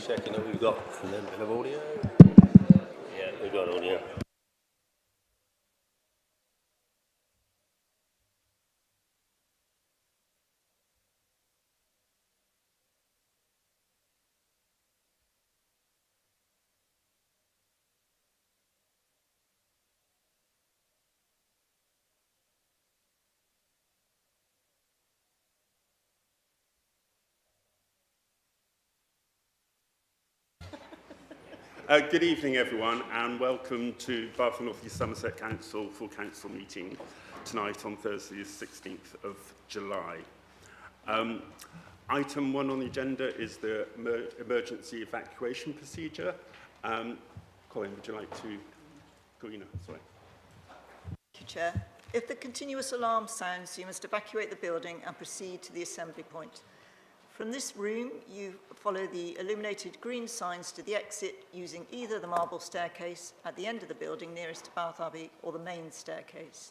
checking that we've got from them bit of audio. Yeah, we've got audio. Good evening, everyone, and welcome to Bath and North East Somerset Council full council meeting tonight on Thursday, the 16th of July. Item 1 on the agenda is the emergency evacuation procedure. Colin, would you like to go? Sorry. Thank you, Chair. If the continuous alarm sounds, you must evacuate the building and proceed to the assembly point. From this room, you follow the illuminated green signs to the exit using either the marble staircase at the end of the building nearest to Bath Abbey or the main staircase.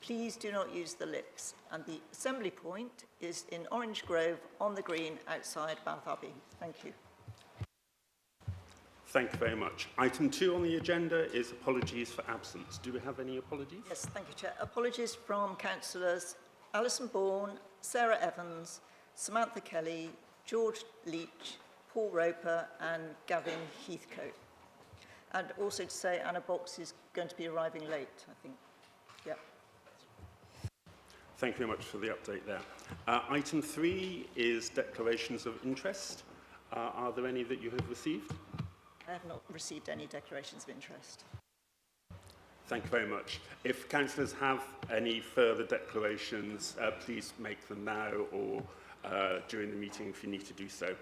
Please do not use the lifts, and the assembly point is in Orange Grove on the green outside Bath Abbey. Thank you. Thank you very much. Item 2 on the agenda is apologies for absence. Do we have any apologies? Yes, thank you, Chair. Apologies from councillors Alison Bourne, Sarah Evans, Samantha Kelly, George Leach, Paul Roper and Gavin Heathcote. And also to say Anna Box is going to be arriving late, I think. Yeah. Thank you very much for the update there. Item 3 is declarations of interest. Are there any that you have received? I have not received any declarations of interest. Thank you very much. If councillors have any further declarations, please make them now or during the meeting if you need to do so.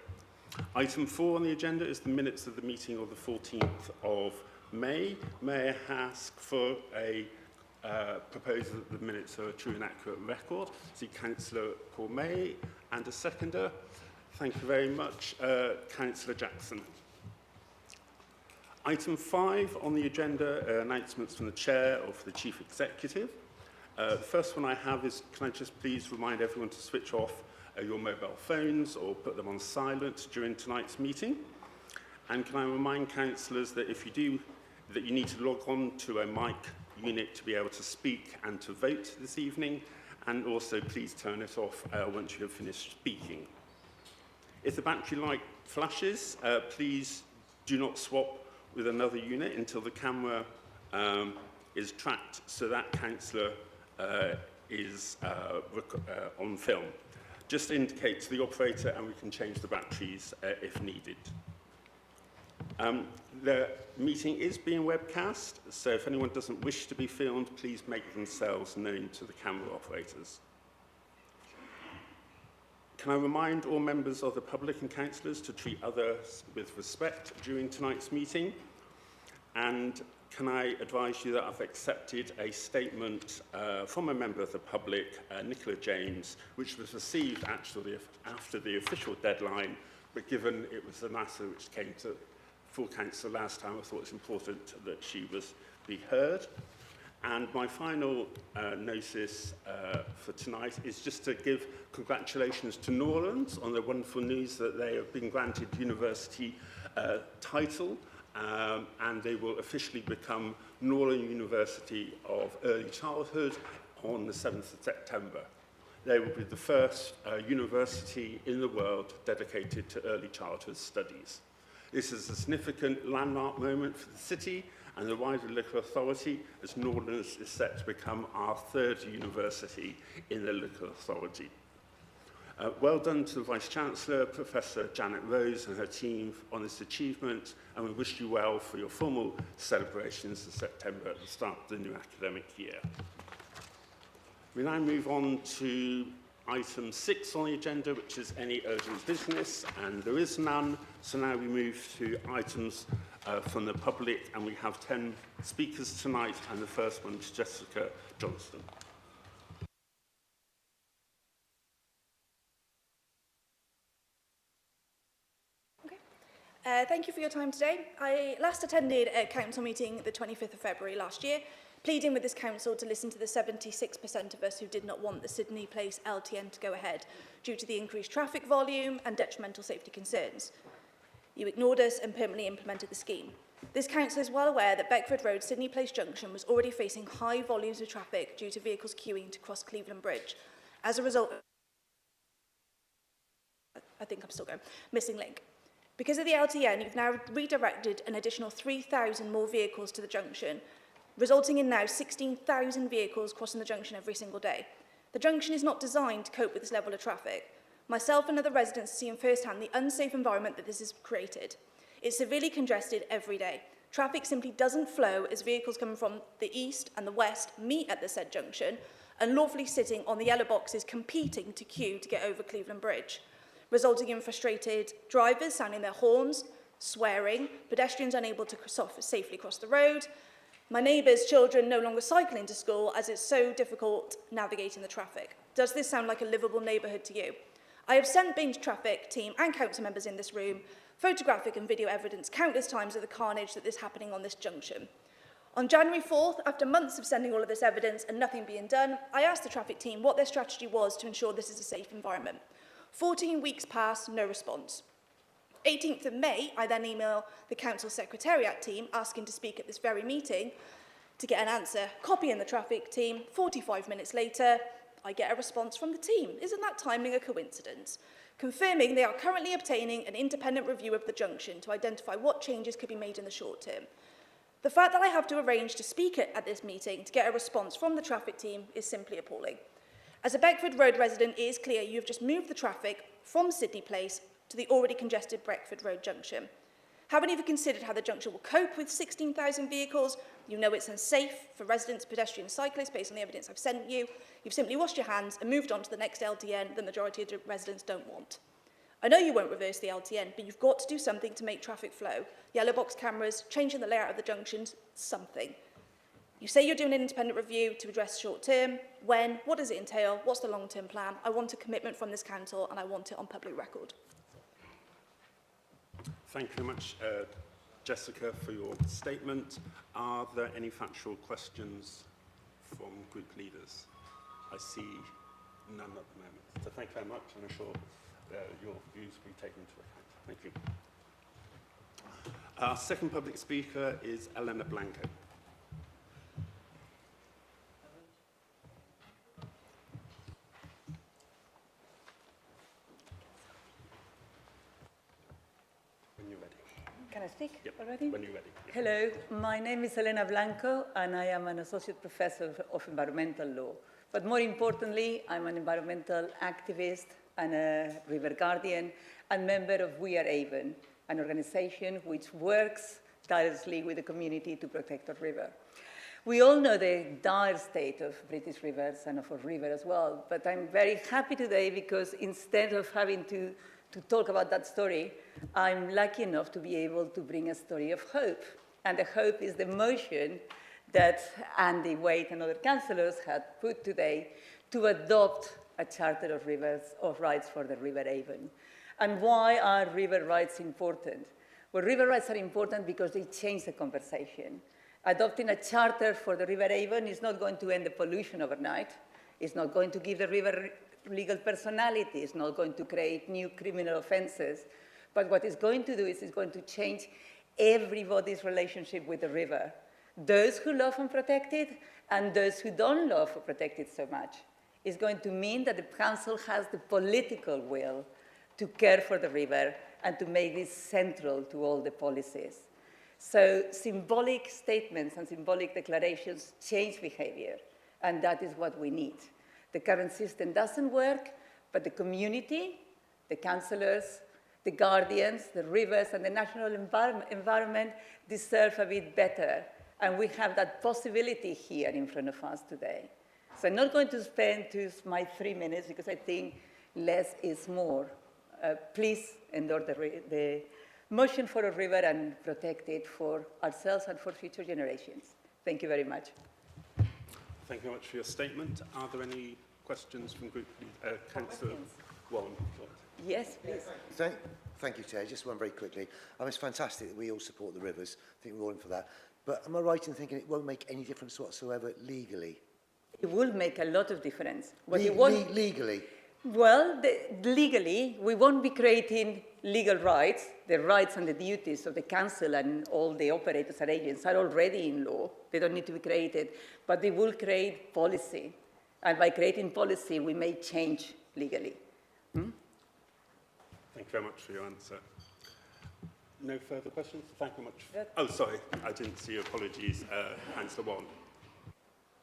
Item 4 on the agenda is the minutes of the meeting of the 14th of May. May I ask for a proposal that the minutes are a true and accurate record? See Councillor Cormay and a seconder. Thank you very much. Councillor Jackson. Item 5 on the agenda, announcements from the Chair or for the Chief Executive. The first one I have is, can I just please remind everyone to switch off your mobile phones or put them on silent during tonight's meeting? And can I remind councillors that if you do, that you need to log on to a mic unit to be able to speak and to vote this evening, and also please turn it off once you have finished speaking. If the battery light flashes, please do not swap with another unit until the camera is tracked so that councillor is on film. Just indicate to the operator and we can change the batteries if needed. The meeting is being webcast, so if anyone doesn't wish to be filmed, please make themselves known to the camera operators. Can I remind all members of the public and councillors to treat others with respect during tonight's meeting? And can I advise you that I've accepted a statement from a member of the public, Nicola James, which was received actually after the official deadline, but given it was a matter which came to full council last time, I thought it was important that she be heard. And my final notice for tonight is just to give congratulations to Norlands on the wonderful news that they have been granted university title, and they will officially become Norland University of Early Childhood on the 7th of September. They will be the first university in the world dedicated to early childhood studies. This is a significant landmark moment for the city and the wider local authority, as Norlands is set to become our 3rd university in the local authority. Well done to the Vice-Chancellor, Professor Janet Rose and her team on this achievement, and we wish you well for your formal celebrations in September at the start of the new academic year. We now move on to item 6 on the agenda, which is any urgent business, and there is none, so now we move to items from the public, and we have 10 speakers tonight, and the first one is Jessica Johnston. Thank you for your time today. I last attended a council meeting the 25th of February last year, pleading with this council to listen to the 76% of us who did not want the Sydney Place LTN to go ahead due to the increased traffic volume and detrimental safety concerns. You ignored us and permanently implemented the scheme. This council is well aware that Beckford Road, Sydney Place Junction was already facing high volumes of traffic due to vehicles queuing to cross Cleveland Bridge. As a result, missing link. Because of the LTN, you've now redirected an additional 3,000 more vehicles to the junction, resulting in now 16,000 vehicles crossing the junction every single day. The junction is not designed to cope with this level of traffic. Myself and other residents see firsthand the unsafe environment that this has created. It's severely congested every day. Traffic simply doesn't flow as vehicles coming from the east and the west meet at the said junction, unlawfully sitting on the yellow boxes competing to queue to get over Cleveland Bridge, resulting in frustrated drivers sounding their horns, swearing, pedestrians unable to safely cross the road, my neighbours' children no longer cycling to school as it's so difficult navigating the traffic. Does this sound like a livable neighbourhood to you? I have sent Binge Traffic team and council members in this room photographic and video evidence countless times of the carnage that is happening on this junction. On January 4th, after months of sending all of this evidence and nothing being done, I asked the traffic team what their strategy was to ensure this is a safe environment. 14 weeks passed, no response. 18th of May, I then email the council secretariat team asking to speak at this very meeting to get an answer. Copying the traffic team, 45 minutes later, I get a response from the team. Isn't that timing a coincidence? Confirming they are currently obtaining an independent review of the junction to identify what changes could be made in the short term. The fact that I have to arrange to speak at this meeting to get a response from the traffic team is simply appalling. As a Beckford Road resident, it is clear you have just moved the traffic from Sydney Place to the already congested Beckford Road junction. Haven't even considered how the junction will cope with 16,000 vehicles. You know it's unsafe for residents, pedestrians, cyclists based on the evidence I've sent you. You've simply washed your hands and moved on to the next LTN the majority of the residents don't want. I know you won't reverse the LTN, but you've got to do something to make traffic flow. Yellow box cameras, changing the layout of the junctions, something. You say you're doing an independent review to address short term. When? What does it entail? What's the long-term plan? I want a commitment from this council and I want it on public record. Thank you very much, Jessica, for your statement. Are there any factual questions from group leaders? I see none at the moment. So thank you very much, and I'm sure your views will be taken into account. Thank you. Our second public speaker is Elena Blanco. Can I speak Yep. already? When you're ready. Yep. Hello, my name is Elena Blanco, and I am an associate professor of environmental law. But more importantly, I'm an environmental activist and a river guardian and member of We Are Avon, an organization which works tirelessly with the community to protect our river. We all know the dire state of British rivers and of our river as well, but I'm very happy today because instead of having to talk about that story, I'm lucky enough to be able to bring a story of hope. And the hope is the motion that Andy Waite and other councillors had put today to adopt a charter of rivers, of rights for the River Avon. And why are river rights important? Well, river rights are important because they change the conversation. Adopting a charter for the River Avon is not going to end the pollution overnight. It's not going to give the river legal personality. It's not going to create new criminal offenses. But what it's going to do is it's going to change everybody's relationship with the river. Those who love and protect it, and those who don't love or protect it so much. It's going to mean that the council has the political will to care for the river and to make this central to all the policies. So symbolic statements and symbolic declarations change behavior, and that is what we need. The current system doesn't work, but the community, the councillors, the guardians, the rivers, and the national environment deserve a bit better. And we have that possibility here in front of us today. So I'm not going to spend my 3 minutes because I think less is more. Please endorse the motion for a river and protect it for ourselves and for future generations. Thank you very much. Thank you very much for your statement. Are there any questions from Group Councillor Wallen? Yes, please. Thank you, Chair. Just one very quickly. It's fantastic that we all support the rivers. I think we're all in for that. But am I right in thinking it won't make any difference whatsoever legally? It will make a lot of difference. Legally? Well, legally, we won't be creating legal rights. The rights and the duties of the council and all the operators and agents are already in law. They don't need to be created, but they will create policy. And by creating policy, we may change legally. Thank you very much for your answer. No further questions? Thank you much. Oh, sorry, I didn't see your apologies. Councillor Warren.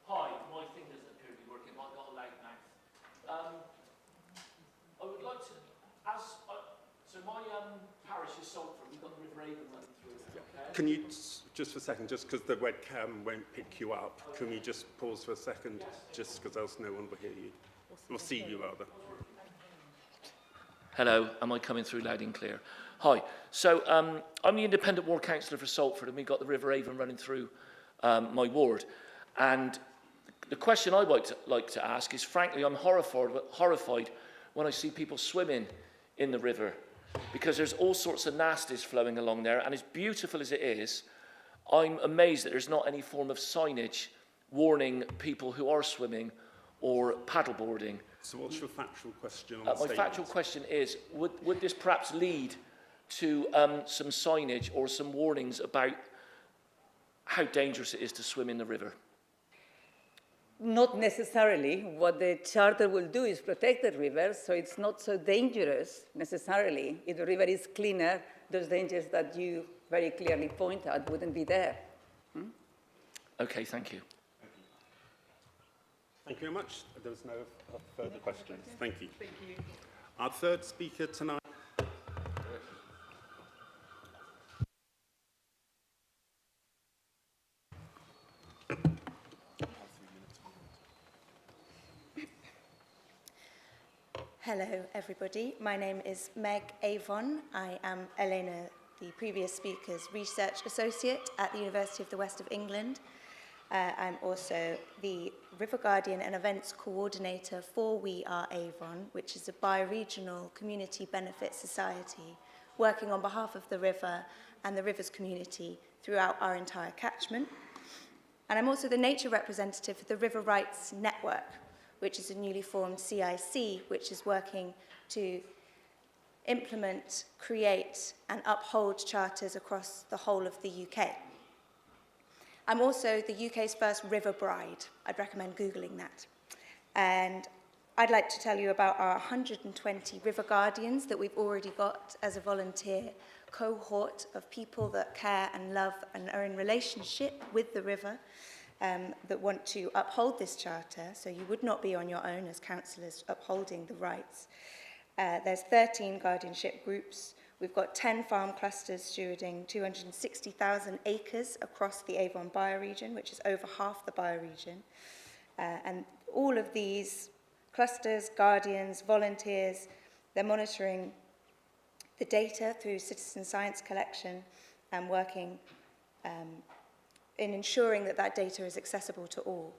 Hi, my fingers appear to be working, but I've got a loud mouth. I would like to ask, so my parish is Salford, we've got the River Avon running through it, okay? Can you, just for a second, just because the webcam won't pick you up, can we just pause for a second, just because else no one will hear you, or see you rather? Hello, am I coming through loud and clear? Hi, so I'm the independent ward councillor for Salford, and we've got the River Avon running through my ward. And the question I would like to ask is, frankly, I'm horrified when I see people swimming in the river, because there's all sorts of nasties flowing along there, and as beautiful as it is, I'm amazed that there's not any form of signage warning people who are swimming or paddleboarding. So what's your factual question on My the statement? factual question is, would this perhaps lead to some signage or some warnings about how dangerous it is to swim in the river? Not necessarily. What the charter will do is protect the river, so it's not so dangerous necessarily. If the river is cleaner, those dangers that you very clearly point out wouldn't be there. Okay, thank you. Thank you very much. There was no further questions. Thank you. Thank you. Our third speaker tonight. Hello, everybody. My name is Meg Avon. I am Elena, the previous speaker's research associate at the University of the West of England. I'm also the River Guardian and events coordinator for We Are Avon, which is a bioregional community benefit society working on behalf of the river and the river's community throughout our entire catchment. And I'm also the nature representative for the River Rights Network, which is a newly formed CIC, which is working to implement, create, and uphold charters across the whole of the UK. I'm also the UK's first river bride. I'd recommend Googling that. And I'd like to tell you about our 120 River Guardians that we've already got as a volunteer cohort of people that care and love and are in relationship with the river, that want to uphold this charter, so you would not be on your own as councillors upholding the rights. There's 13 guardianship groups. We've got 10 farm clusters stewarding 260,000 acres across the Avon bioregion, which is over half the bioregion. And all of these clusters, guardians, volunteers, they're monitoring the data through citizen science collection and working in ensuring that that data is accessible to all.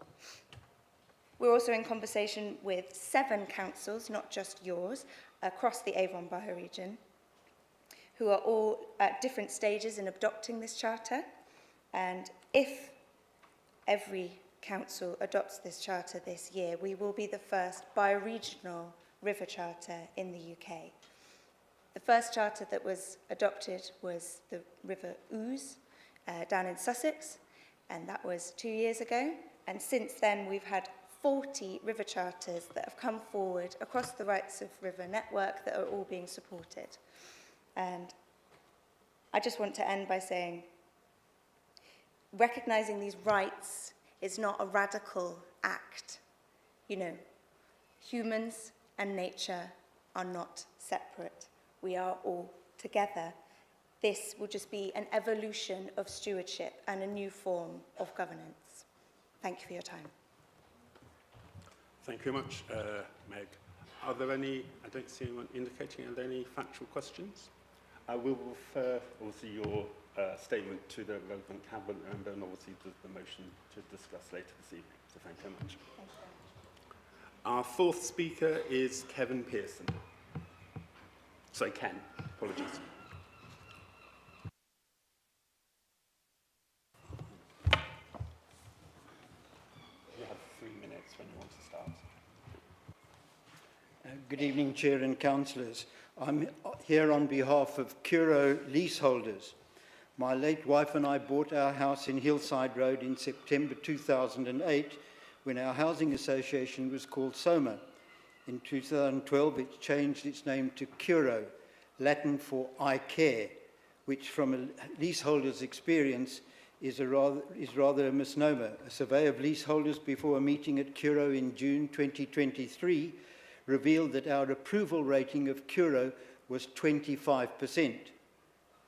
We're also in conversation with 7 councils, not just yours, across the Avon bioregion, who are all at different stages in adopting this charter. And if every council adopts this charter this year, we will be the first bioregional river charter in the UK. The first charter that was adopted was the River Ouse down in Sussex, and that was 2 years ago. And since then, we've had 40 river charters that have come forward across the Rights of River network that are all being supported. And I just want to end by saying, recognizing these rights is not a radical act. You know, humans and nature are not separate. We are all together. This will just be an evolution of stewardship and a new form of governance. Thank you for your time. Thank you very much, Meg. Are there any, I don't see anyone indicating, are there any factual questions? I will refer, obviously, your statement to the relevant cabinet member and obviously the motion to discuss later this evening. So thank you very much. Our fourth speaker is Kevin Pearson. Sorry, Ken. Apologies. You have 3 minutes when you want to start. Good evening, Chair and Councillors. I'm here on behalf of Curo leaseholders. My late wife and I bought our house in Hillside Road in September 2008 when our housing association was called SOMA. In 2012, it changed its name to Curo, Latin for I care, which from a leaseholder's experience is rather a misnomer. A survey of leaseholders before a meeting at Curo in June 2023 revealed that our approval rating of Curo was 25%.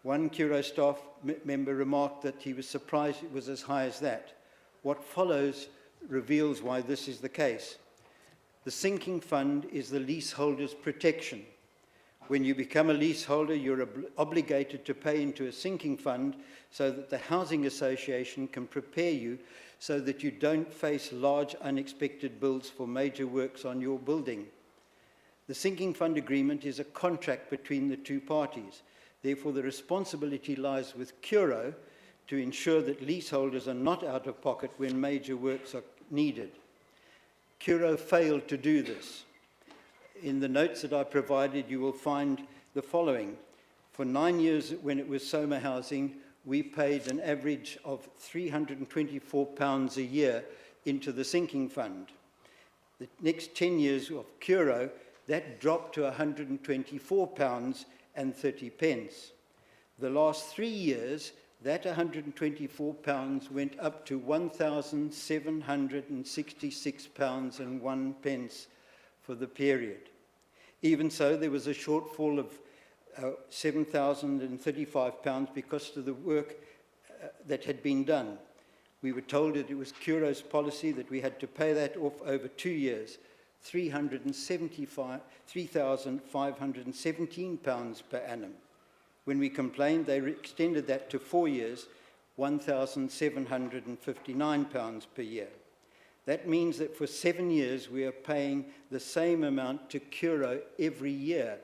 One Curo staff member remarked that he was surprised it was as high as that. What follows reveals why this is the case. The sinking fund is the leaseholder's protection. When you become a leaseholder, you're obligated to pay into a sinking fund so that the housing association can prepare you so that you don't face large unexpected bills for major works on your building. The sinking fund agreement is a contract between the two parties. Therefore, the responsibility lies with Curo to ensure that leaseholders are not out of pocket when major works are needed. Curo failed to do this. In the notes that I provided, you will find the following. For 9 years, when it was Soma Housing, we paid an average of £324 a year into the sinking fund. The next 10 years of Curo, that dropped to £124.30. The last 3 years, that £124 went up to £1,766.01 for the period. Even so, there was a shortfall of £7,035 because of the work that had been done. We were told that it was Curo's policy that we had to pay that off over 2 years, £3,517 per annum. When we complained, they extended that to 4 years, £1,759 per year. That means that for 7 years, we are paying the same amount to Curo every year.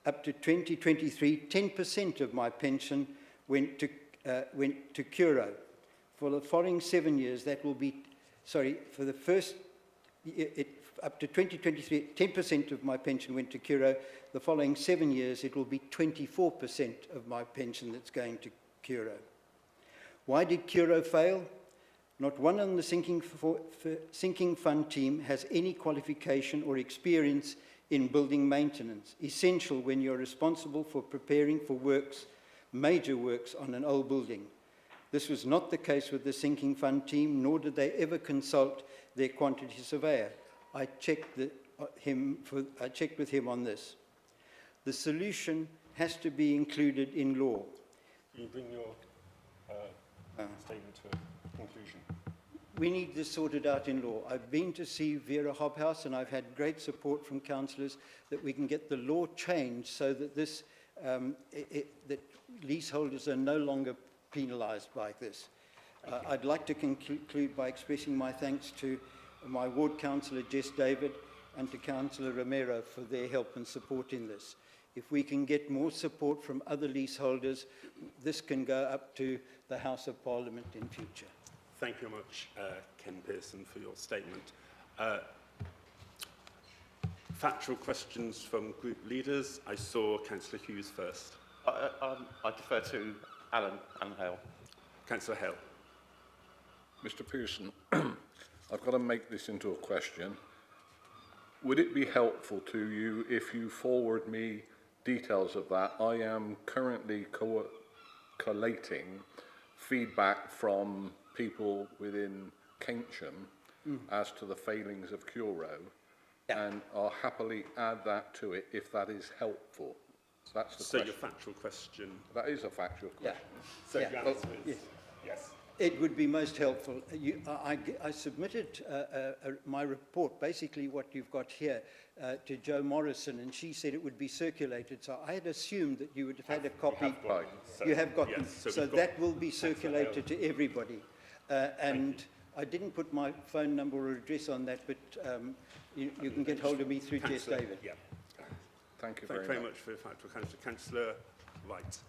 Up to 2023, 10% of my pension went to Curo. For the following 7 years, that will be, for the first, up to 2023, 10% of my pension went to Curo. The following 7 years, it will be 24% of my pension that's going to Curo. Why did Curo fail? Not one on the sinking fund team has any qualification or experience in building maintenance, essential when you're responsible for preparing for works, major works on an old building. This was not the case with the sinking fund team, nor did they ever consult their quantity surveyor. I checked with him on this. The solution has to be included in law. Can you bring your statement to a conclusion? We need this sorted out in law. I've been to see Vera Hobhouse, and I've had great support from councillors that we can get the law changed so that this, that leaseholders are no longer penalised like this. I'd like to conclude by expressing my thanks to my ward councillor, Jess David, and to Councillor Romero for their help and support in this. If we can get more support from other leaseholders, this can go up to the House of Parliament in future. Thank you very much, Ken Pearson, for your statement. Factual questions from group leaders. I saw Councillor Hughes first. I defer to Alan Hale. Councillor Hale. Mr. Pearson, I've got to make this into a question. Would it be helpful to you if you forward me details of that? I am currently collating feedback from people within Keynsham as to the failings of Curo, and I'll happily add that to it if that is helpful. That's the question. Your factual question. That is a factual question. So your answer is yes. It would be most helpful. I submitted my report, basically what you've got here, to Jo Morrison, and she said it would be circulated. So I had assumed that you would have had a copy. You have got them. So that will be circulated to everybody. And I didn't put my phone number or address on that, but you can get hold of me through Jess David. Yeah. Thank you very much for your factual question. Councillor Wright.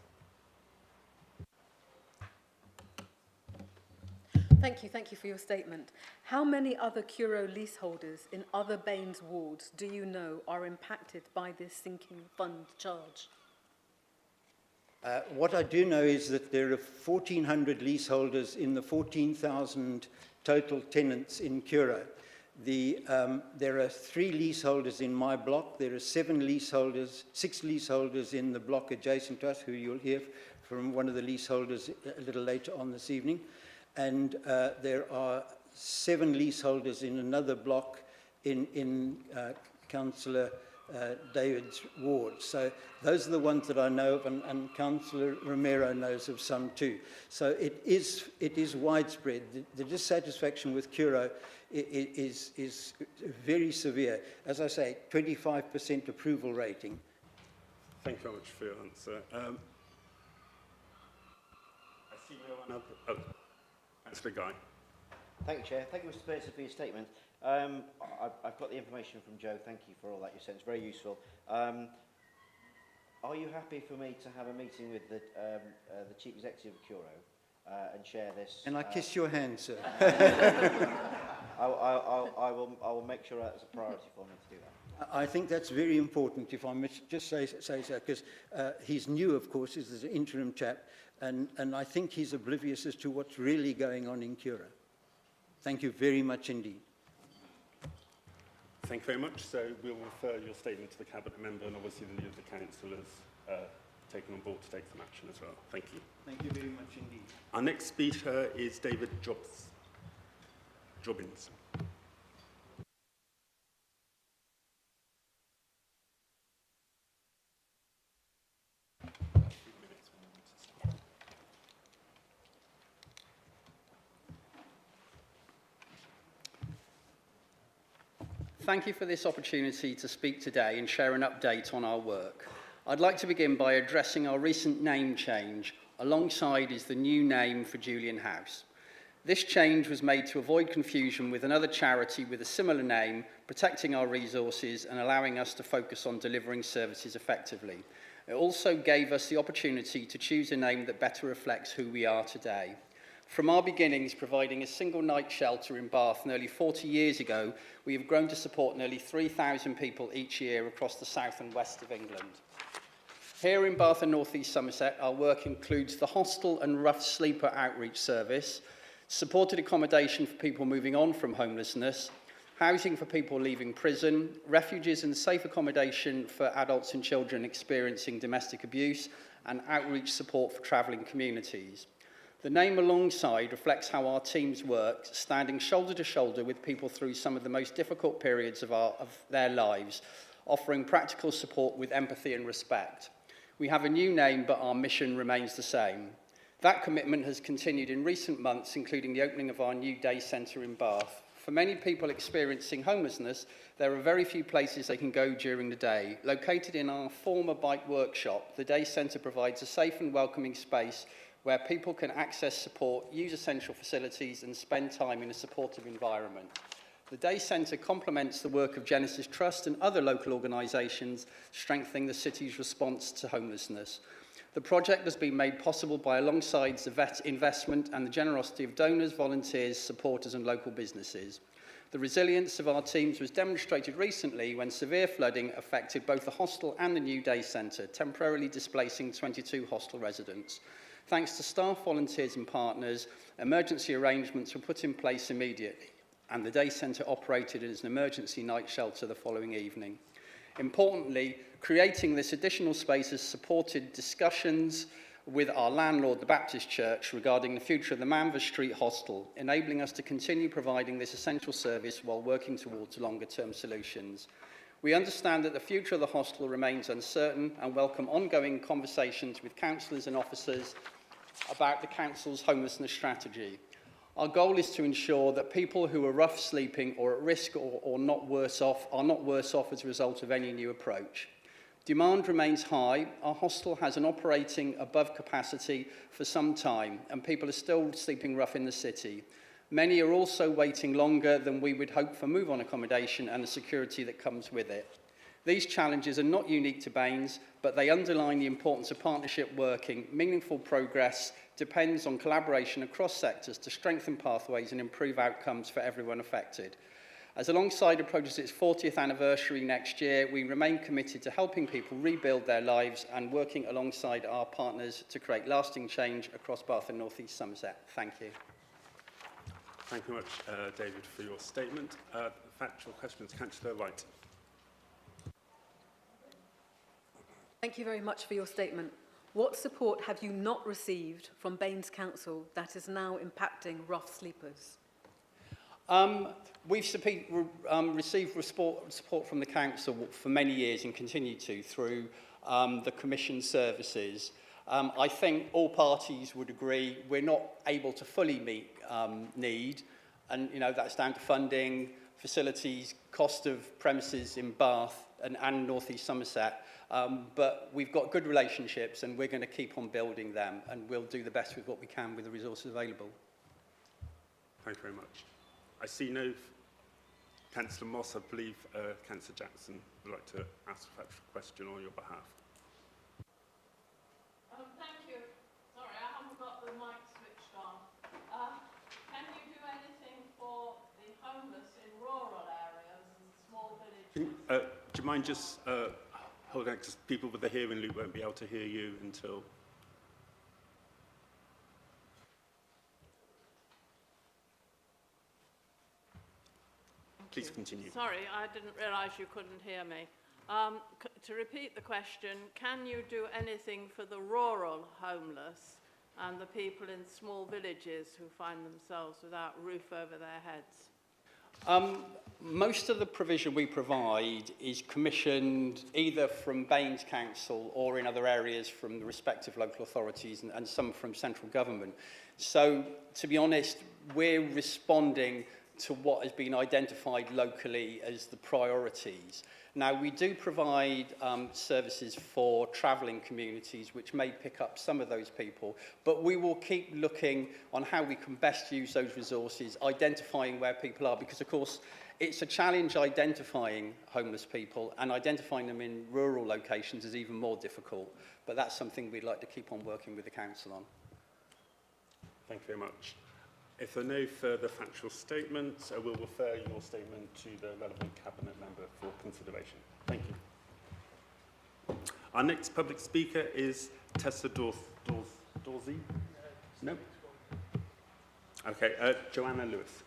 Thank you for your statement. How many other Curo leaseholders in other Baines wards do you know are impacted by this sinking fund charge? What I do know is that there are 1,400 leaseholders in the 14,000 total tenants in Curo. There are 3 leaseholders in my block. There are 6 leaseholders in the block adjacent to us, who you'll hear from one of the leaseholders a little later on this evening. And there are 7 leaseholders in another block in Councillor David's ward. So those are the ones that I know of, and Councillor Romero knows of some too. So it is widespread. The dissatisfaction with Curo is very severe. As I say, 25% approval rating. Thank you very much for your answer. I see no one other. Oh, Councillor Guy. Thank you, Chair. Thank you, Mr. Pearson, for your statement. I've got the information from Joe. Thank you for all that you said. It's very useful. Are you happy for me to have a meeting with the Chief Executive of Curo and share this? And I kiss your hand, sir. I will make sure that's a priority for me to do that. I think that's very important, if I must just say so, because he's new, of course, he's an interim chap, and I think he's oblivious as to what's really going on in Curo. Thank you very much indeed. Thank you very much. So we'll refer your statement to the Cabinet Member, and obviously the of the councillors taken on board to take some action as well. Thank you. Thank you very much indeed. Our next speaker is David Jobbins. Thank you for this opportunity to speak today and share an update on our work. I'd like to begin by addressing our recent name change. Alongside is the new name for Julian House. This change was made to avoid confusion with another charity with a similar name, protecting our resources and allowing us to focus on delivering services effectively. It also gave us the opportunity to choose a name that better reflects who we are today. From our beginnings providing a single night shelter in Bath nearly 40 years ago, we have grown to support nearly 3,000 people each year across the south and west of England. Here in Bath and North East Somerset, our work includes the hostel and rough sleeper outreach service, supported accommodation for people moving on from homelessness, housing for people leaving prison, refuges and safe accommodation for adults and children experiencing domestic abuse, and outreach support for travelling communities. The name alongside reflects how our teams work, standing shoulder to shoulder with people through some of the most difficult periods of their lives, offering practical support with empathy and respect. We have a new name, but our mission remains the same. That commitment has continued in recent months, including the opening of our new day centre in Bath. For many people experiencing homelessness, there are very few places they can go during the day. Located in our former bike workshop, the day centre provides a safe and welcoming space where people can access support, use essential facilities and spend time in a supportive environment. The Day Centre complements the work of Genesis Trust and other local organisations, strengthening the city's response to homelessness. The project has been made possible by alongside the investment and the generosity of donors, volunteers, supporters and local businesses. The resilience of our teams was demonstrated recently when severe flooding affected both the hostel and the new day centre, temporarily displacing 22 hostel residents. Thanks to staff, volunteers and partners, emergency arrangements were put in place immediately, and the day centre operated as an emergency night shelter the following evening. Importantly, creating this additional space has supported discussions with our landlord, the Baptist Church, regarding the future of the Manvers Street Hostel, enabling us to continue providing this essential service while working towards longer-term solutions. We understand that the future of the hostel remains uncertain and welcome ongoing conversations with councillors and officers about the council's homelessness strategy. Our goal is to ensure that people who are rough sleeping or at risk or not worse off are not worse off as a result of any new approach. Demand remains high. Our hostel has an operating above capacity for some time, and people are still sleeping rough in the city. Many are also waiting longer than we would hope for move-on accommodation and the security that comes with it. These challenges are not unique to Baines, but they underline the importance of partnership working, meaningful progress depends on collaboration across sectors to strengthen pathways and improve outcomes for everyone affected. As Alongside approaches its 40th anniversary next year, we remain committed to helping people rebuild their lives and working alongside our partners to create lasting change across Bath and North East Somerset. Thank you. Thank you very much, David, for your statement. Factual questions, Councillor Wright. Thank you very much for your statement. What support have you not received from Baines Council that is now impacting rough sleepers? We've received support from the Council for many years and continue to through the Commission services. I think all parties would agree we're not able to fully meet need, and that's down to funding, facilities, cost of premises in Bath and North East Somerset. But we've got good relationships and we're going to keep on building them, and we'll do the best with what we can with the resources available. Thank you very much. I see no Councillor Moss. I believe Councillor Jackson would like to ask a factual question on your behalf. Thank you. Sorry, I haven't got the mic switched on. Can you do anything for the homeless in rural areas and small villages? Do you mind just holding on, because people with the hearing loop won't be able to hear you until... Please continue. Sorry, I didn't realise you couldn't hear me. To repeat the question, can you do anything for the rural homeless and the people in small villages who find themselves without a roof over their heads? Most of the provision we provide is commissioned either from Baines Council or in other areas from the respective local authorities and some from central government. So, to be honest, we're responding to what has been identified locally as the priorities. Now, we do provide services for travelling communities which may pick up some of those people, but we will keep looking on how we can best use those resources, identifying where people are, because of course it's a challenge identifying homeless people, and identifying them in rural locations is even more difficult, but that's something we'd like to keep on working with the council on. Thank you very much. If there are no further factual statements, I will refer your statement to the relevant Cabinet member for consideration. Thank you. Our next public speaker is Tessa Dorsey. No? Okay, Joanna Lewis.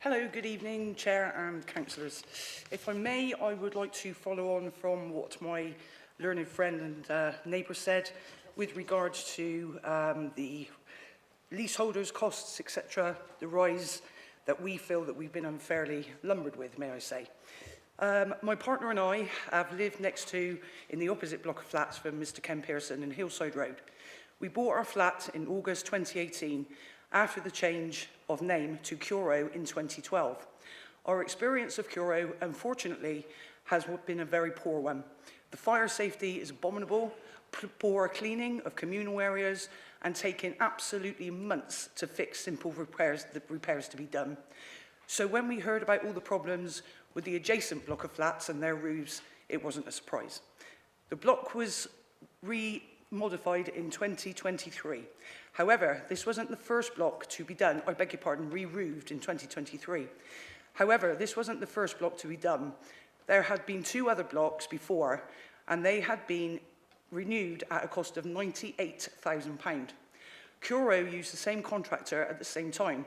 Hello, good evening, Chair and Councillors. If I may, I would like to follow on from what my learned friend and neighbour said with regards to the leaseholders' costs, etc., the rise that we feel that we've been unfairly lumbered with, may I say. My partner and I have lived next to, in the opposite block of flats from Mr. Ken Pearson in Hillside Road. We bought our flat in August 2018 after the change of name to Curo in 2012. Our experience of Curo, unfortunately, has been a very poor one. The fire safety is abominable, poor cleaning of communal areas, and taking absolutely months to fix simple repairs to be done. So when we heard about all the problems with the adjacent block of flats and their roofs, it wasn't a surprise. The block was modified in 2023. However, this wasn't the first block to be done, I beg your pardon, re-roofed in 2023. However, this wasn't the first block to be done. There had been two other blocks before, and they had been renewed at a cost of £98,000. Curo used the same contractor at the same time.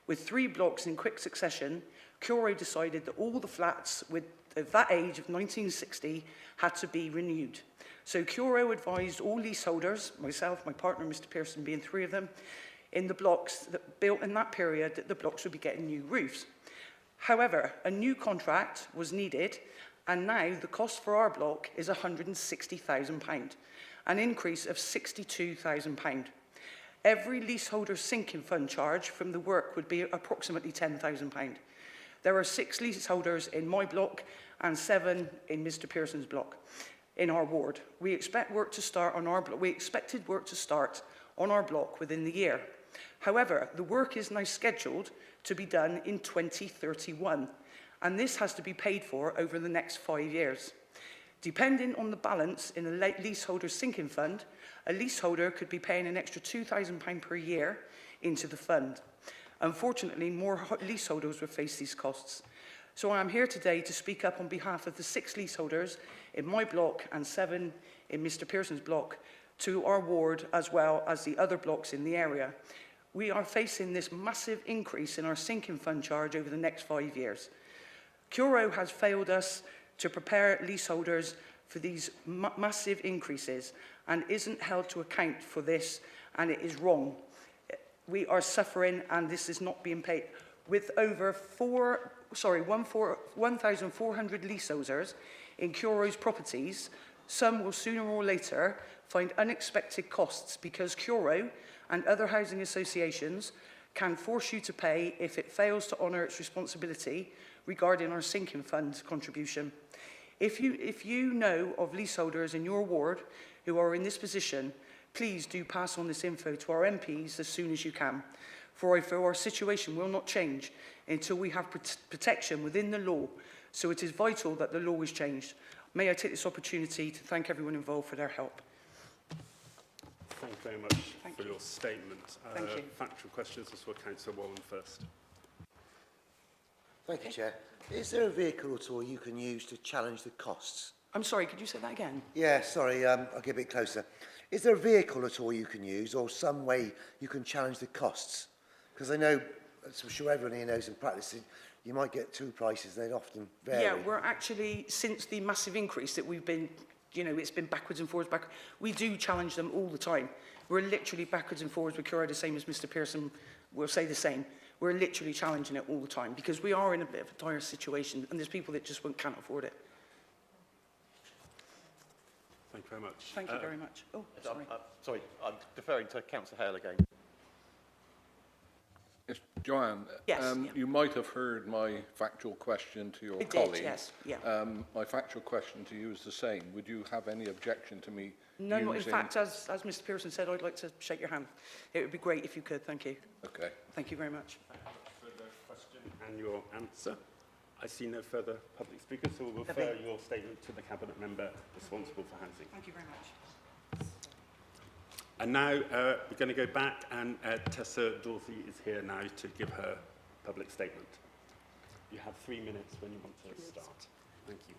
With 3 blocks in quick succession, Curo decided that all the flats with that age of 1960 had to be renewed. So Curo advised all leaseholders, myself, my partner, Mr. Pearson being 3 of them, in the blocks that built in that period that the blocks would be getting new roofs. However, a new contract was needed, and now the cost for our block is £160,000, an increase of £62,000. Every leaseholder's sinking fund charge from the work would be approximately £10,000. There are 6 leaseholders in my block and 7 in Mr. Pearson's block. In our ward, we expect work to start on our block. We expected work to start on our block within the year. However, the work is now scheduled to be done in 2031, and this has to be paid for over the next 5 years. Depending on the balance in a leaseholder's sinking fund, a leaseholder could be paying an extra £2,000 per year into the fund. Unfortunately, more leaseholders will face these costs. So I am here today to speak up on behalf of the 6 leaseholders in my block and 7 in Mr Pearson's block to our ward, as well as the other blocks in the area. We are facing this massive increase in our sinking fund charge over the next 5 years. Curo has failed us to prepare leaseholders for these massive increases and isn't held to account for this, and it is wrong. We are suffering, and this is not being paid. With over 1,400 leaseholders in Curo's properties, some will sooner or later find unexpected costs because Curo and other housing associations can force you to pay if it fails to honour its responsibility regarding our sinking fund contribution. If you know of leaseholders in your ward who are in this position, please do pass on this info to our MPs as soon as you can, for our situation will not change until we have protection within the law, so it is vital that the law is changed. May I take this opportunity to thank everyone involved for their help. Thank you very much for your statement. Thank you. Factual questions, this will Councillor Wallen first. Thank you, Chair. Is there a vehicle at all you can use to challenge the costs? I'm sorry, could you say that again? Yeah, sorry, I'll get a bit closer. Is there a vehicle at all you can use, or some way you can challenge the costs? Because I know, as I'm sure everyone here knows in practice, you might get 2 prices, and they often vary. Yeah, we're actually, since the massive increase that we've been, it's been backwards and forwards, we do challenge them all the time. We're literally backwards and forwards with Curo, the same as Mr Pearson will say the same. We're literally challenging it all the time because we are in a bit of a dire situation and there's people that just can't afford it. Thank you very much. Thank you very much. Oh, sorry. Sorry, I'm deferring to Councillor Hale again. Yes, Joanne, Yes, yeah. you might have heard my factual question to your It colleague. did, yes, yeah. My factual question to you is the same. Would you have any objection to me No, using... in fact, as Mr Pearson said, I'd like to shake your hand. It would be great if you could, thank you. Okay. Thank you very much. Further question and your answer. I see no further public speakers, so we'll refer your statement to the Cabinet Member responsible for housing. Thank you very much. And now we're going to go back, and Tessa Dorothy is here now to give her public statement. You have 3 minutes when you want to start. Thank you.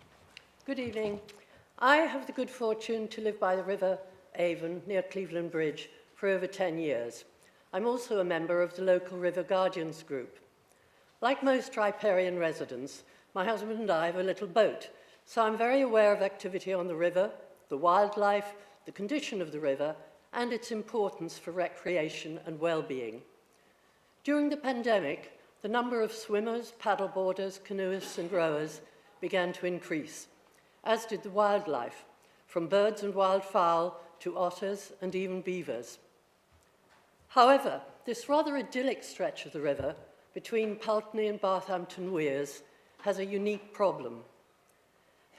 Good evening. I have the good fortune to live by the River Avon near Cleveland Bridge for over 10 years. I'm also a member of the local River Guardians group. Like most riparian residents, my husband and I have a little boat, so I'm very aware of activity on the river, the wildlife, the condition of the river, and its importance for recreation and well-being. During the pandemic, the number of swimmers, paddleboarders, canoeists and rowers began to increase, as did the wildlife, from birds and wildfowl to otters and even beavers. However, this rather idyllic stretch of the river between Pulteney and Barthampton Weirs has a unique problem.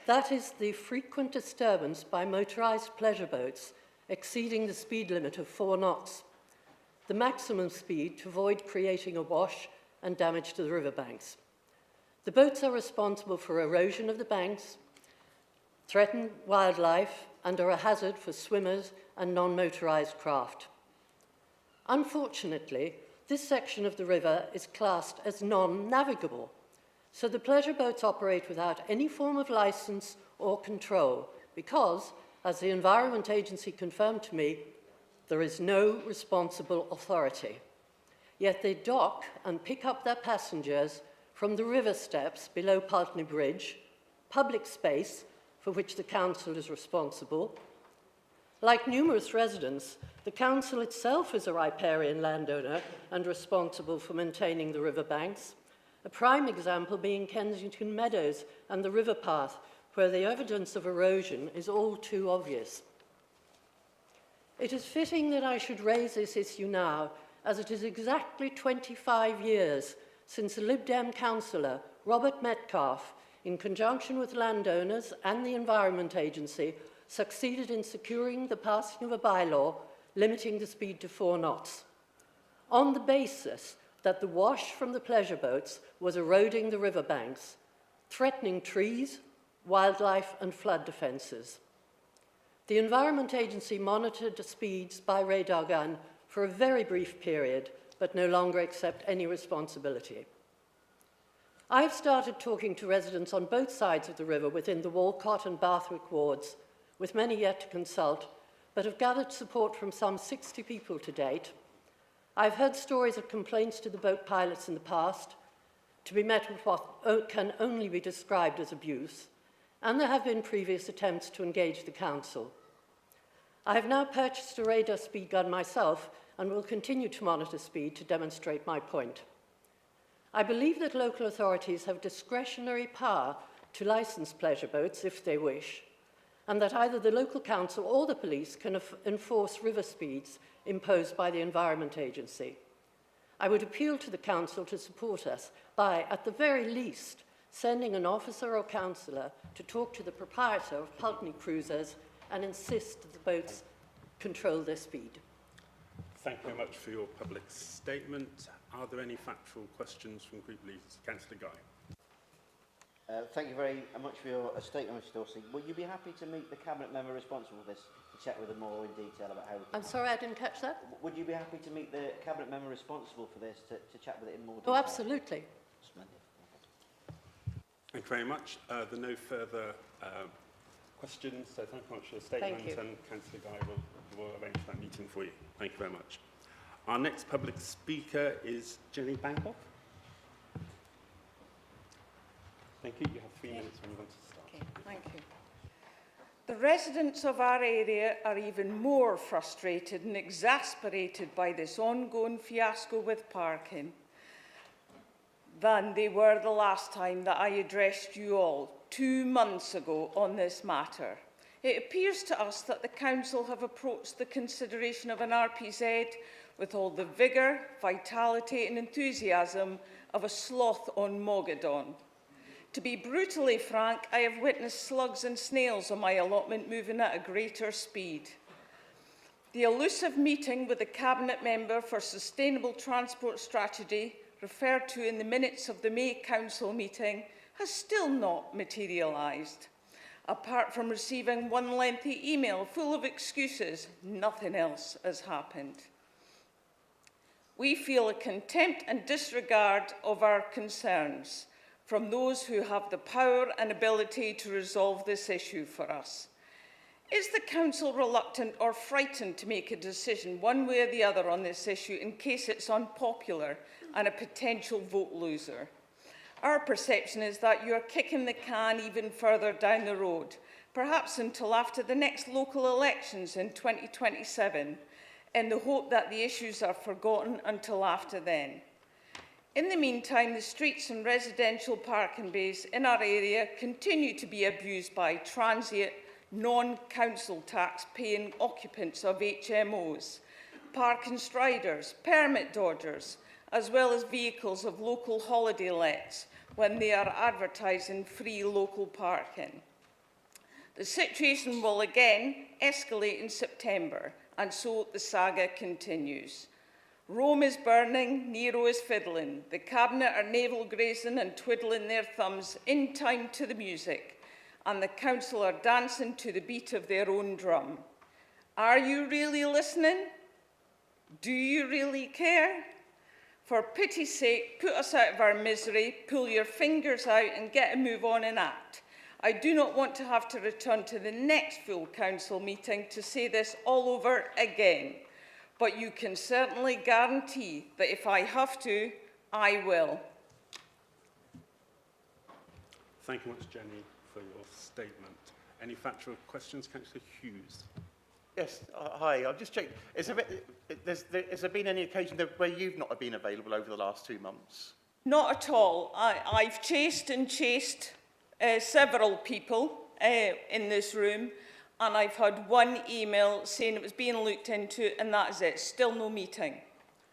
That is the frequent disturbance by motorised pleasure boats exceeding the speed limit of 4 knots, the maximum speed to avoid creating a wash and damage to the riverbanks. The boats are responsible for erosion of the banks, threaten wildlife, and are a hazard for swimmers and non-motorised craft. Unfortunately, this section of the river is classed as non-navigable, so the pleasure boats operate without any form of licence or control because, as the Environment Agency confirmed to me, there is no responsible authority. Yet they dock and pick up their passengers from the river steps below Pulteney Bridge, public space for which the council is responsible. Like numerous residents, the council itself is a riparian landowner and responsible for maintaining the riverbanks, a prime example being Kensington Meadows and the river path, where the evidence of erosion is all too obvious. It is fitting that I should raise this issue now, as it is exactly 25 years since the Lib Dem councillor, Robert Metcalfe, in conjunction with landowners and the Environment Agency, succeeded in securing the passing of a bylaw limiting the speed to 4 knots. On the basis that the wash from the pleasure boats was eroding the riverbanks, threatening trees, wildlife and flood defences. The Environment Agency monitored the speeds by radar gun for a very brief period, but no longer accept any responsibility. I've started talking to residents on both sides of the river within the Walcott and Bathwick wards, with many yet to consult, but have gathered support from some 60 people to date. I've heard stories of complaints to the boat pilots in the past, to be met with what can only be described as abuse, and there have been previous attempts to engage the council. I have now purchased a radar speed gun myself and will continue to monitor speed to demonstrate my point. I believe that local authorities have discretionary power to license pleasure boats if they wish, and that either the local council or the police can enforce river speeds imposed by the Environment Agency. I would appeal to the council to support us by, at the very least, sending an officer or councillor to talk to the proprietor of Pulteney Cruisers and insist that the boats control their speed. Thank you very much for your public statement. Are there any factual questions from Group Leaders? Councillor Guy. Thank you very much for your statement, Mr Dorsey. Will you be happy to meet the Cabinet member responsible for this to chat with them more in detail about how... I'm sorry, I didn't catch that. Would you be happy to meet the Cabinet member responsible for this to chat with it in more detail? Oh, absolutely. Splendid. Thank you very much. There are no further questions, so thank you very much for your statement. Thank you. And Councillor Guy will arrange that meeting for you. Thank you very much. Our next public speaker is Jenny Bangkok. Thank you. You have 3 minutes when you want to start. Okay, thank you. The residents of our area are even more frustrated and exasperated by this ongoing fiasco with parking than they were the last time that I addressed you all 2 months ago on this matter. It appears to us that the Council have approached the consideration of an RPZ with all the vigour, vitality and enthusiasm of a sloth on Mogadon. To be brutally frank, I have witnessed slugs and snails on my allotment moving at a greater speed. The elusive meeting with the Cabinet Member for Sustainable Transport Strategy, referred to in the minutes of the May Council meeting, has still not materialised. Apart from receiving one lengthy email full of excuses, nothing else has happened. We feel a contempt and disregard of our concerns from those who have the power and ability to resolve this issue for us. Is the Council reluctant or frightened to make a decision one way or the other on this issue in case it's unpopular and a potential vote loser? Our perception is that you're kicking the can even further down the road, perhaps until after the next local elections in 2027, in the hope that the issues are forgotten until after then. In the meantime, the streets and residential parking bays in our area continue to be abused by transient, non-council tax-paying occupants of HMOs, parking striders, permit dodgers, as well as vehicles of local holiday lets when they are advertising free local parking. The situation will again escalate in September, and so the saga continues. Rome is burning, Nero is fiddling. The Cabinet are navel-gazing and twiddling their thumbs in time to the music, and the Council are dancing to the beat of their own drum. Are you really listening? Do you really care? For pity's sake, put us out of our misery, pull your fingers out and get a move on and act. I do not want to have to return to the next full Council meeting to say this all over again. But you can certainly guarantee that if I have to, I will. Thank you much, Jenny, for your statement. Any factual questions? Councillor Hughes. Yes, hi. I've just checked. Has there been any occasion where you've not been available over the last 2 months? Not at all. I've chased and chased several people in this room, and I've had one email saying it was being looked into, and that is it. Still no meeting.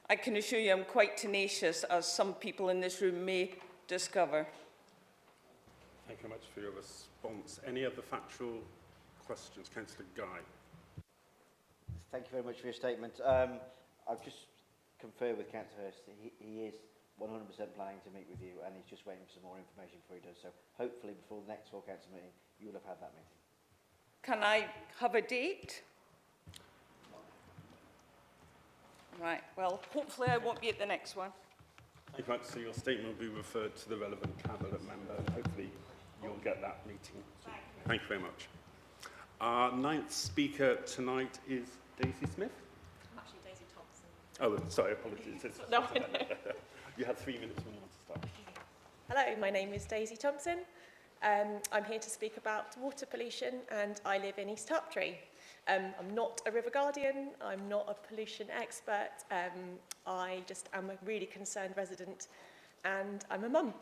I can assure you I'm quite tenacious, as some people in this room may discover. Thank you very much for your response. Any other factual questions? Councillor Guy. Thank you very much for your statement. I've just confer with Councillor Hurst. He is 100% planning to meet with you, and he's just waiting for some more information before he does so. Hopefully before the next full council meeting, you will have had that meeting. Can I have a date? Right, well, hopefully I won't be at the next one. Thank you very much. So your statement will be referred to the relevant cabinet member, and hopefully you'll get that meeting. Thank you very much. Our ninth speaker tonight is Daisy Smith. I'm actually Daisy Thompson. Oh, sorry, apologies. No, You have 3 minutes when you want to start. Hello, my name is Daisy Thompson. I'm here to speak about water pollution, and I live in East Harptree. I'm not a river guardian, I'm not a pollution expert, I just am a really concerned resident, and I'm a mum.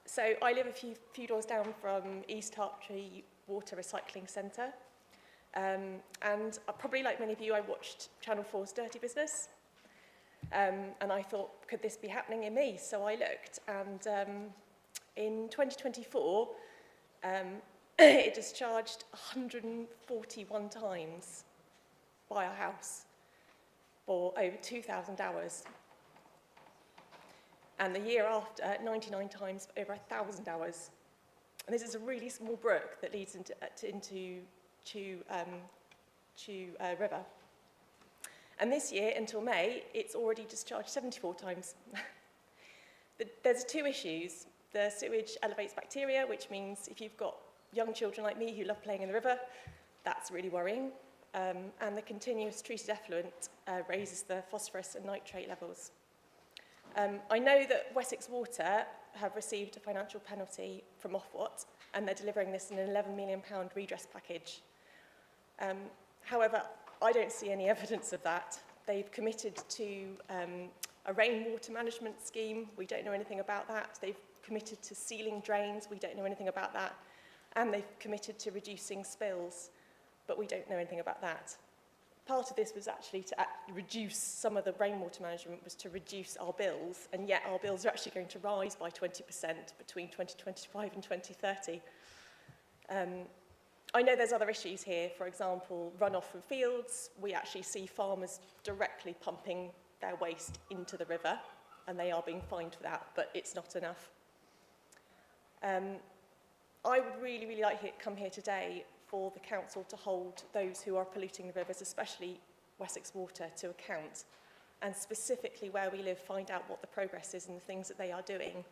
So I live a few doors down from East Harptree Water Recycling Centre, and probably like many of you, I watched Channel 4's Dirty Business, and I thought, could this be happening in me? So I looked, and in 2024, it discharged 141 times by our house for over 2,000 hours. And the year after, 99 times for over 1,000 hours. And this is a really small brook that leads into Chew River. And this year, until May, it's already discharged 74 times. There's two issues. The sewage elevates bacteria, which means if you've got young children like me who love playing in the river, that's really worrying. And the continuous treated effluent raises the phosphorus and nitrate levels. I know that Wessex Water have received a financial penalty from Ofwat, and they're delivering this in an £11 million redress package. However, I don't see any evidence of that. They've committed to a rainwater management scheme. We don't know anything about that. They've committed to sealing drains. We don't know anything about that. And they've committed to reducing spills, but we don't know anything about that. Part of this was actually to reduce some of the rainwater management, was to reduce our bills, and yet our bills are actually going to rise by 20% between 2025 and 2030. I know there's other issues here, for example, runoff from fields. We actually see farmers directly pumping their waste into the river, and they are being fined for that, but it's not enough. I would really, really like to come here today for the council to hold those who are polluting the rivers, especially Wessex Water, to account, and specifically where we live, find out what the progress is and the things that they are doing.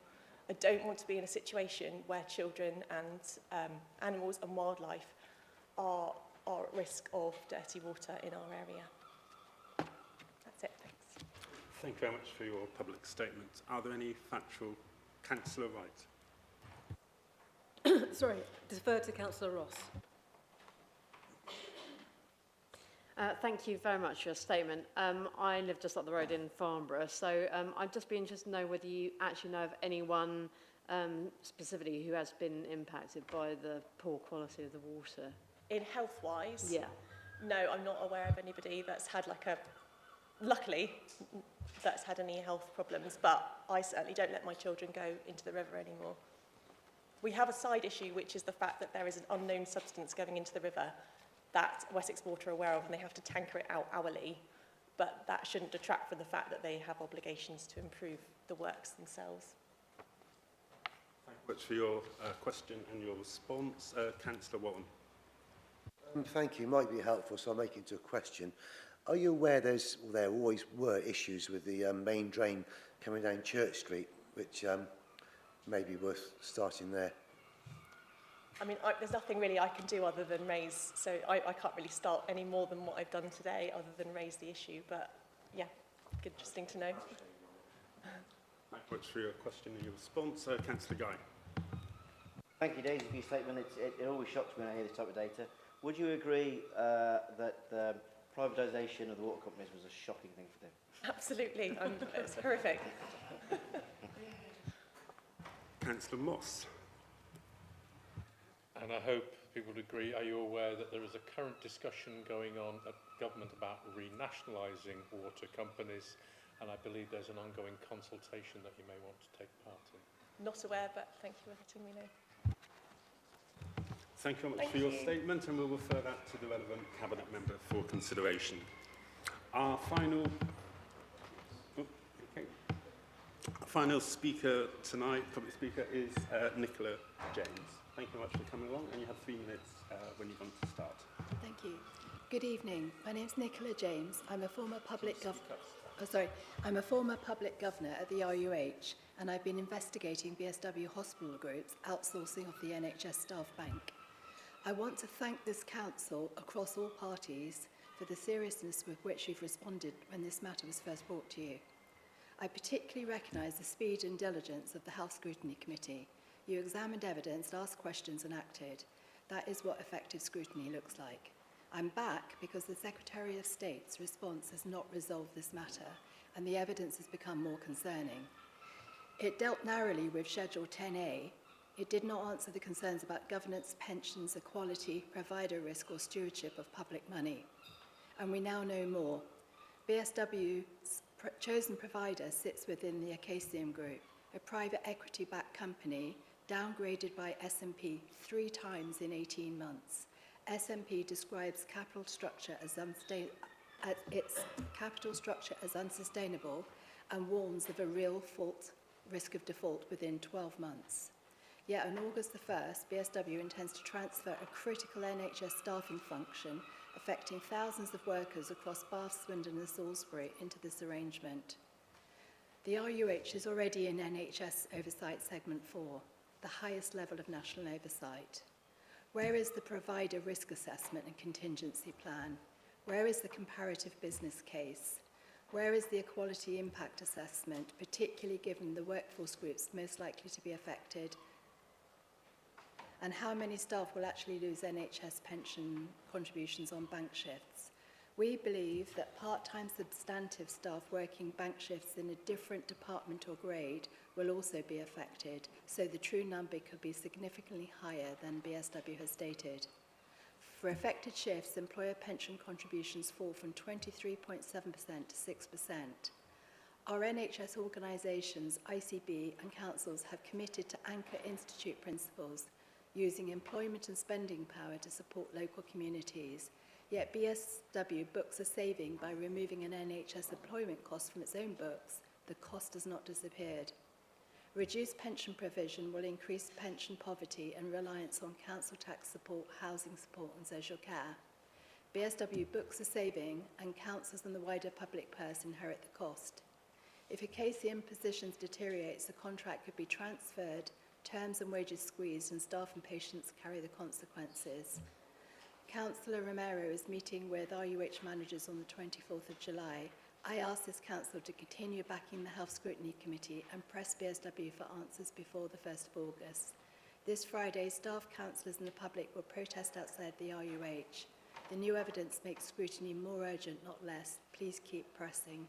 I don't want to be in a situation where children and animals and wildlife are at risk of dirty water in our area. That's it, thanks. Thank you very much for your public statement. Are there any factual? Councillor Wright. Sorry, defer to Councillor Ross. Thank you very much for your statement. I live just up the road in Farnborough, so I'd just be interested to know whether you actually know of anyone specifically who has been impacted by the poor quality of the water. In health-wise? Yeah. No, I'm not aware of anybody that's had luckily, that's had any health problems, but I certainly don't let my children go into the river anymore. We have a side issue, which is the fact that there is an unknown substance going into the river that Wessex Water are aware of, and they have to tanker it out hourly, but that shouldn't detract from the fact that they have obligations to improve the works themselves. Thank you much for your question and your response. Councillor Walton. Thank you. Might be helpful, so I'll make it into a question. Are you aware there always were issues with the main drain coming down Church Street, which may be worth starting there? I mean, there's nothing really I can do other than raise, so I can't really start any more than what I've done today other than raise the issue, but yeah, interesting to know. Thank you much for your question and your response. Councillor Guy. Thank you, Daisy, for your statement. It always shocks me when I hear this type of data. Would you agree that the privatisation of the water companies was a shocking thing to do? Absolutely. It's horrific. Councillor Moss. And I hope people would agree, are you aware that there is a current discussion going on at government about renationalising water companies, and I believe there's an ongoing consultation that you may want to take part in? Not aware, but thank you for letting me know. Thank you very much for your statement, and we'll refer that to the relevant Cabinet member for consideration. Our final speaker tonight, public speaker, is Nicola James. Thank you very much for coming along, and you have 3 minutes when you want to start. Thank you. Good evening. My name is Nicola James. I'm a former public governor at the RUH, and I've been investigating BSW hospital groups outsourcing of the NHS staff bank. I want to thank this council across all parties for the seriousness with which you've responded when this matter was first brought to you. I particularly recognise the speed and diligence of the Health Scrutiny Committee. You examined evidence, asked questions and acted. That is what effective scrutiny looks like. I'm back because the Secretary of State's response has not resolved this matter, and the evidence has become more concerning. It dealt narrowly with Schedule 10A. It did not answer the concerns about governance, pensions, equality, provider risk or stewardship of public money. And we now know more. BSW's chosen provider sits within the Acacium Group, a private equity-backed company downgraded by S&P 3 times in 18 months. S&P describes its capital structure as unsustainable and warns of a real risk of default within 12 months. Yet on August the 1st, BSW intends to transfer a critical NHS staffing function affecting thousands of workers across Bath, Swindon and Salisbury into this arrangement. The RUH is already in NHS Oversight Segment 4, the highest level of national oversight. Where is the provider risk assessment and contingency plan? Where is the comparative business case? Where is the equality impact assessment, particularly given the workforce groups most likely to be affected? And how many staff will actually lose NHS pension contributions on bank shifts? We believe that part-time substantive staff working bank shifts in a different department or grade will also be affected, so the true number could be significantly higher than BSW has stated. For affected shifts, employer pension contributions fall from 23.7% to 6%. Our NHS organisations, ICB and councils have committed to anchor institute principles, using employment and spending power to support local communities. Yet BSW books a saving by removing an NHS employment cost from its own books. The cost has not disappeared. Reduced pension provision will increase pension poverty and reliance on council tax support, housing support and social care. BSW books a saving and councils and the wider public purse inherit the cost. If Acacium positions deteriorates, the contract could be transferred, terms and wages squeezed, and staff and patients carry the consequences. Councillor Romero is meeting with RUH managers on the 24th of July. I ask this council to continue backing the Health Scrutiny Committee and press BSW for answers before the 1st of August. This Friday, staff, councillors and the public will protest outside the RUH. The new evidence makes scrutiny more urgent, not less. Please keep pressing.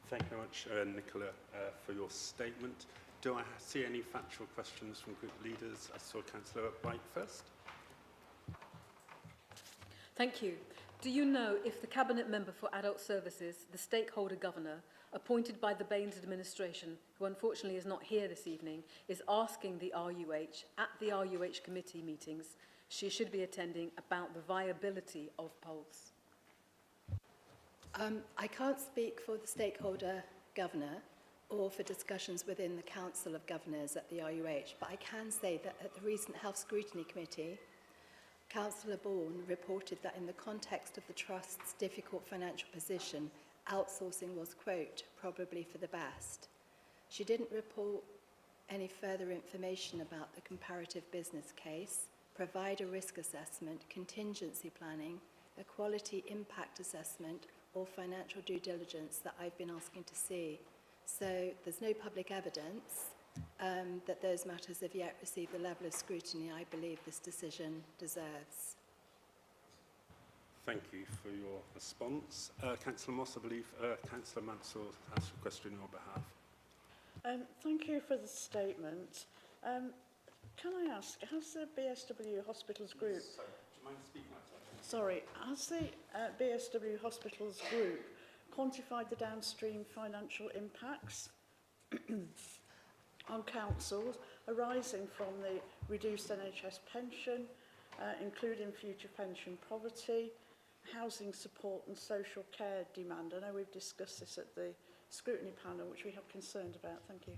Thank you very much, Nicola, for your statement. Do I see any factual questions from group leaders? I saw Councillor White first. Thank you. Do you know if the Cabinet Member for Adult Services, the stakeholder governor, appointed by the Baines administration, who unfortunately is not here this evening, is asking the RUH at the RUH committee meetings she should be attending about the viability of PULSE? I can't speak for the stakeholder governor or for discussions within the Council of Governors at the RUH, but I can say that at the recent Health Scrutiny Committee, Councillor Bourne reported that in the context of the Trust's difficult financial position, outsourcing was, quote, probably for the best. She didn't report any further information about the comparative business case, provider risk assessment, contingency planning, equality impact assessment, or financial due diligence that I've been asking to see. So there's no public evidence that those matters have yet received the level of scrutiny I believe this decision deserves. Thank you for your response. Councillor Moss, I believe Councillor Mansell has a question on your behalf. Thank you for the statement. Can I ask, has the BSW Hospitals Group... Sorry, do you mind speaking outside? Sorry, has the BSW Hospitals Group quantified the downstream financial impacts on councils arising from the reduced NHS pension, including future pension poverty, housing support and social care demand? I know we've discussed this at the scrutiny panel, which we have concerned about. Thank you.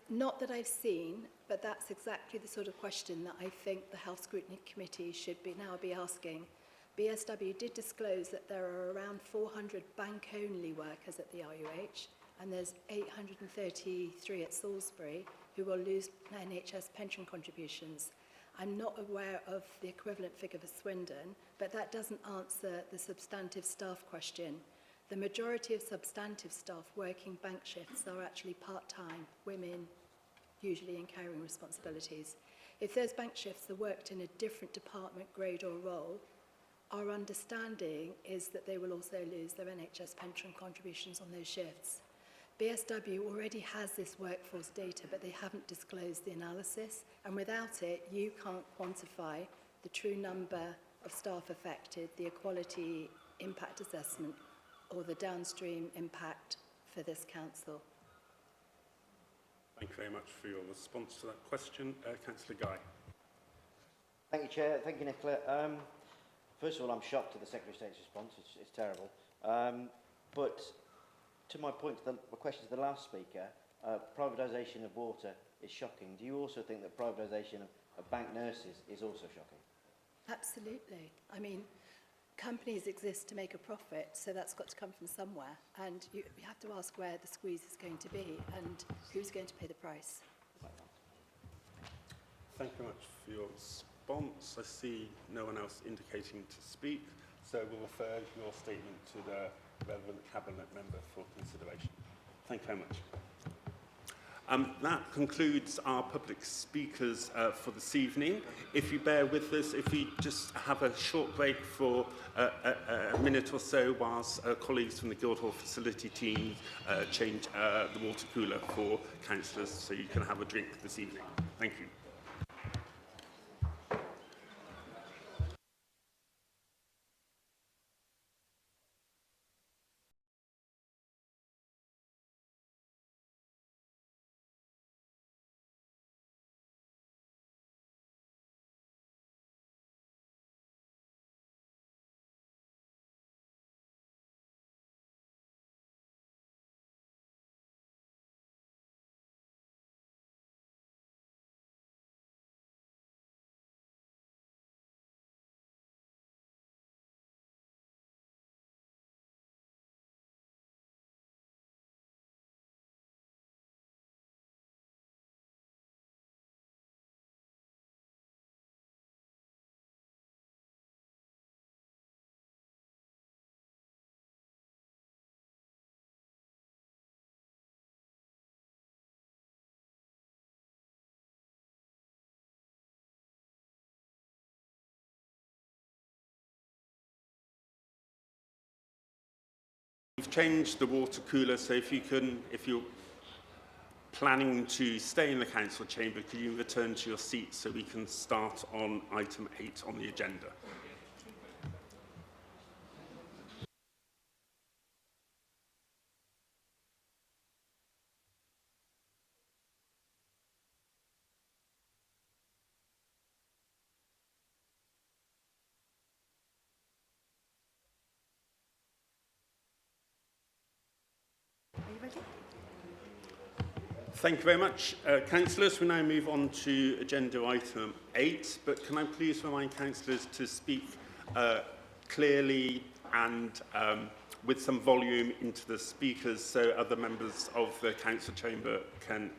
Not that I've seen, but that's exactly the sort of question that I think the Health Scrutiny Committee should now be asking. BSW did disclose that there are around 400 bank-only workers at the RUH, and there's 833 at Salisbury who will lose NHS pension contributions. I'm not aware of the equivalent figure for Swindon, but that doesn't answer the substantive staff question. The majority of substantive staff working bank shifts are actually part-time, women, usually in caring responsibilities. If those bank shifts are worked in a different department, grade or role, our understanding is that they will also lose their NHS pension contributions on those shifts. BSW already has this workforce data, but they haven't disclosed the analysis, and without it, you can't quantify the true number of staff affected, the equality impact assessment, or the downstream impact for this council. Thank you very much for your response to that question. Councillor Guy. Thank you, Chair. Thank you, Nicola. First of all, I'm shocked at the Secretary of State's response. It's terrible. But to my point, my question to the last speaker, privatisation of water is shocking. Do you also think that privatisation of bank nurses is also shocking? Absolutely. I mean, companies exist to make a profit, so that's got to come from somewhere. And you have to ask where the squeeze is going to be and who's going to pay the price. Thank you very much for your response. I see no one else indicating to speak, so we'll refer your statement to the relevant Cabinet member for consideration. Thank you very much. That concludes our public speakers for this evening. If you bear with us, if we just have a short break for a minute or so whilst colleagues from the Guildhall facility team change the water cooler for councillors so you can have a drink this evening. Thank you. We've changed the water cooler, so if you're planning to stay in the council chamber, could you return to your seats so we can start on item 8 on the agenda? Thank you very much, councillors. We now move on to agenda item 8, but can I please remind councillors to speak clearly and with some volume into the speakers so other members of the council chamber can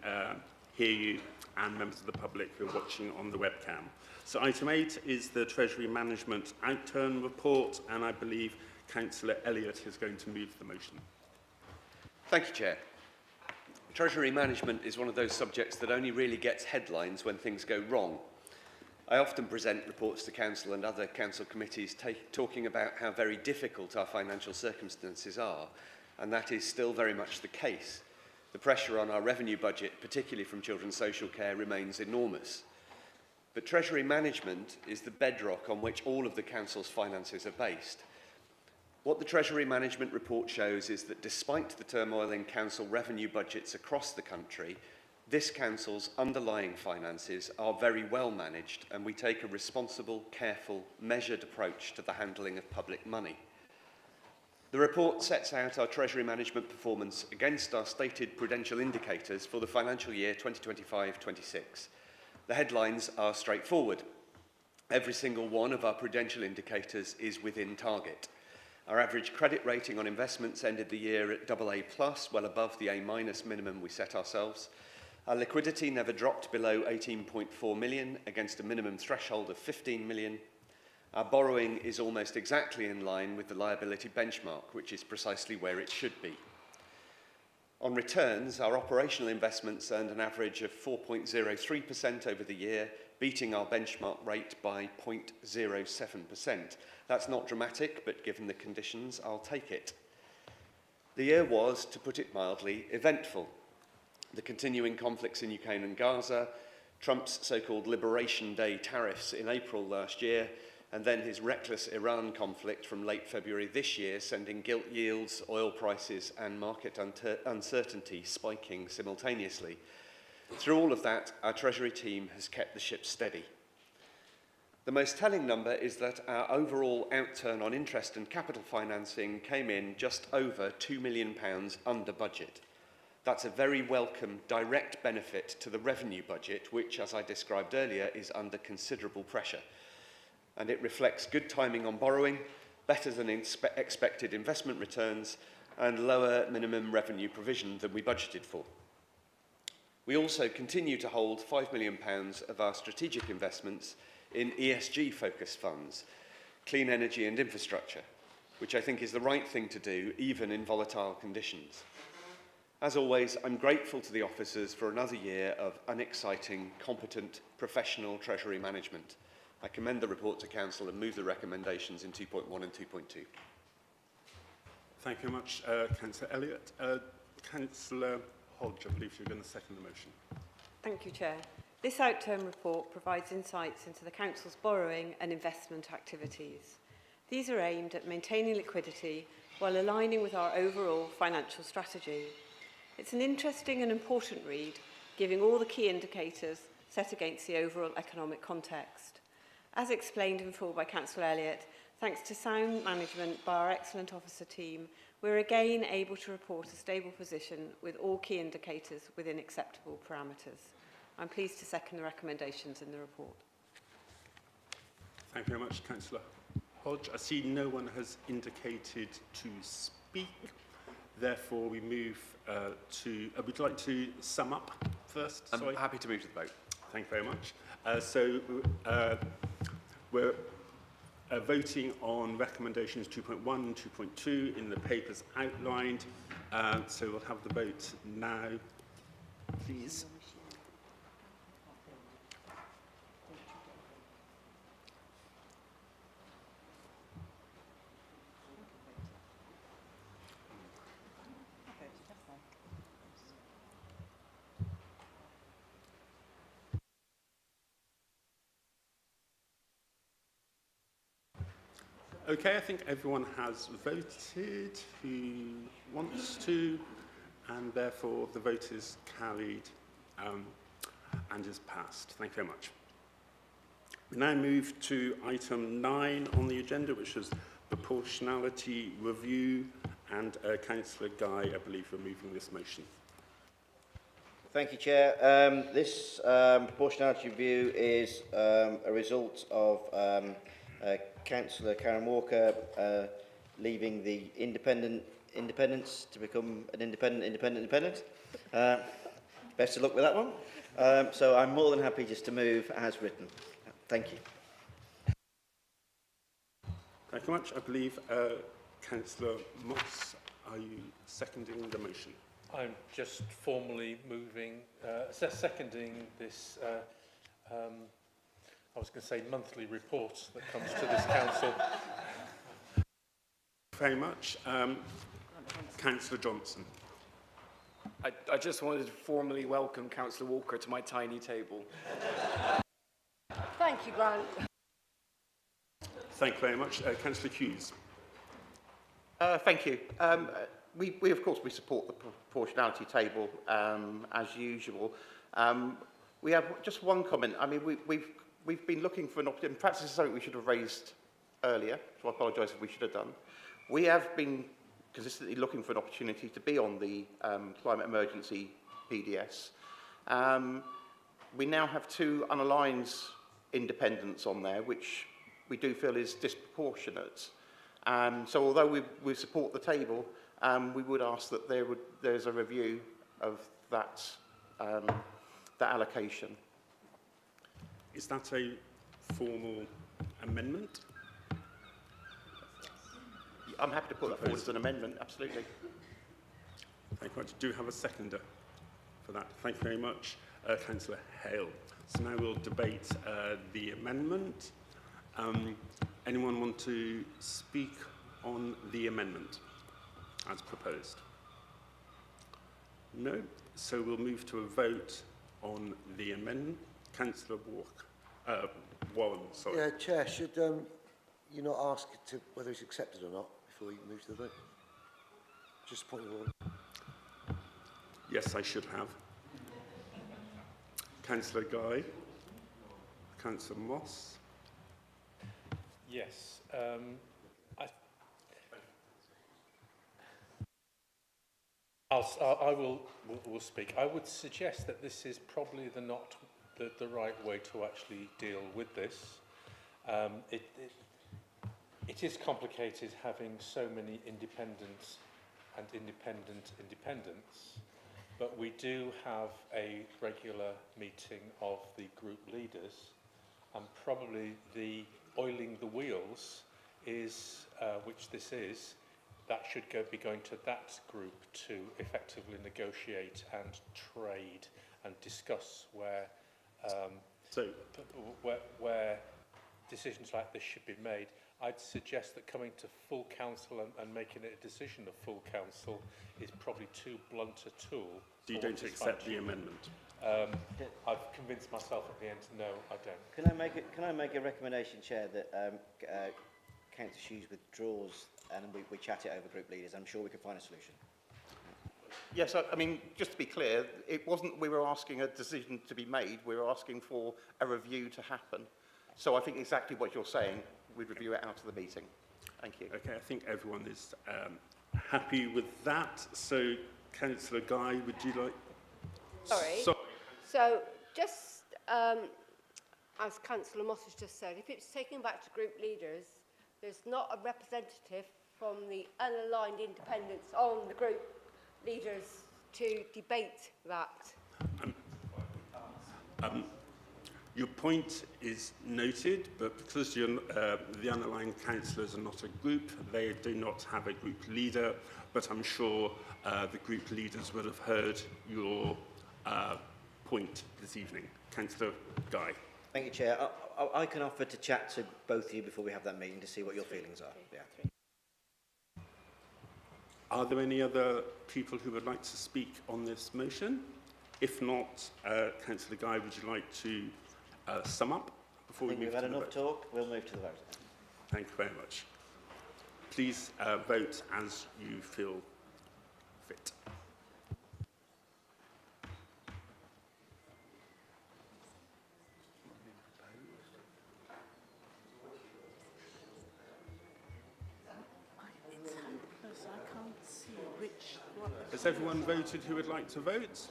hear you and members of the public who are watching on the webcam. So item 8 is the Treasury Management Outturn Report, and I believe Councillor Elliott is going to move the motion. Thank you, Chair. Treasury management is one of those subjects that only really gets headlines when things go wrong. I often present reports to Council and other Council committees talking about how very difficult our financial circumstances are, and that is still very much the case. The pressure on our revenue budget, particularly from children's social care, remains enormous. But Treasury management is the bedrock on which all of the Council's finances are based. What the Treasury Management Report shows is that despite the turmoil in council revenue budgets across the country, This council's underlying finances are very well managed, and we take a responsible, careful, measured approach to the handling of public money. The report sets out our Treasury management performance against our stated prudential indicators for the financial year 2025-26. The headlines are straightforward. Every single one of our prudential indicators is within target. Our average credit rating on investments ended the year at AA+, well above the A- minimum we set ourselves. Our liquidity never dropped below 18.4 million against a minimum threshold of 15 million. Our borrowing is almost exactly in line with the liability benchmark, which is precisely where it should be. On returns, our operational investments earned an average of 4.03% over the year, beating our benchmark rate by 0.07%. That's not dramatic, but given the conditions, I'll take it. The year was, to put it mildly, eventful. The continuing conflicts in Ukraine and Gaza, Trump's so-called Liberation Day tariffs in April last year, and then his reckless Iran conflict from late February this year, sending gilt yields, oil prices, and market uncertainty spiking simultaneously. Through all of that, our Treasury team has kept the ship steady. The most telling number is that our overall outturn on interest and capital financing came in just over £2 million under budget. That's a very welcome direct benefit to the revenue budget, which, as I described earlier, is under considerable pressure. And it reflects good timing on borrowing, better than expected investment returns, and lower minimum revenue provision than we budgeted for. We also continue to hold £5 million of our strategic investments in ESG-focused funds, clean energy and infrastructure, which I think is the right thing to do, even in volatile conditions. As always, I'm grateful to the officers for another year of unexciting, competent, professional Treasury management. I commend the report to Council and move the recommendations in 2.1 and 2.2. Thank you very much, Councillor Elliott. Councillor Hodge, I believe you're going to second the motion. Thank you, Chair. This outturn report provides insights into the Council's borrowing and investment activities. These are aimed at maintaining liquidity while aligning with our overall financial strategy. It's an interesting and important read, giving all the key indicators set against the overall economic context. As explained in full by Councillor Elliott, thanks to sound management by our excellent officer team, we're again able to report a stable position with all key indicators within acceptable parameters. I'm pleased to second the recommendations in the report. Thank you very much, Councillor Hodge. I see no one has indicated to speak. Therefore, we move to... would you like to sum up first? I'm happy to move to the vote. Thank you very much. We're voting on recommendations 2.1 and 2.2 in the papers outlined. So we'll have the vote now, please. Okay, I think everyone has voted who wants to, and therefore the vote is carried and is passed. Thank you very much. We now move to item 9 on the agenda, which is proportionality review, and Councillor Guy, I believe, are moving this motion. Thank you, Chair. This proportionality review is a result of Councillor Karen Walker leaving the independence to become an independent. Best of luck with that one. So I'm more than happy just to move as written. Thank you. Thank you very much. I believe Councillor Moss, are you seconding the motion? I'm just formally moving, seconding this, I was going to say monthly report that comes to this council. Very much. Councillor Johnson. I just wanted to formally welcome Councillor Walker to my tiny table. Thank you, Grant. Thank you very much. Councillor Hughes. Thank you. We of course, we support the proportionality table as usual. We have just one comment. I mean, we've been looking for an opportunity. Perhaps this is something we should have raised earlier, so I apologise if we should have done. We have been consistently looking for an opportunity to be on the climate emergency PDS. We now have 2 unaligned independents on there, which we do feel is disproportionate. So although we support the table, we would ask that there's a review of that, that allocation. Is that a formal amendment? I'm happy to put that forward as an amendment, absolutely. Thank you much. Do you have a seconder for that? Thank you very much, Councillor Hale. So now we'll debate the amendment. Anyone want to speak on the amendment as proposed? No? So we'll move to a vote on the amendment. Councillor Warren, sorry. Yeah, Chair, should you not ask to whether it's accepted or not before you move to the vote? Just a point of order. Yes, I should have. Councillor Guy. Councillor Moss. Yes. I will speak. I would suggest that this is probably not the right way to actually deal with this. It is complicated having so many independents and independents, but we do have a regular meeting of the group leaders, and probably the oiling the wheels is, which this is, that should be going to that group to effectively negotiate and trade and discuss where decisions like this should be made. I'd suggest that coming to full council and making it a decision of full council is probably too blunt a tool. So you don't accept the amendment? I've convinced myself at the end, no, I don't. Can I make a recommendation, Chair, that Councillor Hughes withdraws and we chat it over group leaders? I'm sure we can find a solution. Yes, I mean, just to be clear, it wasn't we were asking a decision to be made, we were asking for a review to happen. So I think exactly what you're saying, we'd review it out of the meeting. Thank you. Okay, I think everyone is happy with that. So, Councillor Guy, would you like... Sorry. So, just as Councillor Moss has just said, if it's taken back to group leaders, there's not a representative from the unaligned independents on the group leaders to debate that. Your point is noted, but because the unaligned councillors are not a group, they do not have a group leader, but I'm sure the group leaders would have heard your point this evening. Councillor Guy. Thank you, Chair. I can offer to chat to both of you before we have that meeting to see what your feelings are. Yeah. Are there any other people who would like to speak on this motion? If not, Councillor Guy, would you like to sum up before we move to the vote? We've had enough talk. We'll move to the vote. Thank you very much. Please vote as you feel fit. Has everyone voted who would like to vote?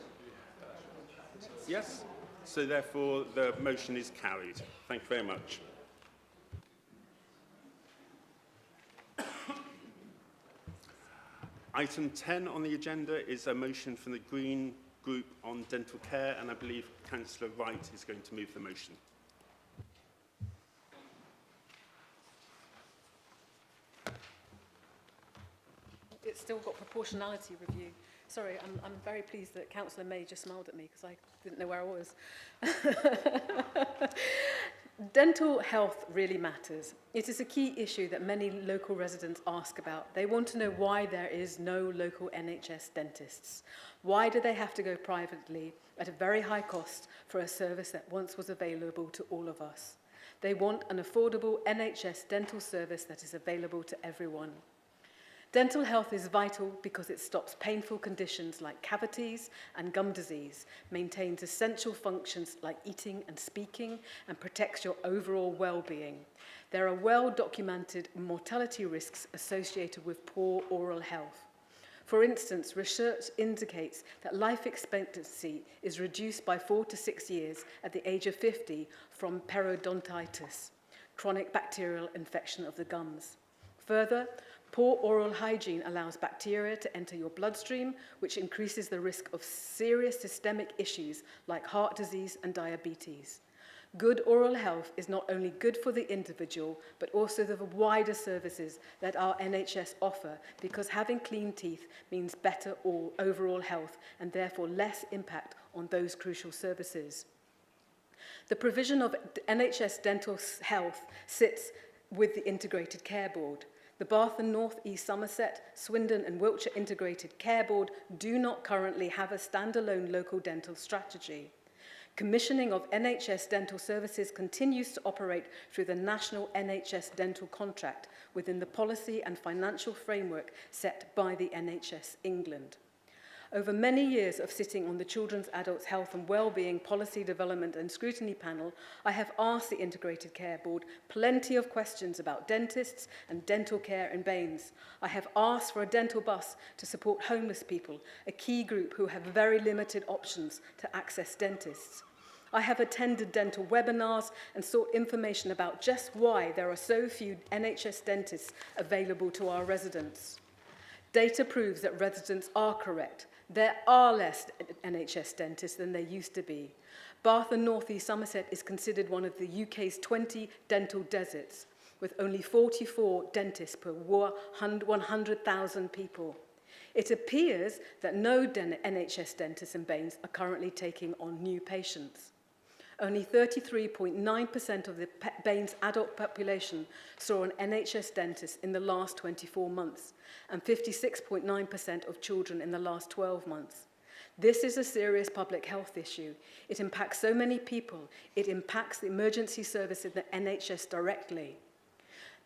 Yes? So therefore the motion is carried. Thank you very much. Item 10 on the agenda is a motion from the Green Group on dental care, and I believe Councillor Wright is going to move the motion. It's still got proportionality review. Sorry, I'm very pleased that Councillor May just smiled at me because I didn't know where I was. Dental health really matters. It is a key issue that many local residents ask about. They want to know why there is no local NHS dentists. Why do they have to go privately at a very high cost for a service that once was available to all of us? They want an affordable NHS dental service that is available to everyone. Dental health is vital because it stops painful conditions like cavities and gum disease, maintains essential functions like eating and speaking, and protects your overall well-being. There are well-documented mortality risks associated with poor oral health. For instance, research indicates that life expectancy is reduced by 4 to 6 years at the age of 50 from periodontitis, chronic bacterial infection of the gums. Further, poor oral hygiene allows bacteria to enter your bloodstream, which increases the risk of serious systemic issues like heart disease and diabetes. Good oral health is not only good for the individual, but also the wider services that our NHS offer, because having clean teeth means better overall health and therefore less impact on those crucial services. The provision of NHS dental health sits with the Integrated Care Board. The Bath and North East Somerset, Swindon and Wiltshire Integrated Care Board do not currently have a standalone local dental strategy. Commissioning of NHS dental services continues to operate through the National NHS Dental Contract within the policy and financial framework set by the NHS England. Over many years of sitting on the Children's Adults Health and Wellbeing Policy Development and Scrutiny Panel, I have asked the Integrated Care Board plenty of questions about dentists and dental care in Baines. I have asked for a dental bus to support homeless people, a key group who have very limited options to access dentists. I have attended dental webinars and sought information about just why there are so few NHS dentists available to our residents. Data proves that residents are correct. There are less NHS dentists than there used to be. Bath and North East Somerset is considered one of the UK's 20 dental deserts, with only 44 dentists per 100,000 people. It appears that no NHS dentists in Baines are currently taking on new patients. Only 33.9% of the Baines adult population saw an NHS dentist in the last 24 months, and 56.9% of children in the last 12 months. This is a serious public health issue. It impacts so many people. It impacts the emergency service in the NHS directly.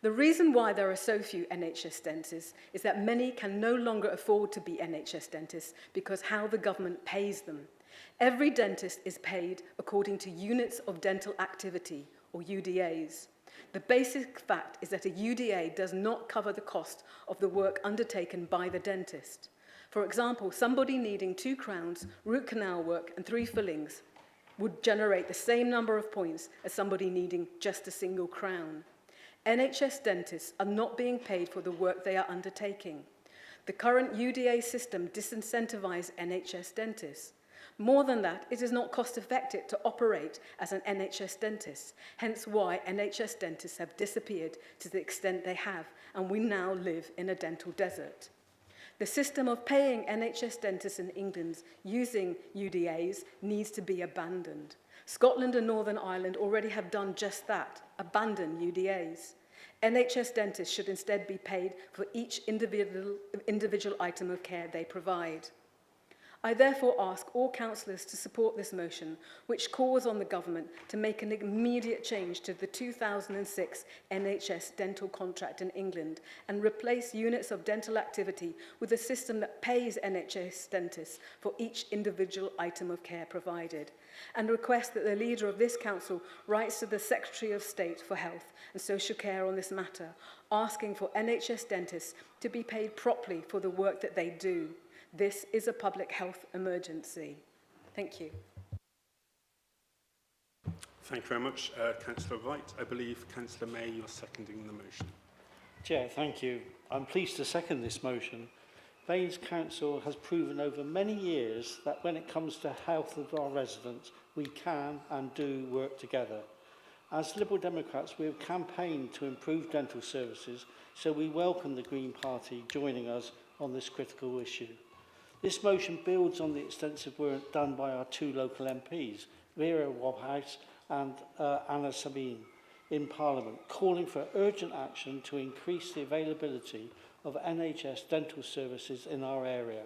The reason why there are so few NHS dentists is that many can no longer afford to be NHS dentists because how the government pays them. Every dentist is paid according to units of dental activity, or UDAs. The basic fact is that a UDA does not cover the cost of the work undertaken by the dentist. For example, somebody needing 2 crowns, root canal work and 3 fillings would generate the same number of points as somebody needing just a single crown. NHS dentists are not being paid for the work they are undertaking. The current UDA system disincentivises NHS dentists. More than that, it is not cost-effective to operate as an NHS dentist, hence why NHS dentists have disappeared to the extent they have, and we now live in a dental desert. The system of paying NHS dentists in England using UDAs needs to be abandoned. Scotland and Northern Ireland already have done just that, abandon UDAs. NHS dentists should instead be paid for each individual item of care they provide. I therefore ask all councillors to support this motion, which calls on the government to make an immediate change to the 2006 NHS dental contract in England and replace units of dental activity with a system that pays NHS dentists for each individual item of care provided, and request that the leader of this council writes to the Secretary of State for Health and Social Care on this matter, asking for NHS dentists to be paid properly for the work that they do. This is a public health emergency. Thank you. Thank you very much, Councillor Wright. I believe, Councillor May, you're seconding the motion. Chair, thank you. I'm pleased to second this motion. Baines Council has proven over many years that when it comes to health of our residents, we can and do work together. As Liberal Democrats, we have campaigned to improve dental services, so we welcome the Green Party joining us on this critical issue. This motion builds on the extensive work done by our 2 local MPs, Vera Wobhouse and Anna Sabine, in Parliament, calling for urgent action to increase the availability of NHS dental services in our area.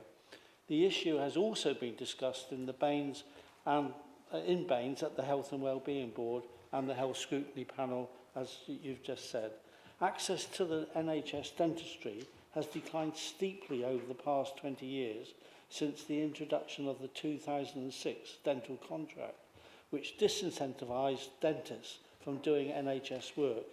The issue has also been discussed in Baines at the Health and Wellbeing Board and the Health Scrutiny Panel, as you've just said. Access to the NHS dentistry has declined steeply over the past 20 years since the introduction of the 2006 dental contract, which disincentivised dentists from doing NHS work.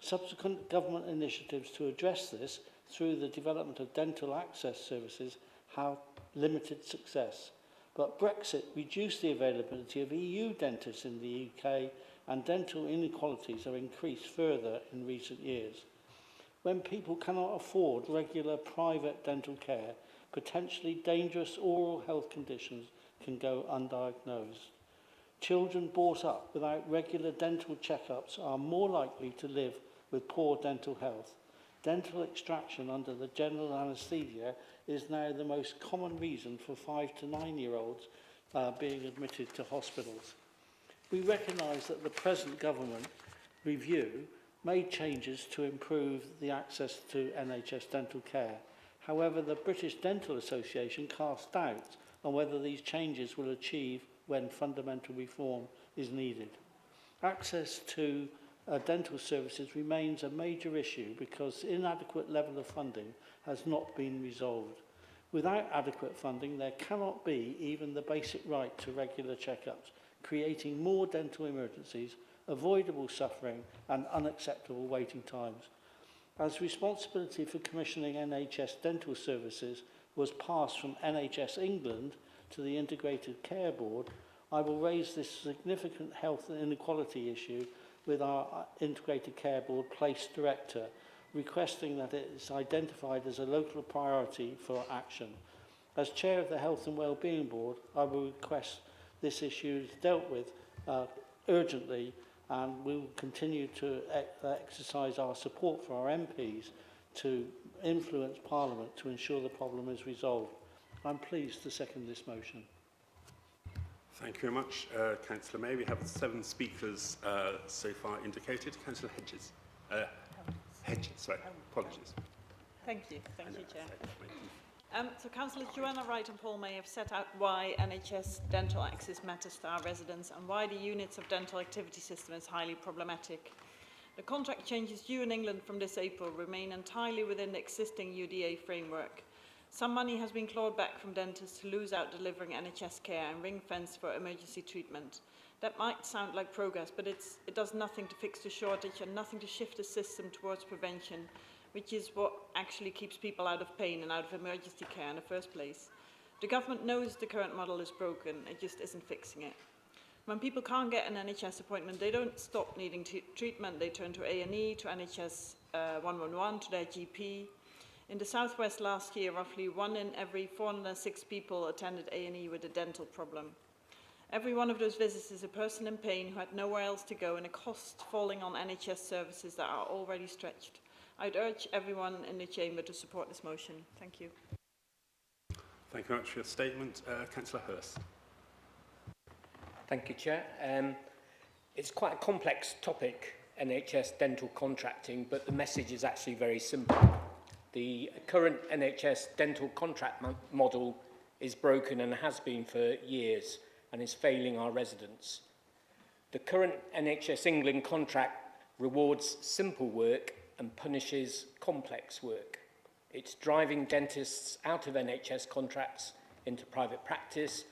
Subsequent government initiatives to address this through the development of dental access services have limited success. But Brexit reduced the availability of EU dentists in the UK, and dental inequalities have increased further in recent years. When people cannot afford regular private dental care, potentially dangerous oral health conditions can go undiagnosed. Children brought up without regular dental checkups are more likely to live with poor dental health. Dental extraction under the general anaesthesia is now the most common reason for 5 to 9-year-olds being admitted to hospitals. We recognise that the present government review made changes to improve the access to NHS dental care. However, the British Dental Association cast doubts on whether these changes will achieve when fundamental reform is needed. Access to dental services remains a major issue because inadequate level of funding has not been resolved. Without adequate funding, there cannot be even the basic right to regular checkups, creating more dental emergencies, avoidable suffering and unacceptable waiting times. As responsibility for commissioning NHS dental services was passed from NHS England to the Integrated Care Board, I will raise this significant health inequality issue with our Integrated Care Board Place Director, requesting that it is identified as a local priority for action. As Chair of the Health and Wellbeing Board, I will request this issue is dealt with urgently, and we will continue to exercise our support for our MPs to influence Parliament to ensure the problem is resolved. I'm pleased to second this motion. Thank you very much, Councillor May. We have 7 speakers so far indicated. Councillor Hedges. Sorry, apologies. Thank you, Chair. So Councillors Joanna Wright and Paul May have set out why NHS dental access matters to our residents and why the units of dental activity system is highly problematic. The contract changes due in England from this April remain entirely within the existing UDA framework. Some money has been clawed back from dentists to lose out delivering NHS care and ring-fence for emergency treatment. That might sound like progress, but it does nothing to fix the shortage and nothing to shift the system towards prevention, which is what actually keeps people out of pain and out of emergency care in the first place. The government knows the current model is broken, it just isn't fixing it. When people can't get an NHS appointment, they don't stop needing treatment, they turn to A&E, to NHS 111, to their GP. In the Southwest last year, roughly 1 in every 406 people attended A&E with a dental problem. Every one of those visits is a person in pain who had nowhere else to go and a cost falling on NHS services that are already stretched. I'd urge everyone in the chamber to support this motion. Thank you. Thank you very much for your statement. Councillor Hurst. Thank you, Chair. It's quite a complex topic, NHS dental contracting, but the message is actually very simple. The current NHS dental contract model is broken and has been for years and is failing our residents. The current NHS England contract rewards simple work and punishes complex work. It's driving dentists out of NHS contracts into private practice.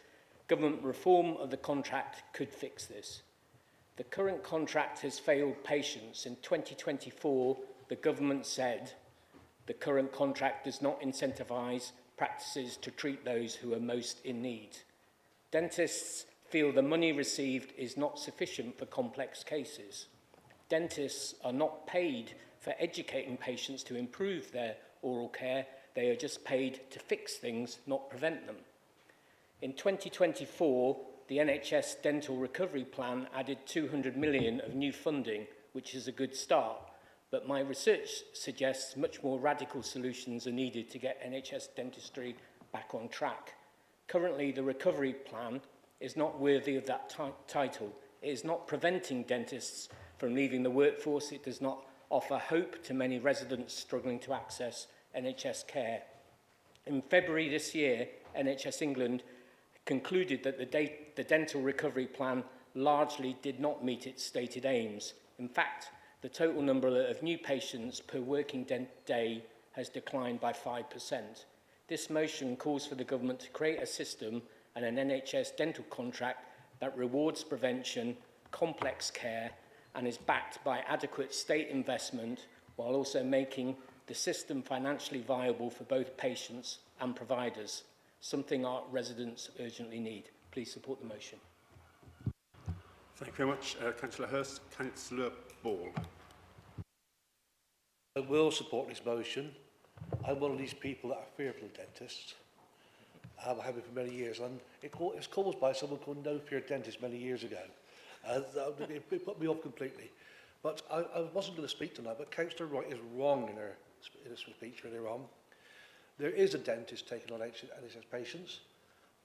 Government reform of the contract could fix this. The current contract has failed patients. In 2024, the government said the current contract does not incentivise practices to treat those who are most in need. Dentists feel the money received is not sufficient for complex cases. Dentists are not paid for educating patients to improve their oral care. They are just paid to fix things, not prevent them. In 2024, the NHS Dental Recovery Plan added 200 million of new funding, which is a good start. But my research suggests much more radical solutions are needed to get NHS dentistry back on track. Currently, the recovery plan is not worthy of that title. It is not preventing dentists from leaving the workforce. It does not offer hope to many residents struggling to access NHS care. In February this year, NHS England concluded that the dental recovery plan largely did not meet its stated aims. In fact, the total number of new patients per working day has declined by 5%. This motion calls for the government to create a system and an NHS dental contract that rewards prevention, complex care, and is backed by adequate state investment while also making the system financially viable for both patients and providers, something our residents urgently need. Please support the motion. Thank you very much, Councillor Hurst. Councillor Ball. I will support this motion. I'm one of these people that are fearful of dentists. I have been for many years, and it's caused by someone called No Fear Dentist many years ago. It put me off completely. But I wasn't going to speak tonight, but Councillor Wright is wrong in her speech earlier on. There is a dentist taking on NHS patients.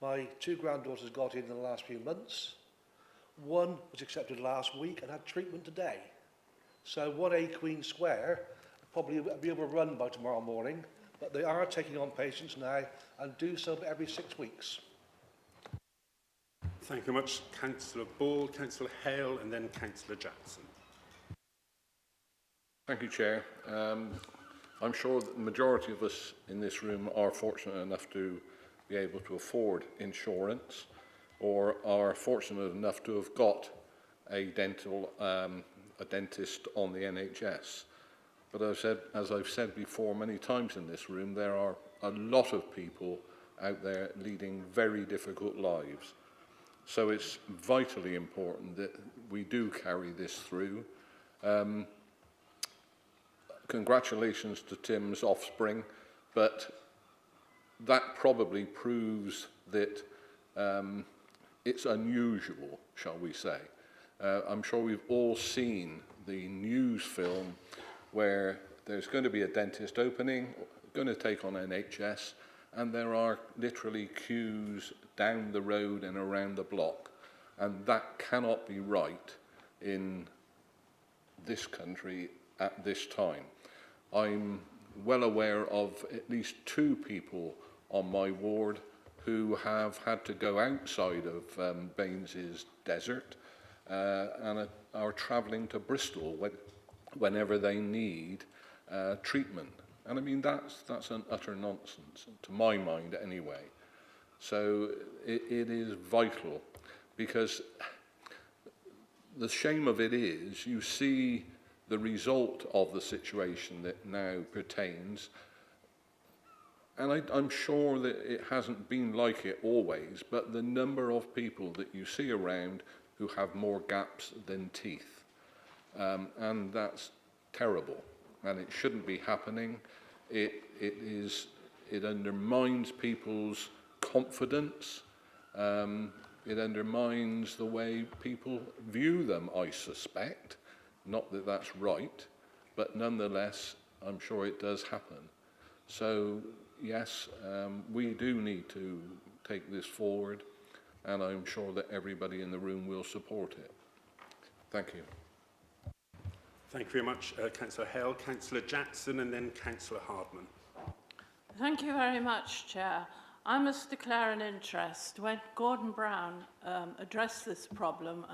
My 2 granddaughters got in the last few months. One was accepted last week and had treatment today. So 1A Queen Square probably will be overrun by tomorrow morning, but they are taking on patients now and do so every 6 weeks. Thank you very much, Councillor Ball, Councillor Hale, and then Councillor Jackson. Thank you, Chair. I'm sure that the majority of us in this room are fortunate enough to be able to afford insurance, or are fortunate enough to have got a dentist on the NHS. But as I've said before many times in this room, there are a lot of people out there leading very difficult lives. So it's vitally important that we do carry this through. Congratulations to Tim's offspring, but that probably proves that it's unusual, shall we say. I'm sure we've all seen the news film where there's going to be a dentist opening, going to take on NHS, and there are literally queues down the road and around the block. And that cannot be right in this country at this time. I'm well aware of at least 2 people on my ward who have had to go outside of Baines's desert and are travelling to Bristol whenever they need treatment. And I mean, that's an utter nonsense, to my mind anyway. So it is vital, because the shame of it is you see the result of the situation that now pertains, and I'm sure that it hasn't been like it always, but the number of people that you see around who have more gaps than teeth, and that's terrible, and it shouldn't be happening. It undermines people's confidence. It undermines the way people view them, I suspect. Not that that's right, but nonetheless, I'm sure it does happen. So, yes, we do need to take this forward, and I'm sure that everybody in the room will support it. Thank you. Thank you very much, Councillor Hale, Councillor Jackson, and then Councillor Hardman. Thank you very much, Chair. I must declare an interest. When Gordon Brown addressed this problem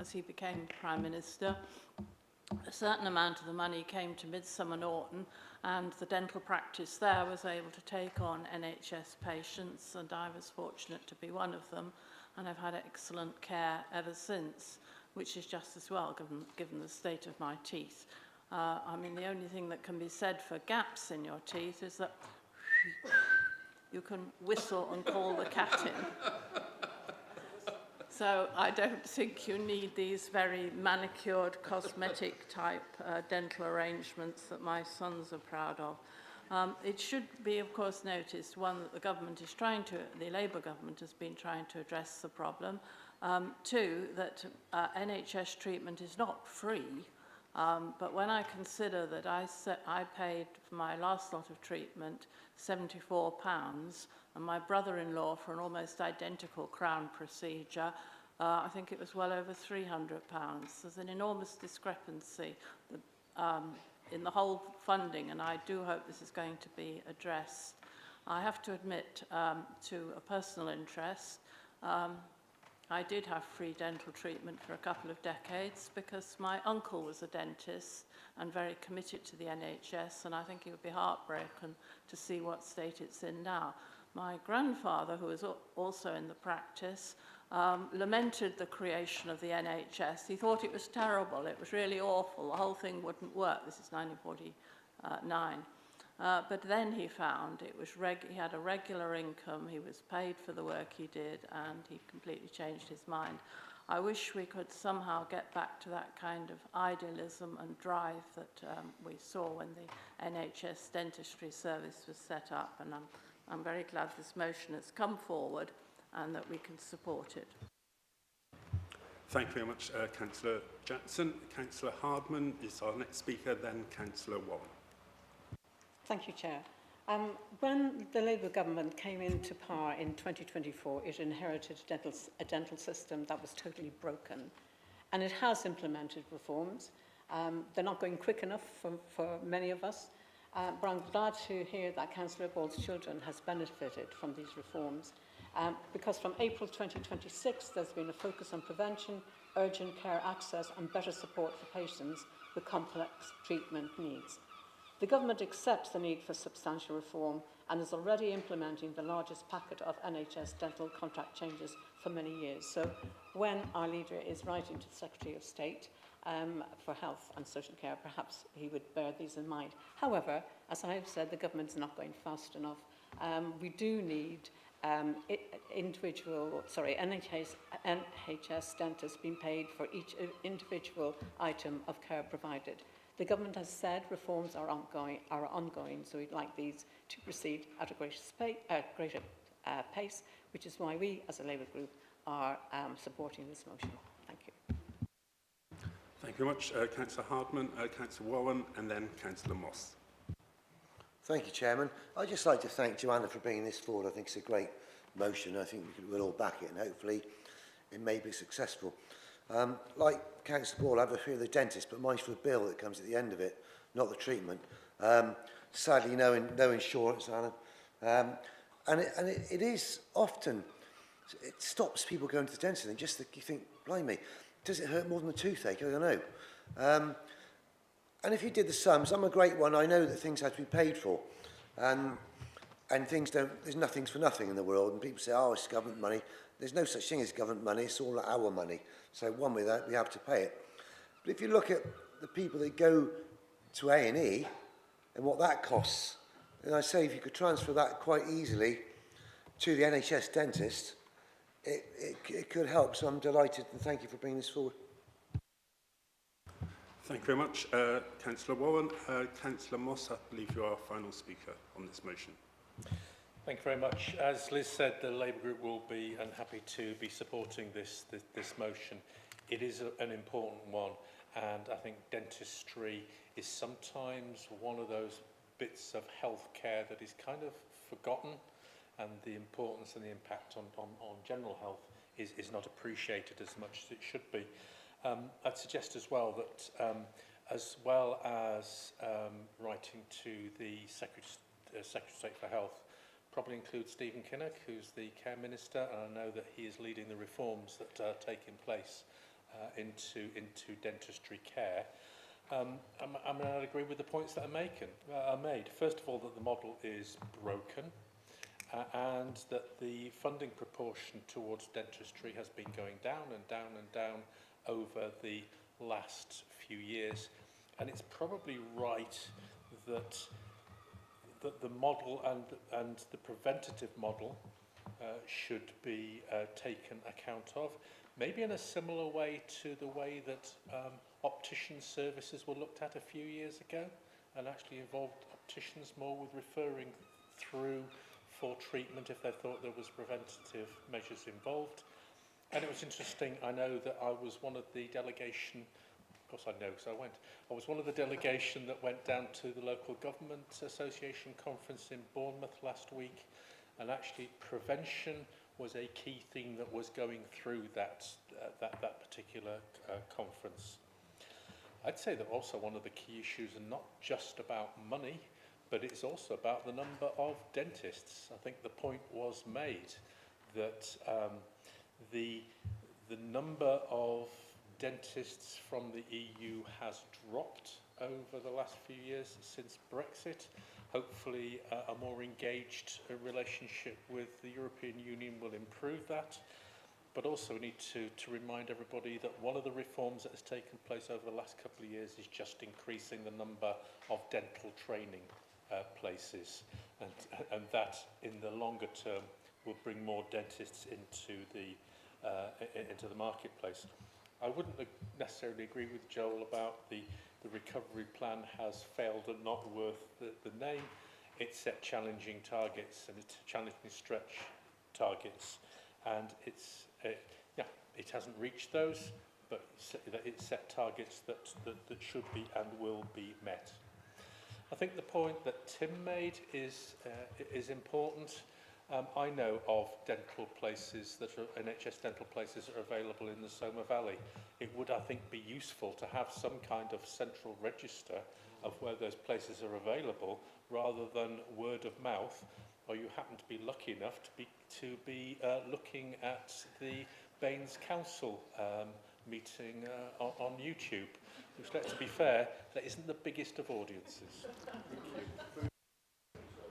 as he became Prime Minister, a certain amount of the money came to Midsummer Norton, and the dental practice there was able to take on NHS patients, and I was fortunate to be one of them, and I've had excellent care ever since, which is just as well given the state of my teeth. I mean, the only thing that can be said for gaps in your teeth is that you can whistle and call the cat in. So I don't think you need these very manicured, cosmetic type dental arrangements that my sons are proud of. It should be, of course, noticed, one, that the government is the Labour government has been trying to address the problem. 2, that NHS treatment is not free, but when I consider that I paid for my last lot of treatment £74, and my brother-in-law for an almost identical crown procedure, I think it was well over £300. There's an enormous discrepancy in the whole funding, and I do hope this is going to be addressed. I have to admit to a personal interest. I did have free dental treatment for a couple of decades because my uncle was a dentist and very committed to the NHS, and I think he would be heartbroken to see what state it's in now. My grandfather, who was also in the practice, lamented the creation of the NHS. He thought it was terrible. It was really awful. The whole thing wouldn't work. This is 1949. But then he found it was he had a regular income, he was paid for the work he did, and he completely changed his mind. I wish we could somehow get back to that kind of idealism and drive that we saw when the NHS dentistry service was set up, and I'm very glad this motion has come forward and that we can support it. Thank you very much, Councillor Jackson. Councillor Hardman is our next speaker, then Councillor Warren. Thank you, Chair. When the Labour government came into power in 2024, it inherited a dental system that was totally broken, and it has implemented reforms. They're not going quick enough for many of us, but I'm glad to hear that Councillor Ball's children has benefited from these reforms, because from April 2026, there's been a focus on prevention, urgent care access, and better support for patients with complex treatment needs. The government accepts the need for substantial reform and is already implementing the largest packet of NHS dental contract changes for many years. So when our leader is writing to the Secretary of State for Health and Social Care, perhaps he would bear these in mind. However, as I have said, the government is not going fast enough. We do need NHS dentists being paid for each individual item of care provided. The government has said reforms are ongoing, so we'd like these to proceed at a greater pace, which is why we, as a Labour group, are supporting this motion. Thank you. Thank you very much, Councillor Hardman, Councillor Warren, and then Councillor Moss. Thank you, Chairman. I'd just like to thank Joanna for bringing this forward. I think it's a great motion. I think we'll all back it, and hopefully it may be successful. Like Councillor Ball, I have a fear of the dentist, but mine's for the bill that comes at the end of it, not the treatment. Sadly, no insurance, Anna. And it is often, it stops people going to the dentist, and just you think, blimey, does it hurt more than a toothache? I don't know. And if you did the sums, I'm a great one. I know that things have to be paid for. And things don't, there's nothing's for nothing in the world. And people say, oh, it's government money. There's no such thing as government money. It's all our money. So one way that we have to pay it. But if you look at the people that go to A&E and what that costs, then I say if you could transfer that quite easily to the NHS dentist, it could help. So I'm delighted and thank you for bringing this forward. Thank you very much, Councillor Warren. Councillor Moss, I believe you are our final speaker on this motion. Thank you very much. As Liz said, the Labour Group will be happy to be supporting this motion. It is an important one, and I think dentistry is sometimes one of those bits of healthcare that is kind of forgotten, and the importance and the impact on general health is not appreciated as much as it should be. I'd suggest as well that as well as writing to the Secretary of State for Health, probably include Stephen Kinnock, who's the Care Minister, and I know that he is leading the reforms that are taking place into dentistry care. I'd agree with the points that are made. First of all, that the model is broken, and that the funding proportion towards dentistry has been going down and down and down over the last few years, and it's probably right that the model and the preventative model should be taken account of, maybe in a similar way to the way that optician services were looked at a few years ago, and actually involved opticians more with referring through for treatment if they thought there was preventative measures involved. And it was interesting, I know that I was one of the delegation, of course I know because I was one of the delegation that went down to the Local Government Association conference in Bournemouth last week, and actually prevention was a key theme that was going through that particular conference. I'd say that also one of the key issues are not just about money, but it's also about the number of dentists. I think the point was made that the number of dentists from the EU has dropped over the last few years since Brexit. Hopefully, a more engaged relationship with the European Union will improve that. But also we need to remind everybody that one of the reforms that has taken place over the last couple of years is just increasing the number of dental training places, and that in the longer term will bring more dentists into the marketplace. I wouldn't necessarily agree with Joel about the recovery plan has failed and not worth the name. It set challenging targets and it's challenging stretch targets, and it hasn't reached those, but it set targets that should be and will be met. I think the point that Tim made is important. I know of dental places that are NHS dental places that are available in the Soma Valley. It would, I think, be useful to have some kind of central register of where those places are available, rather than word of mouth, or you happen to be lucky enough to be looking at the Baines Council meeting on YouTube, which, let's be fair, that isn't the biggest of audiences. Thank you.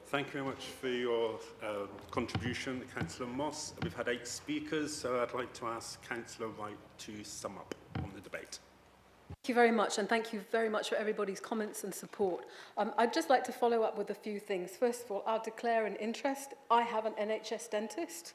Thank you very much for your contribution, Councillor Moss. We've had 8 speakers, so I'd like to ask Councillor Wright to sum up on the debate. Thank you very much, and thank you very much for everybody's comments and support. I'd just like to follow up with a few things. First of all, I'll declare an interest. I have an NHS dentist.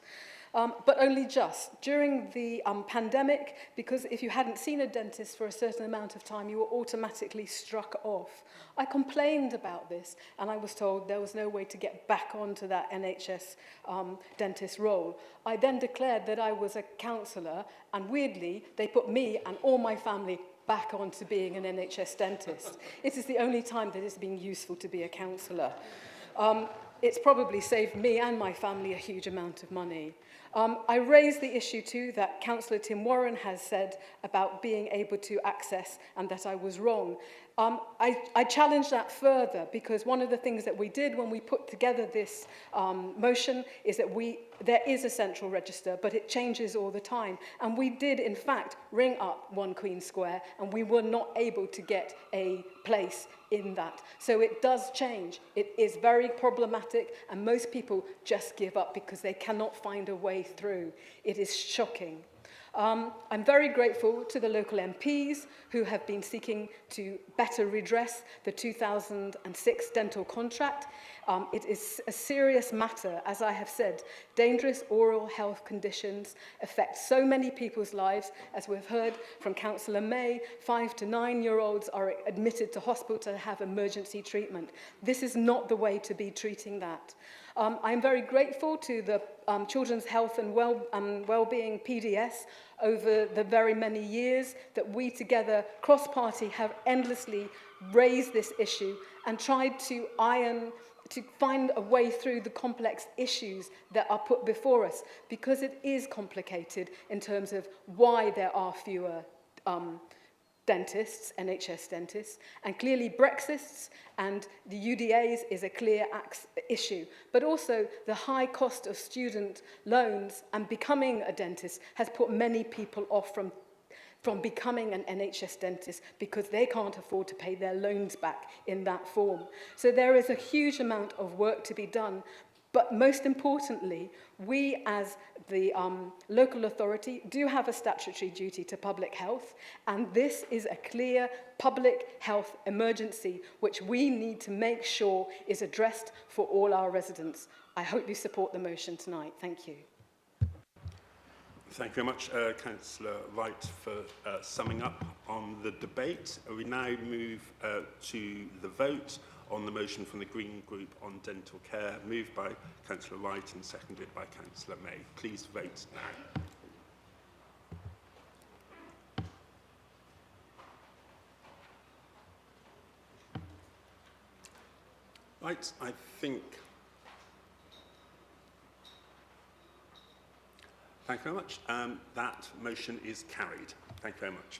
But only just. During the pandemic, because if you hadn't seen a dentist for a certain amount of time, you were automatically struck off. I complained about this, and I was told there was no way to get back onto that NHS dentist role. I then declared that I was a councillor, and weirdly, they put me and all my family back onto being an NHS dentist. It is the only time that it's been useful to be a councillor. It's probably saved me and my family a huge amount of money. I raised the issue too that Councillor Tim Warren has said about being able to access, and that I was wrong. I challenged that further, because one of the things that we did when we put together this motion is that there is a central register, but it changes all the time. And we did, in fact, ring up 1 Queen Square, and we were not able to get a place in that. So it does change. It is very problematic, and most people just give up because they cannot find a way through. It is shocking. I'm very grateful to the local MPs who have been seeking to better redress the 2006 dental contract. It is a serious matter, as I have said. Dangerous oral health conditions affect so many people's lives. As we've heard from Councillor May, 5 to 9-year-olds are admitted to hospital to have emergency treatment. This is not the way to be treating that. I'm very grateful to the Children's Health and Wellbeing PDS over the very many years that we together, cross-party, have endlessly raised this issue and tried to find a way through the complex issues that are put before us, because it is complicated in terms of why there are fewer dentists, NHS dentists, and clearly Brexists and the UDAs is a clear issue. But also the high cost of student loans and becoming a dentist has put many people off from becoming an NHS dentist, because they can't afford to pay their loans back in that form. So there is a huge amount of work to be done. But most importantly, we as the local authority do have a statutory duty to public health, and this is a clear public health emergency which we need to make sure is addressed for all our residents. I hope you support the motion tonight. Thank you. Thank you very much, Councillor Wright, for summing up on the debate. We now move to the vote on the motion from the Green Group on dental care, moved by Councillor Wright and seconded by Councillor May. Please vote now. Right, I think... Thank you very much. That motion is carried. Thank you very much.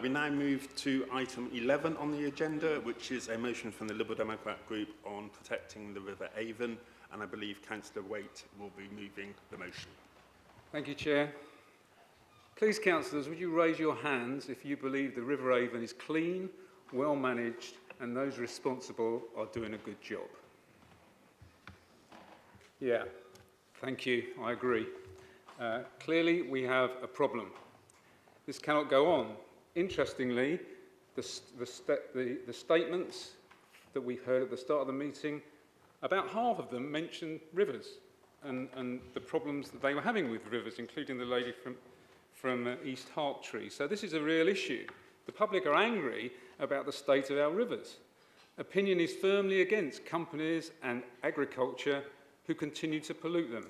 We now move to item 11 on the agenda, which is a motion from the Liberal Democrat Group on protecting the River Avon, and I believe Councillor Waite will be moving the motion. Thank you, Chair. Please, councillors, would you raise your hands if you believe the River Avon is clean, well managed, and those responsible are doing a good job? Yeah, thank you, I agree. Clearly, we have a problem. This cannot go on. Interestingly, the statements that we've heard at the start of the meeting, about half of them mention rivers and the problems that they were having with rivers, including the lady from East Harttree. So this is a real issue. The public are angry about the state of our rivers. Opinion is firmly against companies and agriculture who continue to pollute them.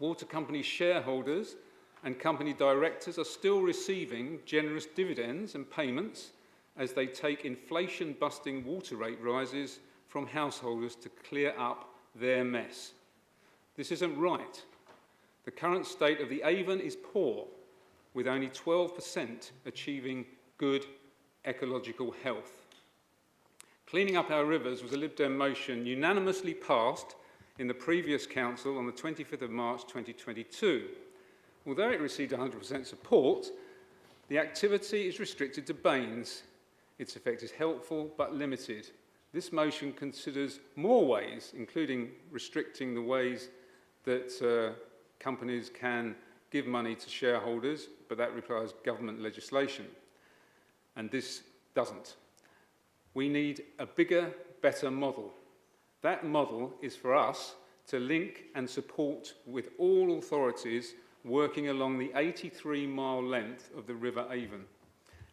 Water company shareholders and company directors are still receiving generous dividends and payments as they take inflation-busting water rate rises from householders to clear up their mess. This isn't right. The current state of the Avon is poor, with only 12% achieving good ecological health. Cleaning up our rivers was a Lib Dem motion unanimously passed in the previous council on the 25th of March 2022. Although it received 100% support, the activity is restricted to Baines. Its effect is helpful but limited. This motion considers more ways, including restricting the ways that companies can give money to shareholders, but that requires government legislation. And this doesn't. We need a bigger, better model. That model is for us to link and support with all authorities working along the 83-mile length of the River Avon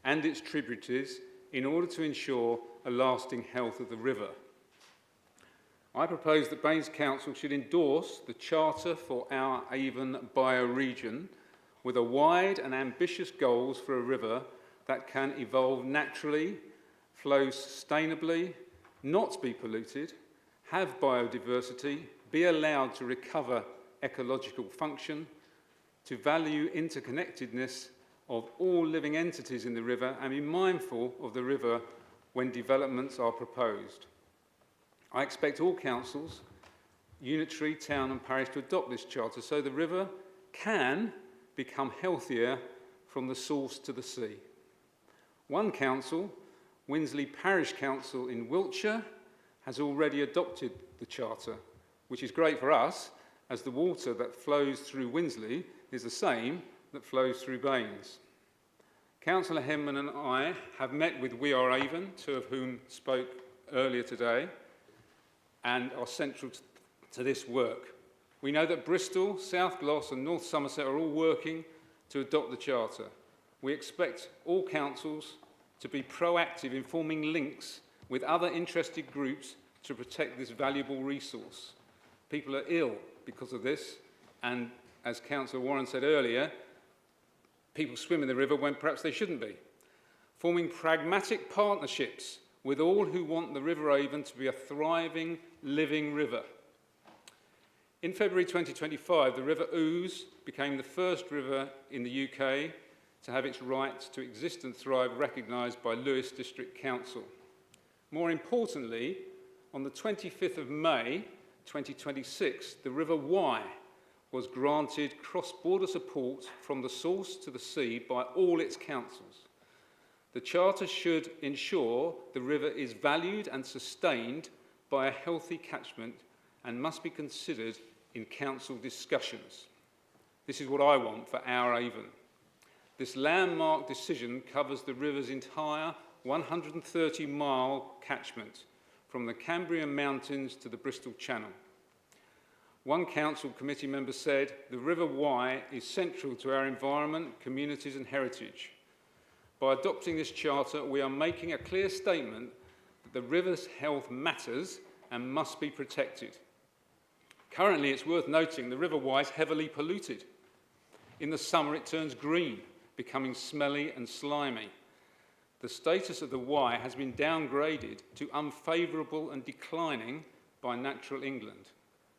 and its tributaries in order to ensure a lasting health of the river. I propose that Baines Council should endorse the Charter for our Avon bioregion with a wide and ambitious goals for a river that can evolve naturally, flow sustainably, not be polluted, have biodiversity, be allowed to recover ecological function, to value interconnectedness of all living entities in the river and be mindful of the river when developments are proposed. I expect all councils, unitary, town and parish, to adopt this charter so the river can become healthier from the source to the sea. One council, Winsley Parish Council in Wiltshire, has already adopted the charter, which is great for us as the water that flows through Winsley is the same that flows through Baines. Councillor Henman and I have met with We Are Avon, two of whom spoke earlier today, and are central to this work. We know that Bristol, South Gloss and North Somerset are all working to adopt the Charter. We expect all councils to be proactive in forming links with other interested groups to protect this valuable resource. People are ill because of this, and as Councillor Warren said earlier, people swim in the river when perhaps they shouldn't be. Forming pragmatic partnerships with all who want the River Avon to be a thriving, living river. In February 2025, the River Ouse became the first river in the UK to have its right to exist and thrive recognised by Lewes District Council. More importantly, on the 25th of May 2026, the River Wye was granted cross-border support from the source to the sea by all its councils. The Charter should ensure the river is valued and sustained by a healthy catchment and must be considered in council discussions. This is what I want for our Avon. This landmark decision covers the river's entire 130-mile catchment, from the Cambrian Mountains to the Bristol Channel. One council committee member said, "The River Wye is central to our environment, communities and heritage." By adopting this charter, we are making a clear statement that the river's health matters and must be protected. Currently, it's worth noting the River Wye is heavily polluted. In the summer, it turns green, becoming smelly and slimy. The status of the Wye has been downgraded to unfavourable and declining by Natural England.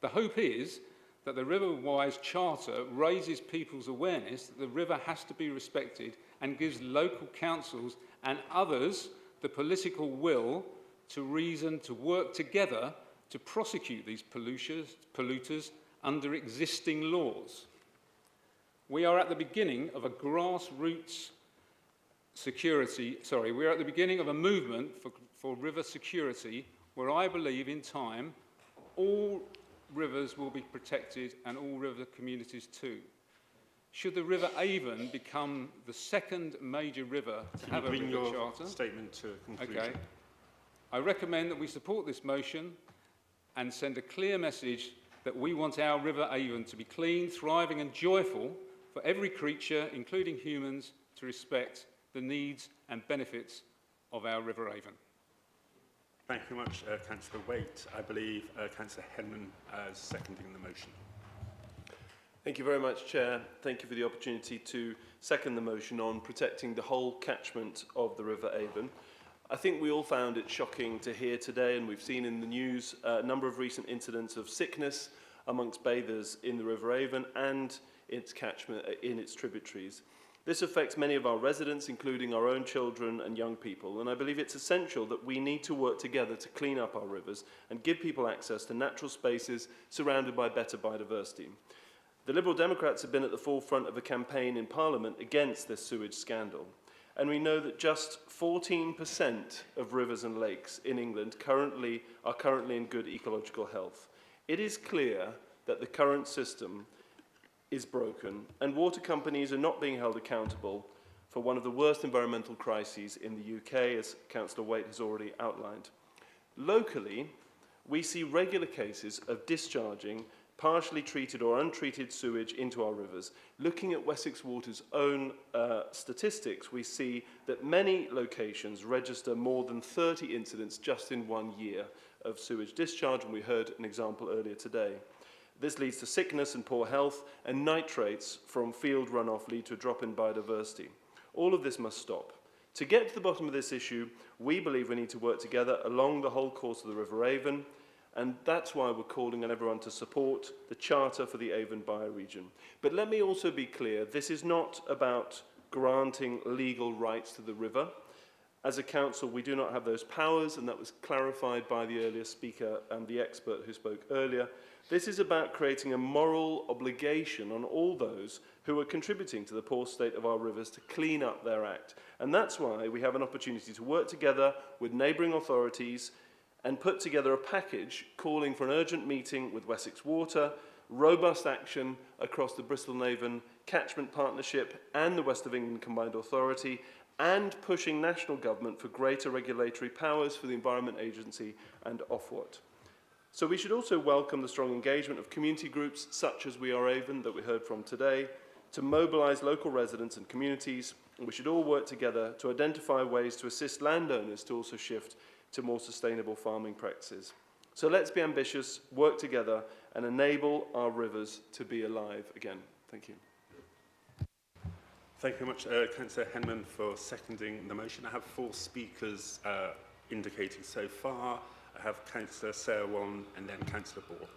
The hope is that the River Wye's charter raises people's awareness that the river has to be respected and gives local councils and others the political will to reason to work together to prosecute these polluters under existing laws. We are at the beginning of a grassroots we're at the beginning of a movement for river security where I believe in time all rivers will be protected and all river communities too. Should the River Avon become the second major river to have a river charter? Statement to conclusion. Okay. I recommend that we support this motion and send a clear message that we want our River Avon to be clean, thriving and joyful for every creature, including humans, to respect the needs and benefits of our River Avon. Thank you very much, Councillor Waite. I believe Councillor Henman is seconding the motion. Thank you very much, Chair. Thank you for the opportunity to second the motion on protecting the whole catchment of the River Avon. I think we all found it shocking to hear today, and we've seen in the news a number of recent incidents of sickness amongst bathers in the River Avon and its catchment, in its tributaries. This affects many of our residents, including our own children and young people, and I believe it's essential that we need to work together to clean up our rivers and give people access to natural spaces surrounded by better biodiversity. The Liberal Democrats have been at the forefront of a campaign in Parliament against this sewage scandal, and we know that just 14% of rivers and lakes in England are currently in good ecological health. It is clear that the current system is broken, and water companies are not being held accountable for one of the worst environmental crises in the UK, as Councillor Waite has already outlined. Locally, we see regular cases of discharging partially treated or untreated sewage into our rivers. Looking at Wessex Water's own statistics, we see that many locations register more than 30 incidents just in 1 year of sewage discharge, and we heard an example earlier today. This leads to sickness and poor health, and nitrates from field runoff lead to a drop in biodiversity. All of this must stop. To get to the bottom of this issue, we believe we need to work together along the whole course of the River Avon, and that's why we're calling on everyone to support the Charter for the Avon bioregion. But let me also be clear, this is not about granting legal rights to the river. As a council, we do not have those powers, and that was clarified by the earlier speaker and the expert who spoke earlier. This is about creating a moral obligation on all those who are contributing to the poor state of our rivers to clean up their act. And that's why we have an opportunity to work together with neighbouring authorities and put together a package calling for an urgent meeting with Wessex Water, robust action across the Bristol and Avon Catchment Partnership and the West of England Combined Authority, and pushing national government for greater regulatory powers for the Environment Agency and Ofwat. So we should also welcome the strong engagement of community groups such as We Are Avon that we heard from today to mobilise local residents and communities, and we should all work together to identify ways to assist landowners to also shift to more sustainable farming practices. So let's be ambitious, work together, and enable our rivers to be alive again. Thank you. Thank you very much, Councillor Henman, for seconding the motion. I have 4 speakers indicating so far. I have Councillor Sarah Warren and then Councillor Ball.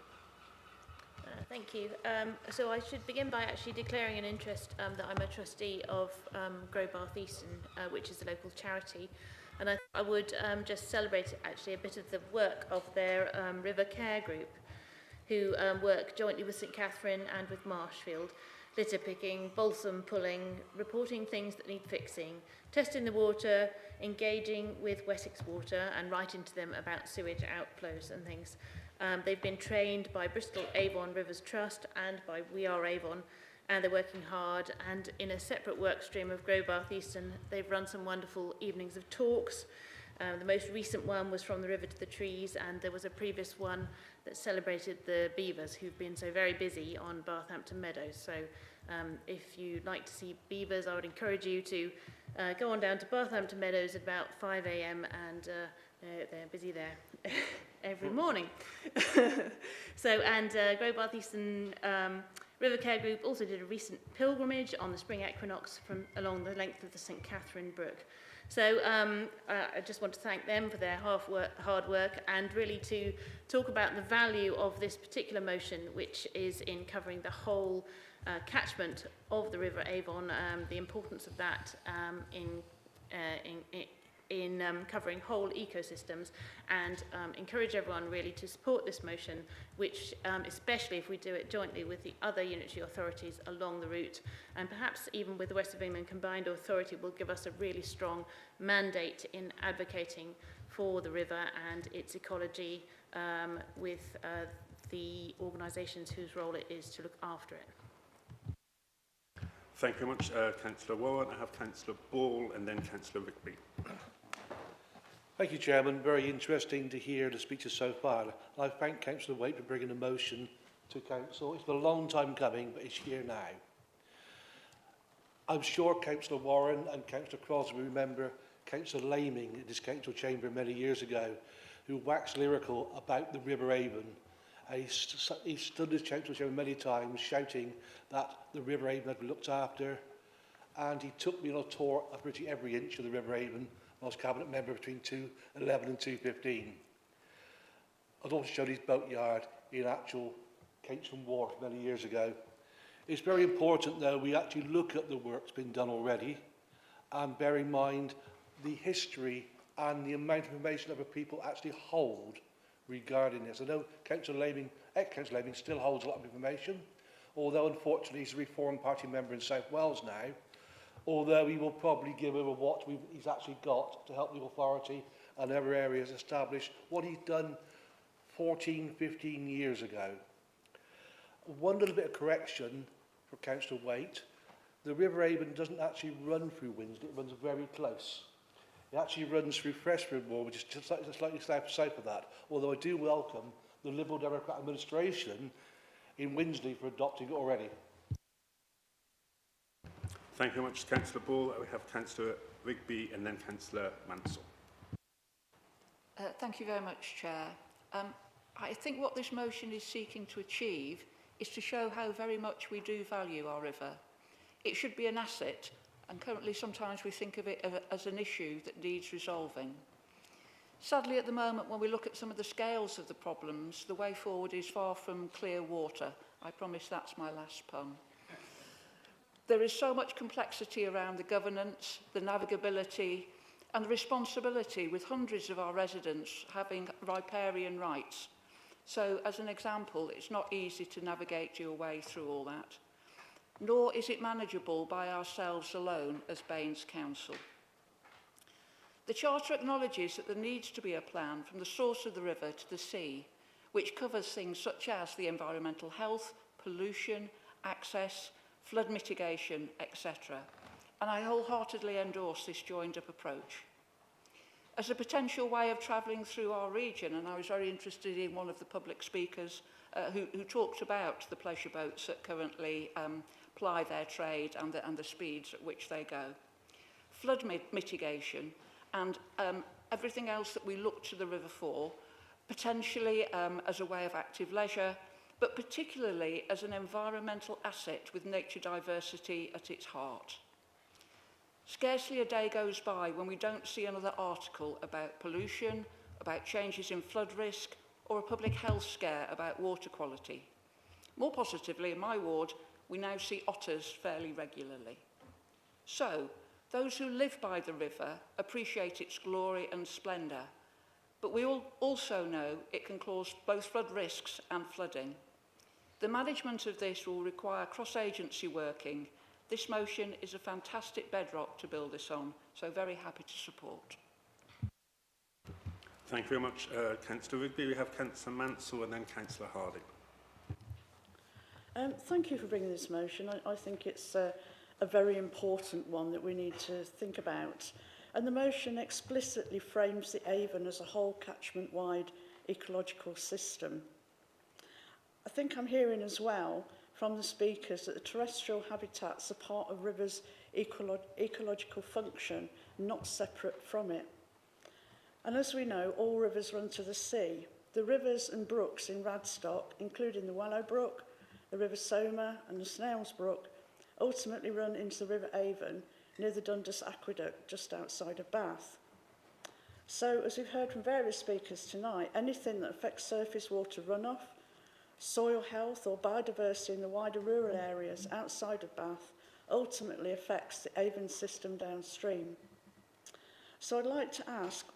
Thank you. So I should begin by actually declaring an interest that I'm a trustee of Grow Bath Easton, which is a local charity. And I would just celebrate actually a bit of the work of their River Care Group, who work jointly with St Catherine and with Marshfield, litter picking, balsam pulling, reporting things that need fixing, testing the water, engaging with Wessex Water and writing to them about sewage outflows and things. They've been trained by Bristol Avon Rivers Trust and by We Are Avon, and they're working hard, and in a separate work stream of Grow Bath Easton, they've run some wonderful evenings of talks. The most recent one was From the River to the Trees, and there was a previous one that celebrated the beavers who've been so very busy on Bathampton Meadows. So if you'd like to see beavers, I would encourage you to go on down to Bathampton Meadows at about 5 a.m. and they're busy there every morning. Grow Bath Easton River Care Group also did a recent pilgrimage on the spring equinox from along the length of the St Catherine Brook. So I just want to thank them for their hard work and really to talk about the value of this particular motion, which is in covering the whole catchment of the River Avon, the importance of that in covering whole ecosystems, and encourage everyone really to support this motion, which especially if we do it jointly with the other unitary authorities along the route, and perhaps even with the West of England Combined Authority, will give us a really strong mandate in advocating for the river and its ecology with the organisations whose role it is to look after it. Thank you very much, Councillor Warren. I have Councillor Ball and then Councillor Rigby. Thank you, Chairman. Very interesting to hear the speeches so far. I thank Councillor Waite for bringing the motion to Council. It's been a long time coming, but it's here now. I'm sure Councillor Warren and Councillor Crosby remember Councillor Laming in this council chamber many years ago, who waxed lyrical about the River Avon. He stood this council chamber many times shouting that the River Avon had been looked after, and he took me on a tour of pretty every inch of the River Avon when I was cabinet member between 2011 and 2015. I'd also showed his boatyard in actual Cancel Wharf many years ago. It's very important, though, we actually look at the work that's been done already and bear in mind the history and the amount of information other people actually hold regarding this. I know Councillor Laming, ex-Councillor Laming, still holds a lot of information, although unfortunately he's a Reform Party member in South Wales now, although he will probably give over what he's actually got to help the authority and other areas establish what he's done 14, 15 years ago. One little bit of correction for Councillor Waite. The River Avon doesn't actually run through Windsor, it runs very close. It actually runs through Freshford Moor, which is just slightly south of that, although I do welcome the Liberal Democrat administration in Winsley for adopting it already. Thank you very much, Councillor Ball. We have Councillor Rigby and then Councillor Mansell. Thank you very much, Chair. I think what this motion is seeking to achieve is to show how very much we do value our river. It should be an asset, and currently sometimes we think of it as an issue that needs resolving. Sadly, at the moment, when we look at some of the scales of the problems, the way forward is far from clear water. I promise that's my last pun. There is so much complexity around the governance, the navigability, and the responsibility, with hundreds of our residents having riparian rights. So, as an example, it's not easy to navigate your way through all that, nor is it manageable by ourselves alone as Baines Council. The Charter acknowledges that there needs to be a plan from the source of the river to the sea, which covers things such as the environmental health, pollution, access, flood mitigation, etc. And I wholeheartedly endorse this joined-up approach. As a potential way of travelling through our region, and I was very interested in one of the public speakers who talked about the pleasure boats that currently ply their trade and the speeds at which they go. Flood mitigation and everything else that we look to the river for, potentially as a way of active leisure, but particularly as an environmental asset with nature diversity at its heart. Scarcely a day goes by when we don't see another article about pollution, about changes in flood risk, or a public health scare about water quality. More positively, in my ward, we now see otters fairly regularly. So, those who live by the river appreciate its glory and splendour, but we all also know it can cause both flood risks and flooding. The management of this will require cross-agency working. This motion is a fantastic bedrock to build this on, so very happy to support. Thank you very much, Councillor Rigby. We have Councillor Mansell and then Councillor Harding. Thank you for bringing this motion. I think it's a very important one that we need to think about. And the motion explicitly frames the Avon as a whole catchment-wide ecological system. I think I'm hearing as well from the speakers that the terrestrial habitats are part of rivers' ecological function, not separate from it. And as we know, all rivers run to the sea. The rivers and brooks in Radstock, including the Wallow Brook, the River Somer and the Snails Brook, ultimately run into the River Avon near the Dundas Aqueduct just outside of Bath. So, as we've heard from various speakers tonight, anything that affects surface water runoff, soil health or biodiversity in the wider rural areas outside of Bath ultimately affects the Avon system downstream. So I'd like to ask,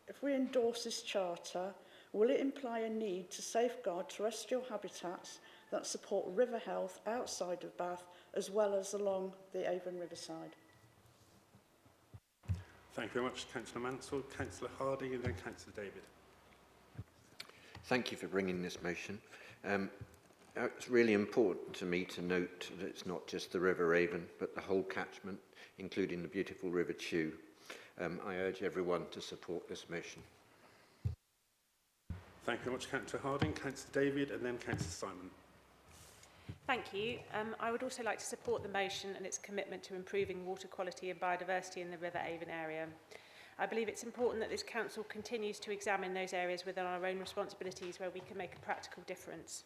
if we endorse this charter, will it imply a need to safeguard terrestrial habitats that support river health outside of Bath as well as along the Avon Riverside? Thank you very much, Councillor Mansell. Councillor Harding and then Councillor David. Thank you for bringing this motion. It's really important to me to note that it's not just the River Avon, but the whole catchment, including the beautiful River Chew. I urge everyone to support this motion. Thank you very much, Councillor Harding. Councillor David and then Councillor Simon. Thank you. I would also like to support the motion and its commitment to improving water quality and biodiversity in the River Avon area. I believe it's important that this council continues to examine those areas within our own responsibilities where we can make a practical difference.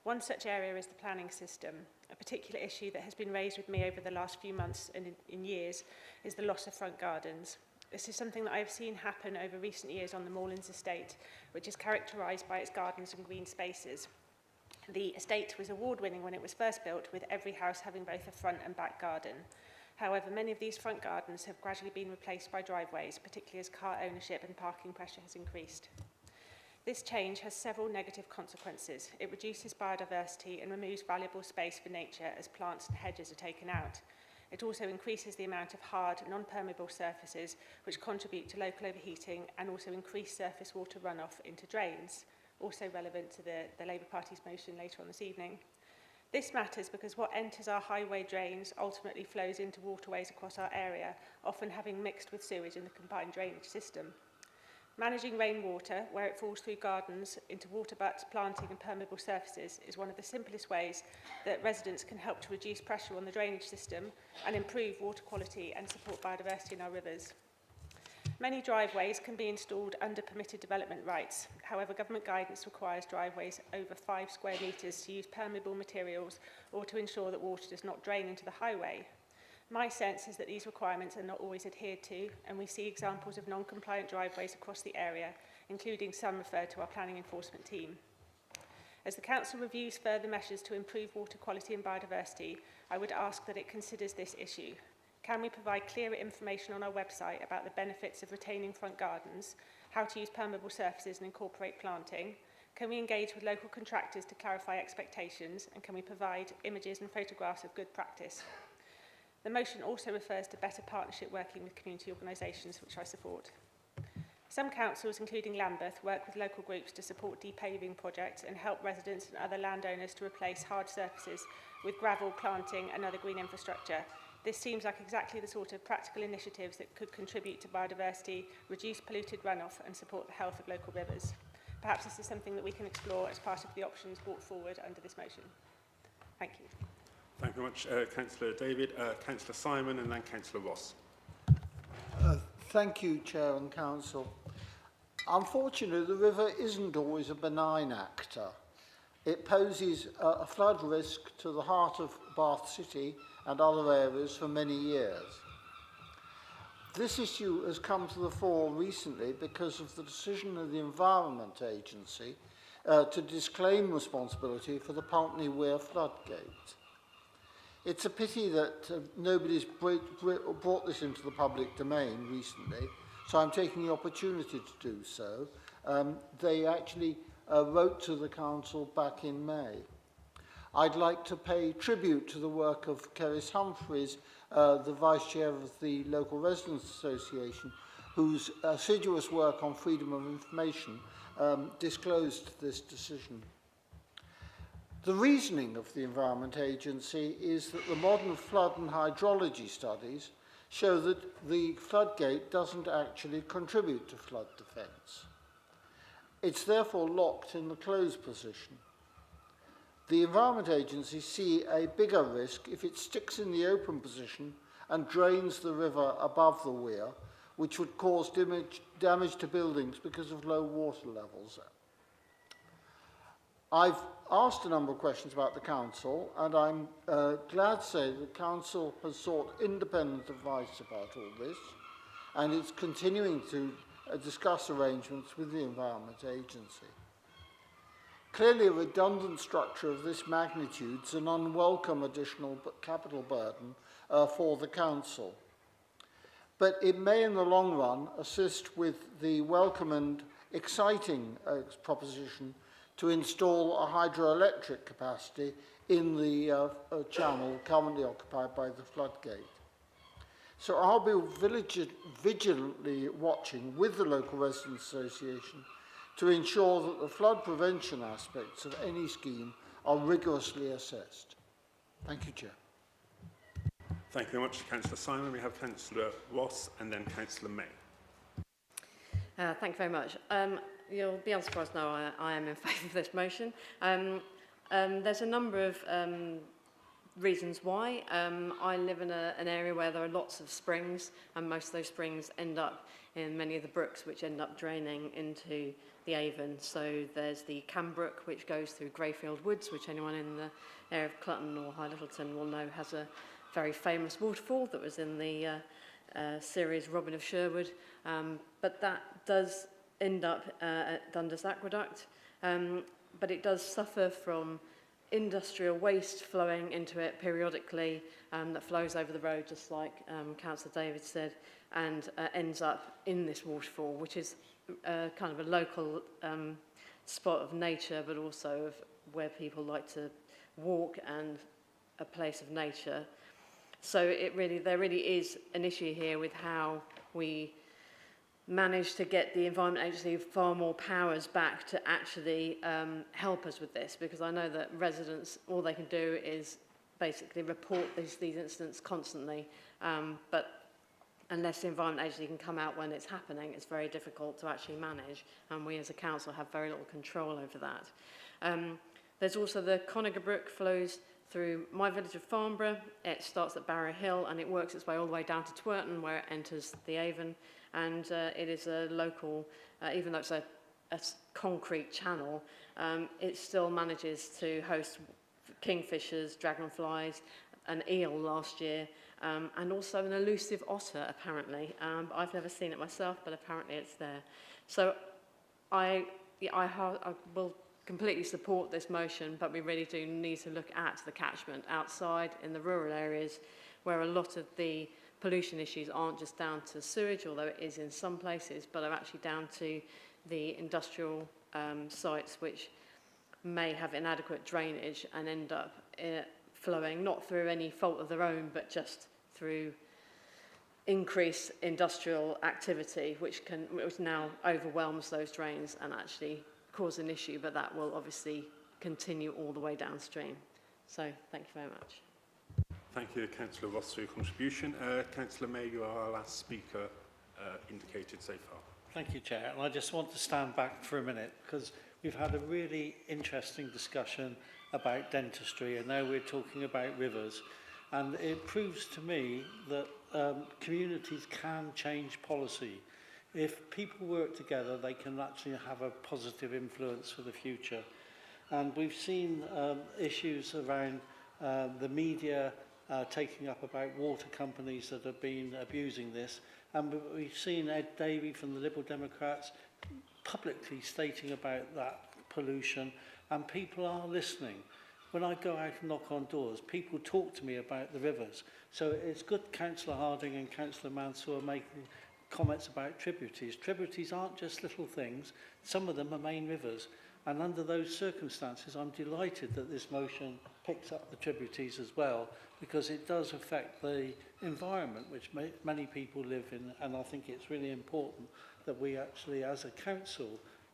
One such area is the planning system. A particular issue that has been raised with me over the last few months and in years is the loss of front gardens. This is something that I have seen happen over recent years on the Moorlands estate, which is characterised by its gardens and green spaces. The estate was award-winning when it was first built, with every house having both a front and back garden. However, many of these front gardens have gradually been replaced by driveways, particularly as car ownership and parking pressure has increased. This change has several negative consequences. It reduces biodiversity and removes valuable space for nature as plants and hedges are taken out. It also increases the amount of hard, non-permeable surfaces which contribute to local overheating and also increase surface water runoff into drains, also relevant to the Labour Party's motion later on this evening. This matters because what enters our highway drains ultimately flows into waterways across our area, often having mixed with sewage in the combined drainage system. Managing rainwater, where it falls through gardens, into water butts, planting and permeable surfaces is one of the simplest ways that residents can help to reduce pressure on the drainage system and improve water quality and support biodiversity in our rivers. Many driveways can be installed under permitted development rights. However, government guidance requires driveways over 5 square metres to use permeable materials or to ensure that water does not drain into the highway. My sense is that these requirements are not always adhered to, and we see examples of non-compliant driveways across the area, including some referred to our planning enforcement team. As the Council reviews further measures to improve water quality and biodiversity, I would ask that it considers this issue. Can we provide clearer information on our website about the benefits of retaining front gardens, how to use permeable surfaces and incorporate planting? Can we engage with local contractors to clarify expectations, and can we provide images and photographs of good practice? The motion also refers to better partnership working with community organisations, which I support. Some councils, including Lambeth, work with local groups to support depaving projects and help residents and other landowners to replace hard surfaces with gravel, planting and other green infrastructure. This seems like exactly the sort of practical initiatives that could contribute to biodiversity, reduce polluted runoff and support the health of local rivers. Perhaps this is something that we can explore as part of the options brought forward under this motion. Thank you. Thank you very much, Councillor David. Councillor Simon and then Councillor Ross. Thank you, Chair and Council. Unfortunately, the river isn't always a benign actor. It poses a flood risk to the heart of Bath City and other areas for many years. This issue has come to the fore recently because of the decision of the Environment Agency to disclaim responsibility for the Pulteney Weir floodgate. It's a pity that nobody's brought this into the public domain recently, so I'm taking the opportunity to do so. They actually wrote to the Council back in May. I'd like to pay tribute to the work of Cerys Humphreys, the Vice Chair of the Local Residents Association, whose assiduous work on freedom of information disclosed this decision. The reasoning of the Environment Agency is that the modern flood and hydrology studies show that the floodgate doesn't actually contribute to flood defence. It's therefore locked in the closed position. The Environment Agency see a bigger risk if it sticks in the open position and drains the river above the weir, which would cause damage to buildings because of low water levels. I've asked a number of questions about the Council, and I'm glad to say the Council has sought independent advice about all this, and it's continuing to discuss arrangements with the Environment Agency. Clearly, a redundant structure of this magnitude is an unwelcome additional capital burden for the Council. but it may in the long run assist with the welcome and exciting proposition to install a hydroelectric capacity in the channel currently occupied by the floodgate. So I'll be vigilantly watching with the local residents association to ensure that the flood prevention aspects of any scheme are rigorously assessed. Thank you, Chair. Thank you very much, Councillor Simon. We have Councillor Ross and then Councillor May. Thank you very much. You'll be unsurprised to know I am in favour of this motion. There's a number of reasons why. I live in an area where there are lots of springs, and most of those springs end up in many of the brooks, which end up draining into the Avon. So there's the Cambrook, which goes through Greyfield Woods, which anyone in the area of Clutton or High Littleton will know has a very famous waterfall that was in the series Robin of Sherwood. But that does end up at Dundas Aqueduct, but it does suffer from industrial waste flowing into it periodically that flows over the road, just like Councillor David said, and ends up in this waterfall, which is kind of a local spot of nature, but also of where people like to walk and a place of nature. So there really is an issue here with how we managed to get the Environment Agency far more powers back to actually help us with this, because I know that residents, all they can do is basically report these incidents constantly, but unless the Environment Agency can come out when it's happening, it's very difficult to actually manage, and we as a council have very little control over that. There's also the Conager Brook flows through my village of Farnborough. It starts at Barrow Hill and it works its way all the way down to Twerton, where it enters the Avon. And it is a local, even though it's a concrete channel, it still manages to host kingfishers, dragonflies, an eel last year, and also an elusive otter, apparently. I've never seen it myself, but apparently it's there. So I will completely support this motion, but we really do need to look at the catchment outside in the rural areas, where a lot of the pollution issues aren't just down to sewage, although it is in some places, but are actually down to the industrial sites, which may have inadequate drainage and end up flowing not through any fault of their own, but just through increased industrial activity, which now overwhelms those drains and actually cause an issue, but that will obviously continue all the way downstream. So thank you very much. Thank you, Councillor Ross, for your contribution. Councillor May, you are our last speaker indicated so far. Thank you, Chair. And I just want to stand back for a minute, because we've had a really interesting discussion about dentistry, and now we're talking about rivers. And it proves to me that communities can change policy. If people work together, they can actually have a positive influence for the future. And we've seen issues around the media taking up about water companies that have been abusing this. And we've seen Ed Davey from the Liberal Democrats publicly stating about that pollution, and people are listening. When I go out and knock on doors, people talk to me about the rivers. So it's good Councillor Harding and Councillor Mansour making comments about tributaries. Tributaries aren't just little things. Some of them are main rivers. And under those circumstances, I'm delighted that this motion picks up the tributaries as well, because it does affect the environment which many people live in. And I think it's really important that we actually, as a council,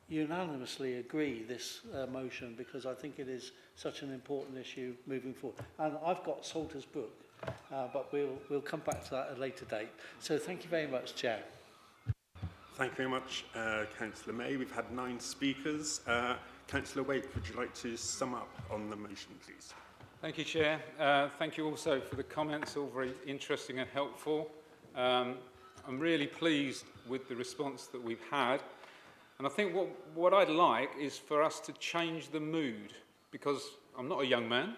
unanimously agree this motion, because I think it is such an important issue moving forward. And I've got Salters Brook, but we'll come back to that at a later date. So thank you very much, Chair. Thank you very much, Councillor May. We've had 9 speakers. Councillor Waite, would you like to sum up on the motion, please? Thank you, Chair. Thank you also for the comments, all very interesting and helpful. I'm really pleased with the response that we've had. And I think what I'd like is for us to change the mood, because I'm not a young man,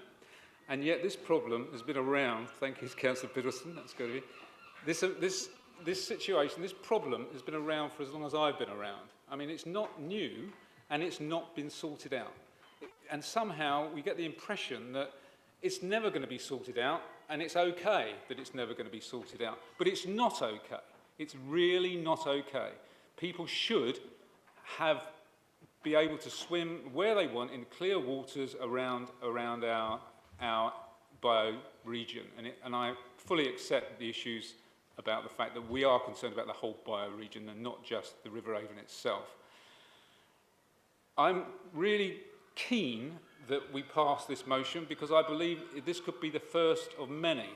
and yet this problem has been around. Thank you, Councillor Biddleston. That's good of you. This situation, this problem has been around for as long as I've been around. I mean, it's not new, and it's not been sorted out. And somehow we get the impression that it's never going to be sorted out, and it's okay that it's never going to be sorted out. But it's not okay. It's really not okay. People should be able to swim where they want in clear waters around our bioregion. And I fully accept the issues about the fact that we are concerned about the whole bioregion and not just the River Avon itself. I'm really keen that we pass this motion because I believe this could be the first of many.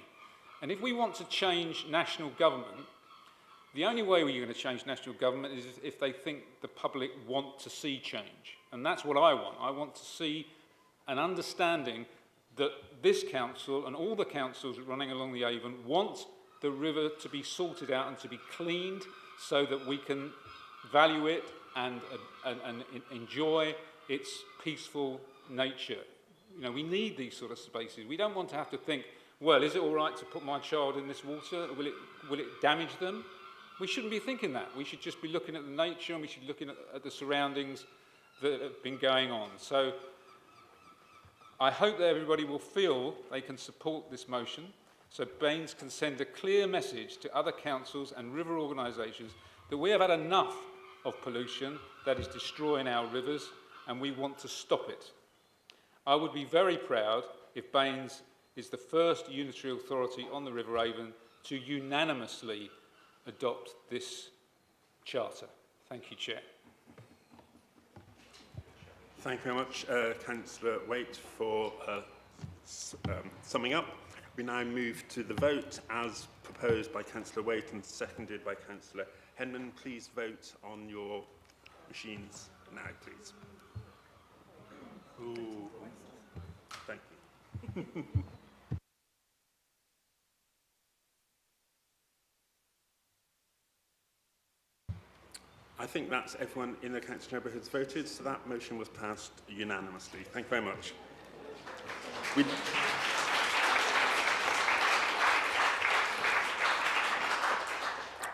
And if we want to change national government, the only way we're going to change national government is if they think the public want to see change. And that's what I want. I want to see an understanding that this council and all the councils running along the Avon want the river to be sorted out and to be cleaned so that we can value it and enjoy its peaceful nature. You know, we need these sort of spaces. We don't want to have to think, well, is it all right to put my child in this water? Will it damage them? We shouldn't be thinking that. We should just be looking at the nature and we should be looking at the surroundings that have been going on. So I hope that everybody will feel they can support this motion so Baines can send a clear message to other councils and river organisations that we have had enough of pollution that is destroying our rivers and we want to stop it. I would be very proud if Baines is the first unitary authority on the River Avon to unanimously adopt this charter. Thank you, Chair. Thank you very much, Councillor Waite, for summing up. We now move to the vote as proposed by Councillor Waite and seconded by Councillor Henman. Please vote on your machines now, please. Ooh. Thank you. I think that's everyone in the council chamber has voted, so that motion was passed unanimously. Thank you very much.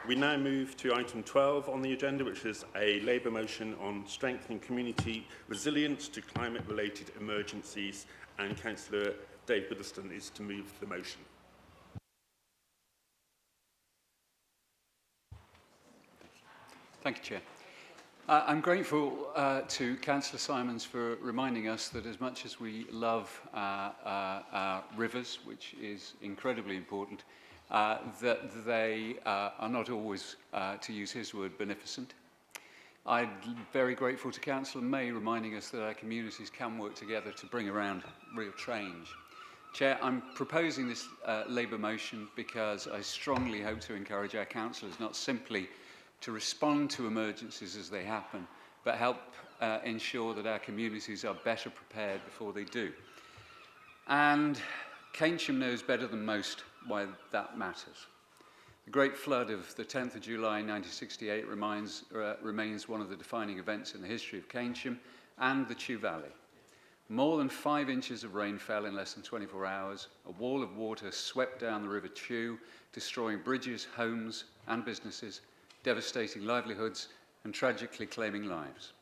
We now move to item 12 on the agenda, which is a Labour motion on strengthening community resilience to climate-related emergencies, and Councillor Dave Biddleston is to move the motion. Thank you, Chair. I'm grateful to Councillor Simons for reminding us that as much as we love our rivers, which is incredibly important, that they are not always, to use his word, beneficent. I'm very grateful to Councillor May reminding us that our communities can work together to bring around real change. Chair, I'm proposing this Labour motion because I strongly hope to encourage our councillors not simply to respond to emergencies as they happen, but help ensure that our communities are better prepared before they do. And Keynsham knows better than most why that matters. The Great Flood of the 10th of July 1968 remains one of the defining events in the history of Keynsham and the Chew Valley. More than 5 inches of rain fell in less than 24 hours. A wall of water swept down the River Chew, destroying bridges, homes and businesses, devastating livelihoods and tragically claiming lives.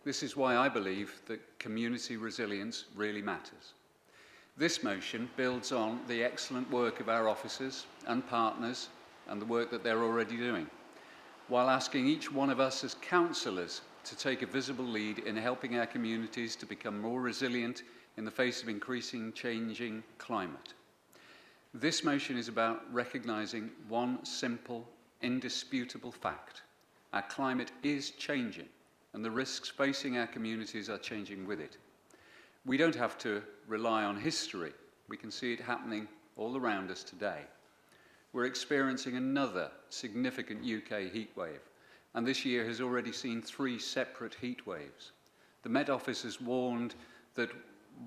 This is why I believe that community resilience really matters. This motion builds on the excellent work of our officers and partners and the work that they're already doing, while asking each one of us as councillors to take a visible lead in helping our communities to become more resilient in the face of increasing changing climate. This motion is about recognising one simple, indisputable fact. Our climate is changing and the risks facing our communities are changing with it. We don't have to rely on history. We can see it happening all around us today. We're experiencing another significant UK heatwave, and this year has already seen 3 separate heat waves. The Met Office has warned that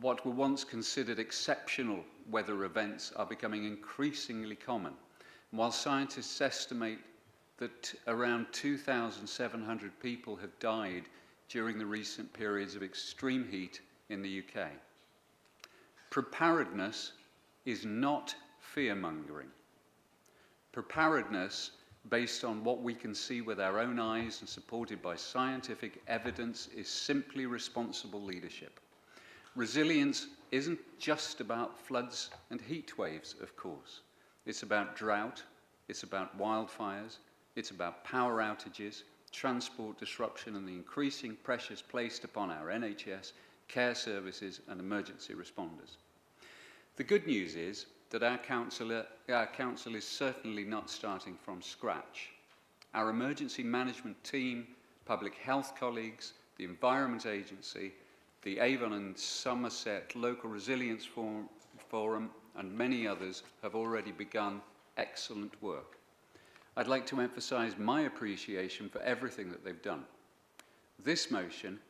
what were once considered exceptional weather events are becoming increasingly common. And while scientists estimate that around 2,700 people have died during the recent periods of extreme heat in the UK. Preparedness is not fear-mongering. Preparedness, based on what we can see with our own eyes and supported by scientific evidence, is simply responsible leadership. Resilience isn't just about floods and heat waves, of course. It's about drought, it's about wildfires, It's about power outages, transport disruption and the increasing pressures placed upon our NHS, care services and emergency responders. The good news is that our council is certainly not starting from scratch. Our emergency management team, public health colleagues, the Environment Agency, the Avon and Somerset Local Resilience Forum and many others have already begun excellent work. I'd like to emphasise my appreciation for everything that they've done. This motion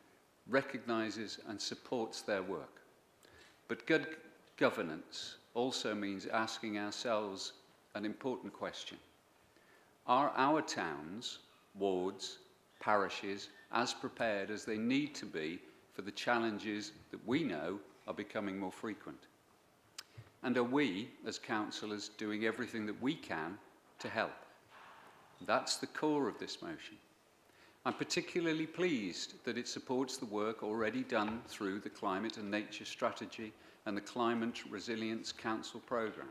recognises and supports their work. But good governance also means asking ourselves an important question. Are our towns, wards, parishes as prepared as they need to be for the challenges that we know are becoming more frequent? And are we, as councillors, doing everything that we can to help? That's the core of this motion. I'm particularly pleased that it supports the work already done through the Climate and Nature Strategy and the Climate Resilience Council programme.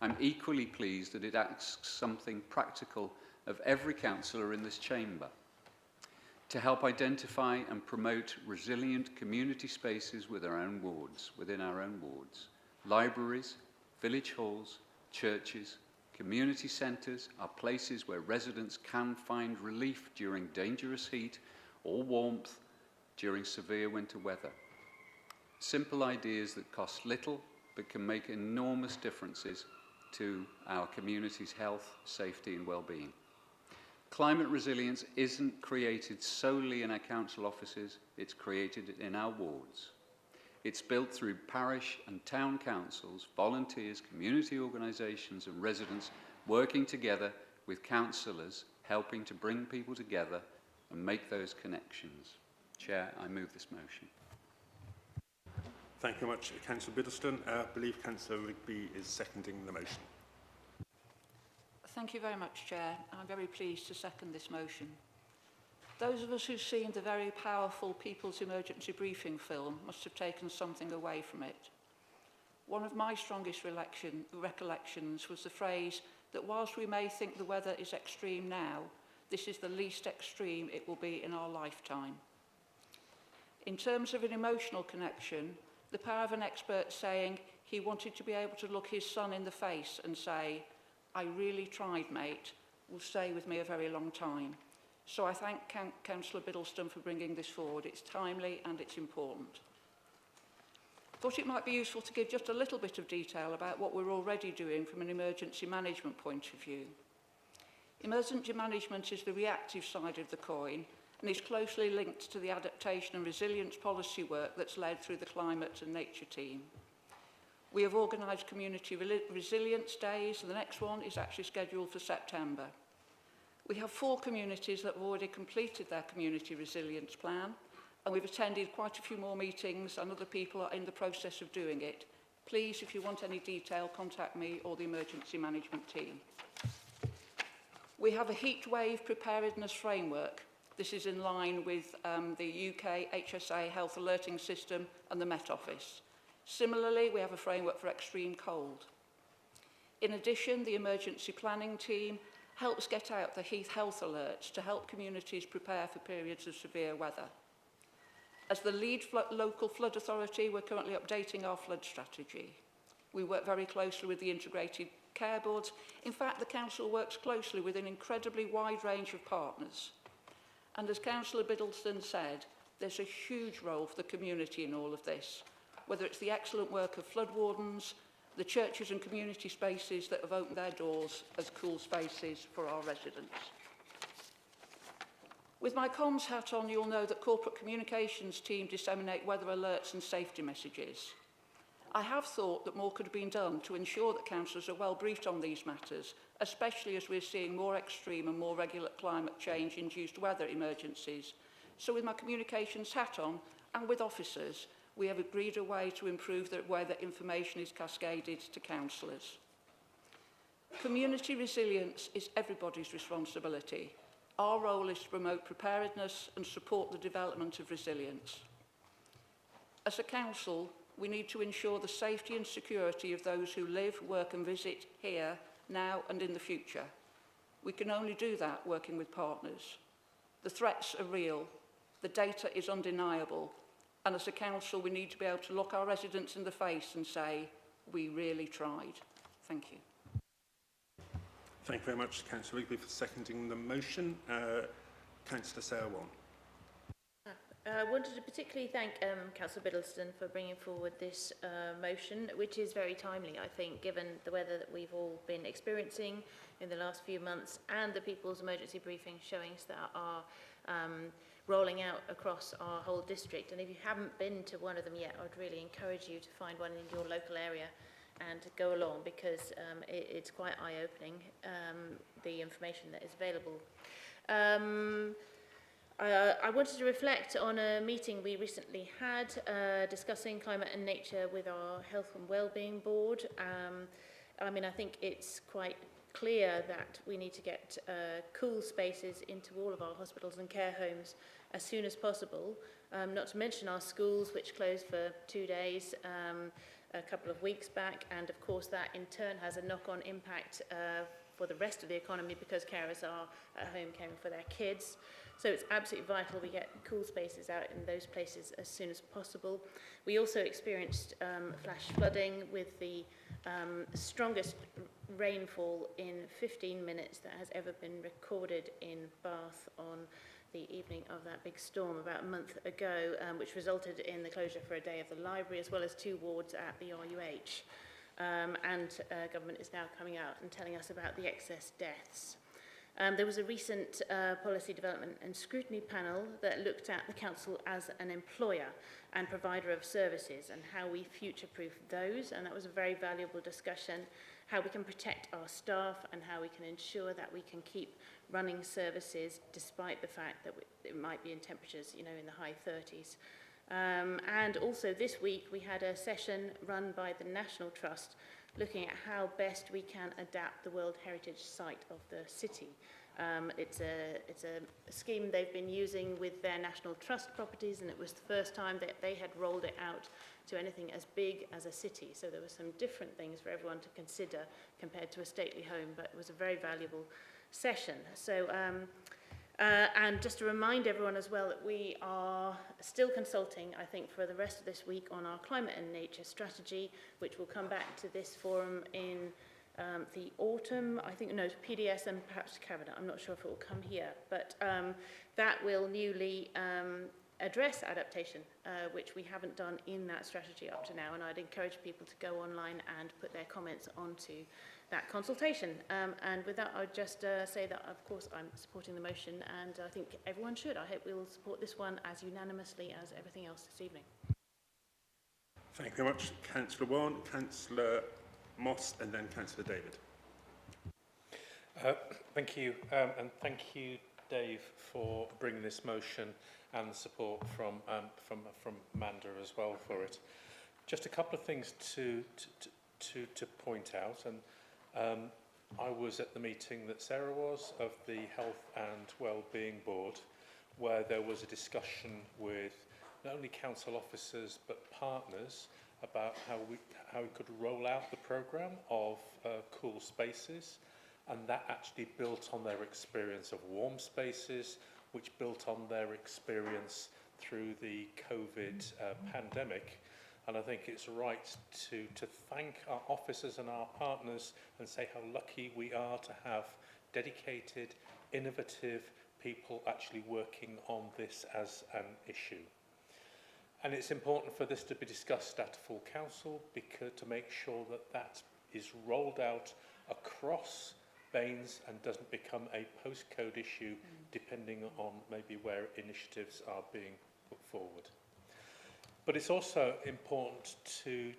I'm equally pleased that it asks something practical of every councillor in this chamber to help identify and promote resilient community spaces within our own wards. Libraries, village halls, churches, community centres are places where residents can find relief during dangerous heat or warmth during severe winter weather. Simple ideas that cost little but can make enormous differences to our community's health, safety and well-being. Climate resilience isn't created solely in our council offices, it's created in our wards. It's built through parish and town councils, volunteers, community organisations and residents working together with councillors, helping to bring people together and make those connections. Chair, I move this motion. Thank you very much, Councillor Biddleston. I believe Councillor Rigby is seconding the motion. Thank you very much, Chair. I'm very pleased to second this motion. Those of us who've seen the very powerful People's Emergency Briefing film must have taken something away from it. One of my strongest recollections was the phrase that whilst we may think the weather is extreme now, this is the least extreme it will be in our lifetime. In terms of an emotional connection, the power of an expert saying he wanted to be able to look his son in the face and say, "I really tried, mate," will stay with me a very long time. So I thank Councillor Biddleston for bringing this forward. It's timely and it's important. I thought it might be useful to give just a little bit of detail about what we're already doing from an emergency management point of view. Emergency management is the reactive side of the coin and is closely linked to the adaptation and resilience policy work that's led through the Climate and Nature team. We have organised community resilience days, and the next one is actually scheduled for September. We have 4 communities that have already completed their community resilience plan, and we've attended quite a few more meetings and other people are in the process of doing it. Please, if you want any detail, contact me or the emergency management team. We have a heat wave preparedness framework. This is in line with the UK HSA health alerting system and the Met Office. Similarly, we have a framework for extreme cold. In addition, the emergency planning team helps get out the health alerts to help communities prepare for periods of severe weather. As the lead local flood authority, we're currently updating our flood strategy. We work very closely with the integrated care boards. In fact, the council works closely with an incredibly wide range of partners. And as Councillor Biddleston said, there's a huge role for the community in all of this, whether it's the excellent work of flood wardens, the churches and community spaces that have opened their doors as cool spaces for our residents. With my comms hat on, you'll know that corporate communications team disseminate weather alerts and safety messages. I have thought that more could have been done to ensure that councillors are well briefed on these matters, especially as we're seeing more extreme and more regular climate change-induced weather emergencies. So with my communications hat on, and with officers, we have agreed a way to improve the way that information is cascaded to councillors. Community resilience is everybody's responsibility. Our role is to promote preparedness and support the development of resilience. As a council, we need to ensure the safety and security of those who live, work and visit here, now and in the future. We can only do that working with partners. The threats are real, the data is undeniable, and as a council we need to be able to look our residents in the face and say, we really tried. Thank you. Thank you very much, Councillor Rigby, for seconding the motion. Councillor Sarah Wan. I wanted to particularly thank Councillor Biddleston for bringing forward this motion, which is very timely, I think, given the weather that we've all been experiencing in the last few months and the People's Emergency Briefing showings that are rolling out across our whole district. And if you haven't been to one of them yet, I would really encourage you to find one in your local area and go along, because it's quite eye-opening, the information that is available. I wanted to reflect on a meeting we recently had discussing climate and nature with our Health and Wellbeing Board. I mean, I think it's quite clear that we need to get cool spaces into all of our hospitals and care homes as soon as possible, not to mention our schools, which closed for 2 days a couple of weeks back, and of course that in turn has a knock-on impact for the rest of the economy, because carers are at home caring for their kids. So it's absolutely vital we get cool spaces out in those places as soon as possible. We also experienced flash flooding with the strongest rainfall in 15 minutes that has ever been recorded in Bath on the evening of that big storm about a month ago, which resulted in the closure for a day of the library as well as 2 wards at the RUH. Government is now coming out and telling us about the excess deaths. There was a recent policy development and scrutiny panel that looked at the council as an employer and provider of services and how we future-proof those, and that was a very valuable discussion, how we can protect our staff and how we can ensure that we can keep running services despite the fact that it might be in temperatures, you know, in the high 30s. And also this week we had a session run by the National Trust looking at how best we can adapt the World Heritage Site of the city. It's a scheme they've been using with their National Trust properties, and it was the first time that they had rolled it out to anything as big as a city. So there were some different things for everyone to consider compared to a stately home, but it was a very valuable session. So, and just to remind everyone as well that we are still consulting, I think, for the rest of this week on our climate and nature strategy, which will come back to this forum in the autumn. I think, no, PDS and perhaps Cabinet. I'm not sure if it will come here, but that will newly address adaptation, which we haven't done in that strategy up to now, and I'd encourage people to go online and put their comments onto that consultation. And with that, I'd just say that, of course, I'm supporting the motion, and I think everyone should. I hope we will support this one as unanimously as everything else this evening. Thank you very much, Councillor Wan, Councillor Moss, and then Councillor David. Thank you, and thank you, Dave, for bringing this motion and support from Amanda as well for it. Just a couple of things to point out, and I was at the meeting that Sarah was of the Health and Wellbeing Board, where there was a discussion with not only council officers but partners about how we could roll out the programme of cool spaces, and that actually built on their experience of warm spaces, which built on their experience through the COVID pandemic. And I think it's right to thank our officers and our partners and say how lucky we are to have dedicated, innovative people actually working on this as an issue. And it's important for this to be discussed at full council, because to make sure that that is rolled out across Baines and doesn't become a postcode issue depending on maybe where initiatives are being put forward. But it's also important to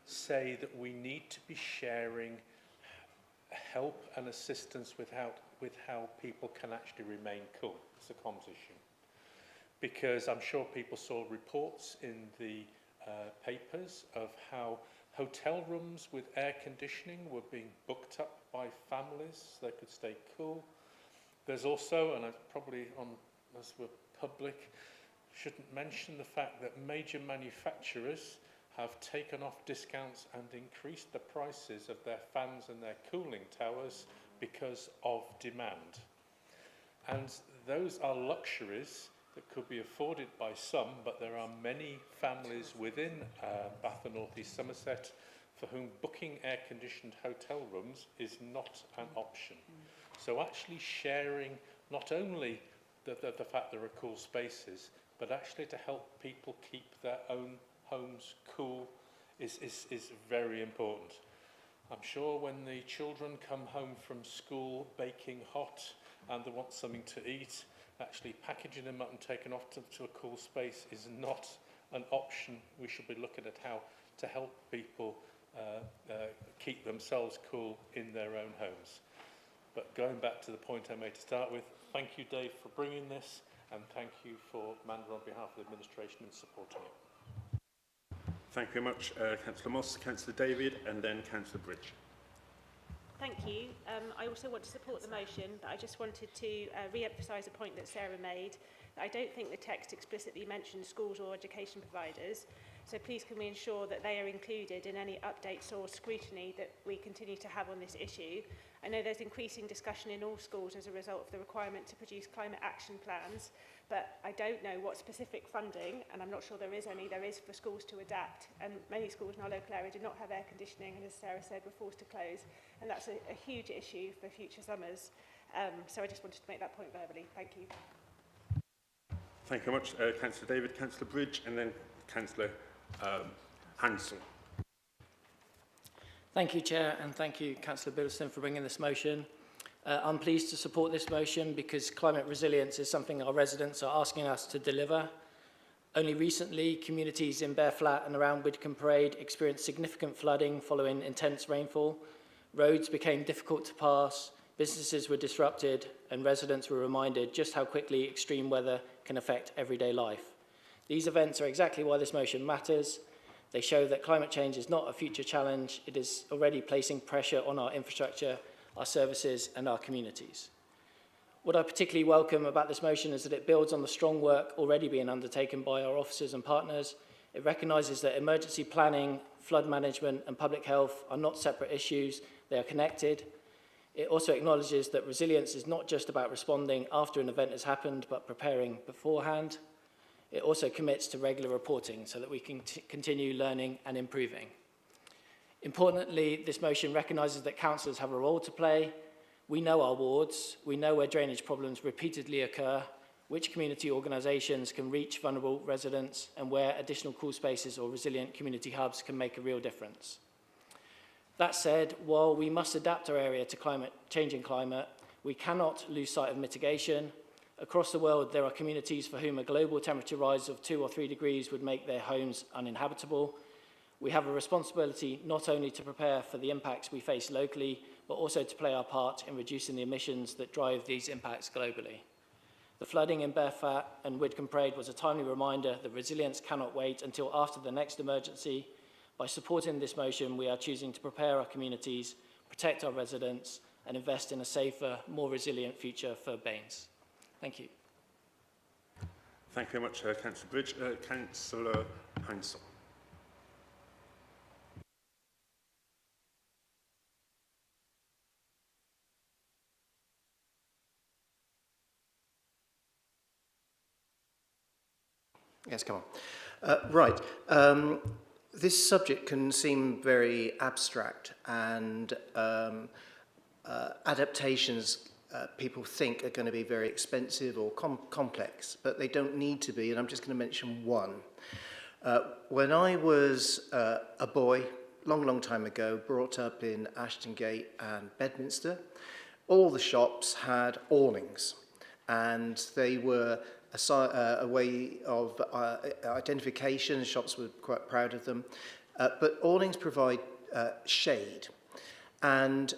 say that we need to be sharing help and assistance with how people can actually remain cool. It's a comms issue. Because I'm sure people saw reports in the papers of how hotel rooms with air conditioning were being booked up by families so they could stay cool. There's also, and I probably as we're public, shouldn't mention the fact that major manufacturers have taken off discounts and increased the prices of their fans and their cooling towers because of demand. And those are luxuries that could be afforded by some, but there are many families within Bath and North East Somerset for whom booking air-conditioned hotel rooms is not an option. So actually sharing not only the fact there are cool spaces, but actually to help people keep their own homes cool is very important. I'm sure when the children come home from school baking hot and they want something to eat, actually packaging them up and taking off to a cool space is not an option. We should be looking at how to help people keep themselves cool in their own homes. But going back to the point I made to start with, thank you, Dave, for bringing this, and thank you for Amanda on behalf of the administration in supporting it. Thank you very much, Councillor Moss, Councillor David, and then Councillor Bridge. Thank you. I also want to support the motion, but I just wanted to re-emphasise a point that Sarah made. That I don't think the text explicitly mentions schools or education providers, so please can we ensure that they are included in any updates or scrutiny that we continue to have on this issue. I know there's increasing discussion in all schools as a result of the requirement to produce climate action plans, but I don't know what specific funding, and I'm not sure there is any, there is for schools to adapt. And many schools in our local area do not have air conditioning, and as Sarah said, we're forced to close. And that's a huge issue for future summers. So I just wanted to make that point verbally. Thank you. Thank you very much, Councillor David, Councillor Bridge, and then Councillor Hansel. Thank you, Chair, and thank you, Councillor Biddleston, for bringing this motion. I'm pleased to support this motion because climate resilience is something our residents are asking us to deliver. Only recently, communities in Bear Flat and around Widcombe Parade experienced significant flooding following intense rainfall. Roads became difficult to pass, businesses were disrupted, and residents were reminded just how quickly extreme weather can affect everyday life. These events are exactly why this motion matters. They show that climate change is not a future challenge. It is already placing pressure on our infrastructure, our services, and our communities. What I particularly welcome about this motion is that it builds on the strong work already being undertaken by our officers and partners. It recognises that emergency planning, flood management, and public health are not separate issues, they are connected. It also acknowledges that resilience is not just about responding after an event has happened, but preparing beforehand. It also commits to regular reporting so that we can continue learning and improving. Importantly, this motion recognises that councillors have a role to play. We know our wards, we know where drainage problems repeatedly occur, which community organisations can reach vulnerable residents, and where additional cool spaces or resilient community hubs can make a real difference. That said, while we must adapt our area to changing climate, we cannot lose sight of mitigation. Across the world, there are communities for whom a global temperature rise of 2 or 3 degrees would make their homes uninhabitable. We have a responsibility not only to prepare for the impacts we face locally, but also to play our part in reducing the emissions that drive these impacts globally. The flooding in Bear Flat and Widcombe Parade was a timely reminder that resilience cannot wait until after the next emergency. By supporting this motion, we are choosing to prepare our communities, protect our residents, and invest in a safer, more resilient future for Baines. Thank you. Thank you very much, Councillor Bridge. Councillor Hansel. Yes, come on. Right. This subject can seem very abstract, and adaptations people think are going to be very expensive or complex, but they don't need to be, and I'm just going to mention one. When I was a boy, long time ago, brought up in Ashton Gate and Bedminster, all the shops had awnings, and they were a way of identification. Shops were quite proud of them. But awnings provide shade. And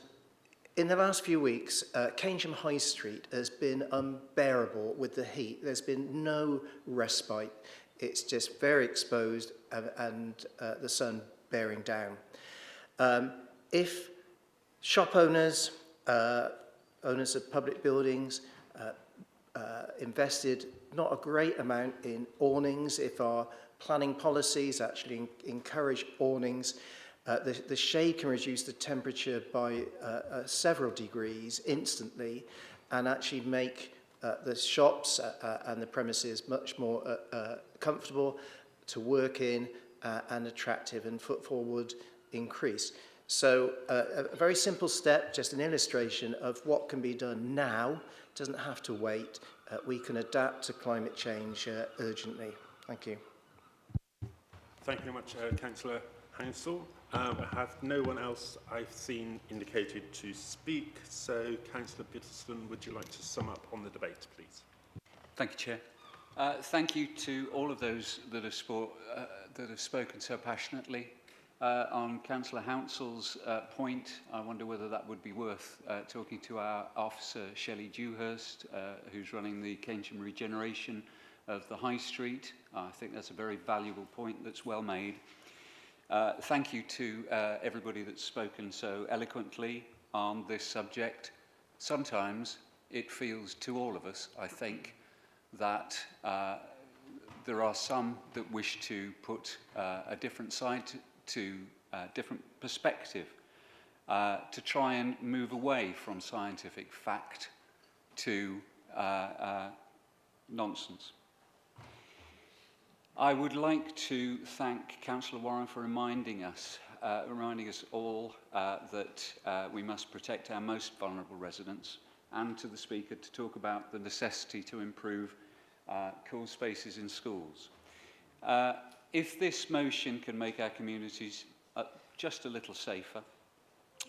in the last few weeks, Keynsham High Street has been unbearable with the heat. There's been no respite. It's just very exposed and the sun bearing down. If shop owners, owners of public buildings, invested not a great amount in awnings, if our planning policies actually encourage awnings, The shade can reduce the temperature by several degrees instantly and actually make the shops and the premises much more comfortable to work in and attractive, and footfall would increase. So a very simple step, just an illustration of what can be done now. It doesn't have to wait. We can adapt to climate change urgently. Thank you. Thank you very much, Councillor Hounsell. I have no one else I've seen indicated to speak, so Councillor Peterson, would you like to sum up on the debate, please? Thank you, Chair. Thank you to all of those that have spoken so passionately. On Councillor Hounsell's point, I wonder whether that would be worth talking to our officer, Shelley Dewhurst, who's running the Keynsham regeneration of the High Street. I think that's a very valuable point that's well made. Thank you to everybody that's spoken so eloquently on this subject. Sometimes it feels to all of us, I think, that there are some that wish to put a different side to different perspective to try and move away from scientific fact to nonsense. I would like to thank Councillor Warren for reminding us all that we must protect our most vulnerable residents, and to the Speaker to talk about the necessity to improve cool spaces in schools. If this motion can make our communities just a little safer,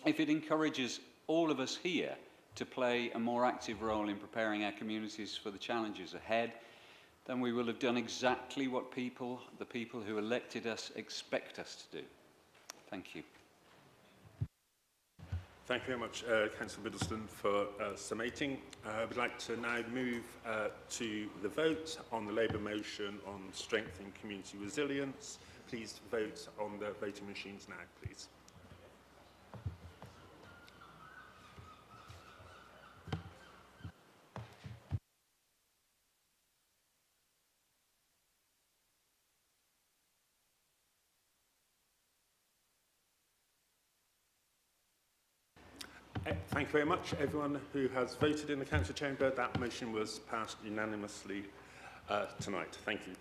if it encourages all of us here to play a more active role in preparing our communities for the challenges ahead, then we will have done exactly what the people who elected us expect us to do. Thank you. Thank you very much, Councillor Biddleston, for summating. I would like to now move to the vote on the Labour motion on strengthening community resilience. Please vote on the voting machines now, please. Thank you very much. Everyone who has voted in the council chamber, that motion was passed unanimously tonight. Thank you.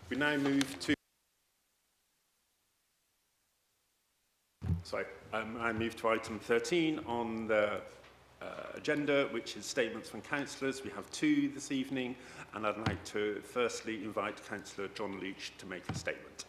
We now move to... I move to item 13 on the agenda, which is statements from councillors. We have two this evening, and I'd like to firstly invite Councillor John Leach to make a statement.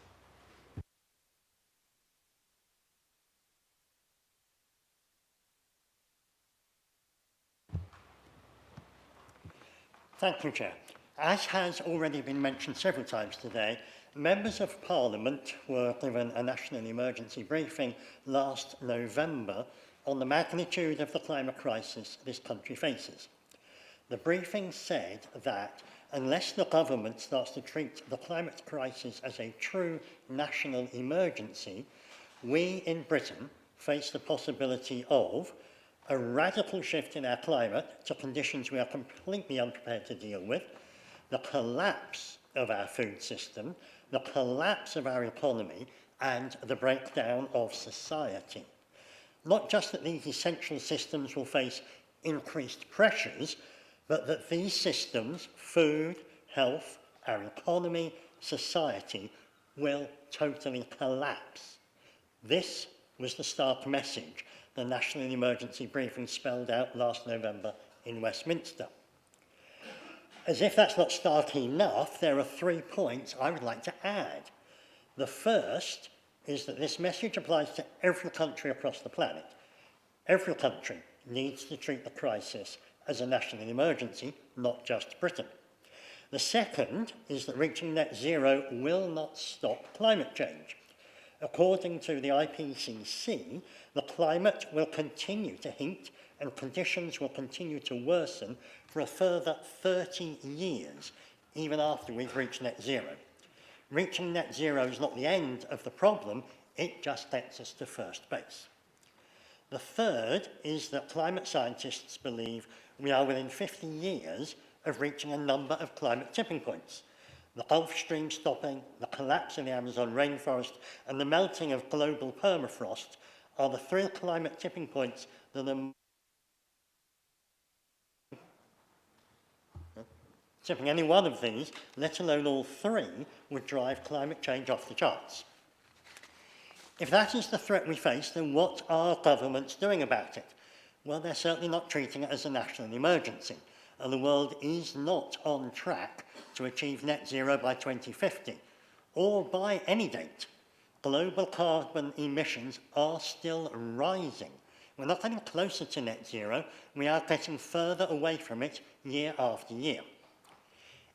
Thank you, Chair. As has already been mentioned several times today, members of Parliament were given a national emergency briefing last November on the magnitude of the climate crisis this country faces. The briefing said that unless the government starts to treat the climate crisis as a true national emergency, we in Britain face the possibility of a radical shift in our climate to conditions we are completely unprepared to deal with, the collapse of our food system, the collapse of our economy, and the breakdown of society. Not just that these essential systems will face increased pressures, but that these systems, food, health, our economy, society, will totally collapse. This was the stark message the National Emergency Briefing spelled out last November in Westminster. As if that's not stark enough, there are 3 points I would like to add. The first is that this message applies to every country across the planet. Every country needs to treat the crisis as a national emergency, not just Britain. The second is that reaching net zero will not stop climate change. According to the IPCC, the climate will continue to heat and conditions will continue to worsen for a further 30 years, even after we've reached net zero. Reaching net zero is not the end of the problem, it just gets us to first base. The third is that climate scientists believe we are within 50 years of reaching a number of climate tipping points. the Gulf Stream stopping, the collapse of the Amazon rainforest, and the melting of global permafrost are the three climate tipping points that are tipping any one of these, let alone all three, would drive climate change off the charts. If that is the threat we face, then what are governments doing about it? Well, they're certainly not treating it as a national emergency, and the world is not on track to achieve net zero by 2050, or by any date. Global carbon emissions are still rising. We're not getting closer to net zero, we are getting further away from it year after year.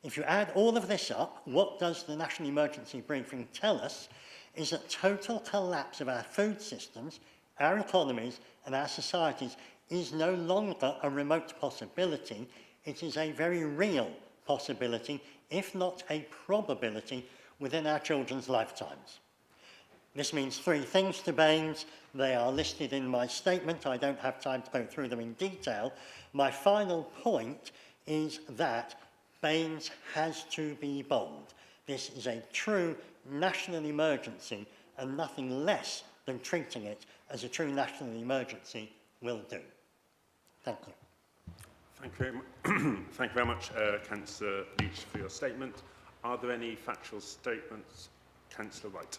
If you add all of this up, what does the National Emergency Briefing tell us is that total collapse of our food systems, our economies, and our societies is no longer a remote possibility, it is a very real possibility, if not a probability, within our children's lifetimes. This means three things to Baines. They are listed in my statement. I don't have time to go through them in detail. My final point is that Baines has to be bold. This is a true national emergency, and nothing less than treating it as a true national emergency will do. Thank you. Thank you very much, Councillor Leach, for your statement. Are there any factual statements? Councillor Wright.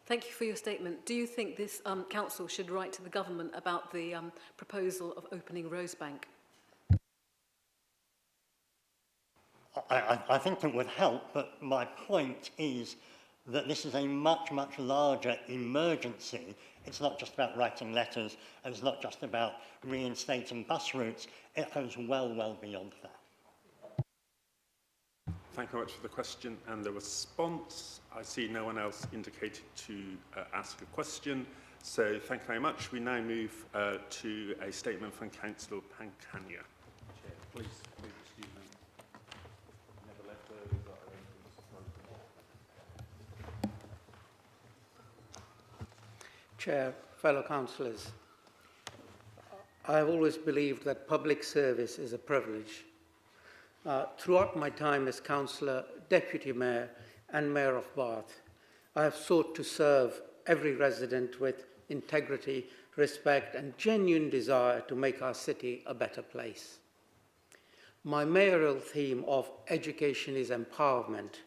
Thank you for your statement. Do you think this council should write to the government about the proposal of opening Rosebank? I think it would help, but my point is that this is a much, much larger emergency. It's not just about writing letters, and it's not just about reinstating bus routes. It goes well, well beyond that. Thank you very much for the question and the response. I see no one else indicated to ask a question, so thank you very much. We now move to a statement from Councillor Pancania. Chair, please. Chair, fellow councillors, I have always believed that public service is a privilege. Throughout my time as councillor, deputy mayor and mayor of Bath, I have sought to serve every resident with integrity, respect and genuine desire to make our city a better place. My mayoral theme of education is empowerment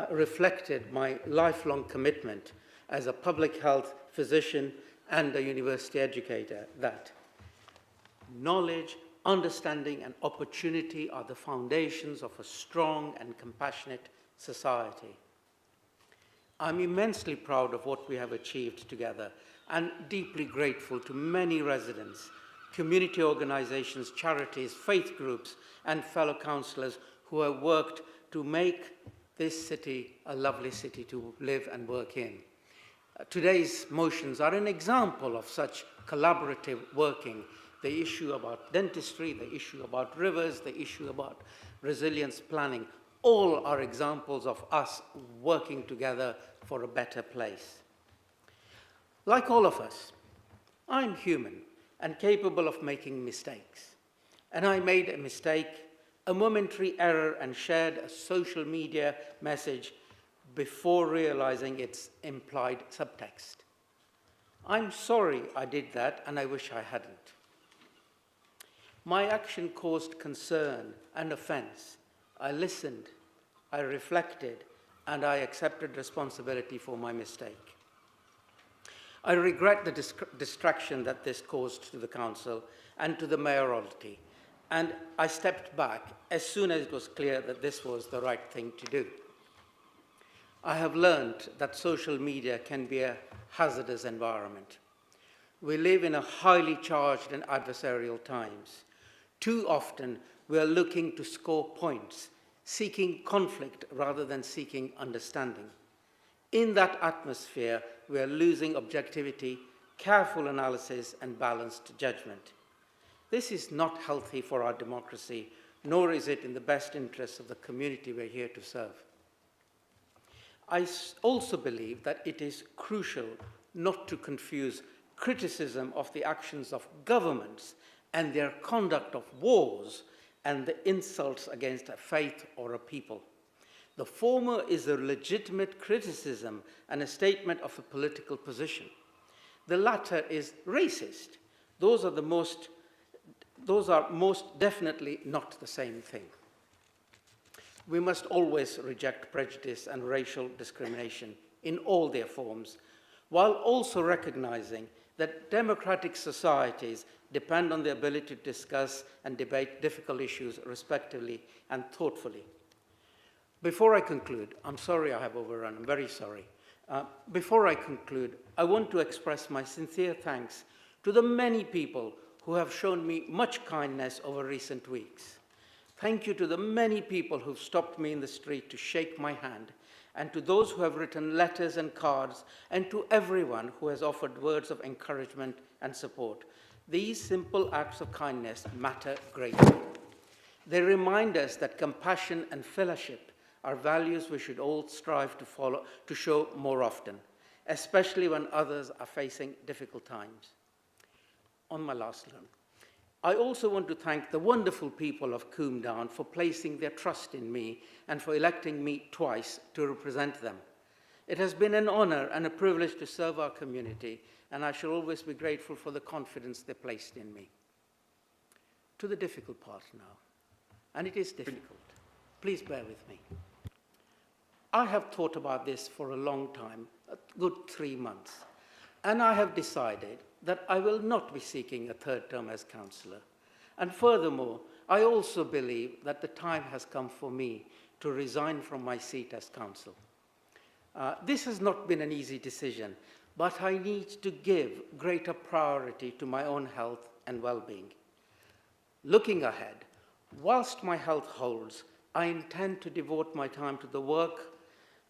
reflected my lifelong commitment as a public health physician and a university educator that knowledge, understanding and opportunity are the foundations of a strong and compassionate society. I'm immensely proud of what we have achieved together and deeply grateful to many residents, community organizations, charities, faith groups and fellow councillors who have worked to make this city a lovely city to live and work in. Today's motions are an example of such collaborative working. The issue about dentistry, the issue about rivers, the issue about resilience planning, all are examples of us working together for a better place. Like all of us, I'm human and capable of making mistakes. And I made a mistake, a momentary error, and shared a social media message before realizing its implied subtext. I'm sorry I did that, and I wish I hadn't. My action caused concern and offense. I listened, I reflected, and I accepted responsibility for my mistake. I regret the distraction that this caused to the council and to the mayoralty, and I stepped back as soon as it was clear that this was the right thing to do. I have learned that social media can be a hazardous environment. We live in a highly charged and adversarial times. Too often, we are looking to score points, seeking conflict rather than seeking understanding. In that atmosphere, we are losing objectivity, careful analysis, and balanced judgment. This is not healthy for our democracy, nor is it in the best interests of the community we're here to serve. I also believe that it is crucial not to confuse criticism of the actions of governments and their conduct of wars and the insults against a faith or a people. The former is a legitimate criticism and a statement of a political position. The latter is racist. Those are most definitely not the same thing. We must always reject prejudice and racial discrimination in all their forms, while also recognizing that democratic societies depend on the ability to discuss and debate difficult issues respectively and thoughtfully. Before I conclude, I'm sorry I have overrun, I'm very sorry. Before I conclude, I want to express my sincere thanks to the many people who have shown me much kindness over recent weeks. Thank you to the many people who've stopped me in the street to shake my hand, and to those who have written letters and cards, and to everyone who has offered words of encouragement and support. These simple acts of kindness matter greatly. They remind us that compassion and fellowship are values we should all strive to follow, to show more often, especially when others are facing difficult times. On my last turn, I also want to thank the wonderful people of Coombe Down for placing their trust in me and for electing me twice to represent them. It has been an honor and a privilege to serve our community, and I shall always be grateful for the confidence they placed in me. To the difficult part now, and it is difficult. Please bear with me. I have thought about this for a long time, a good 3 months, and I have decided that I will not be seeking a third term as councillor. And furthermore, I also believe that the time has come for me to resign from my seat as council. This has not been an easy decision, but I need to give greater priority to my own health and well-being. Looking ahead, whilst my health holds, I intend to devote my time to the work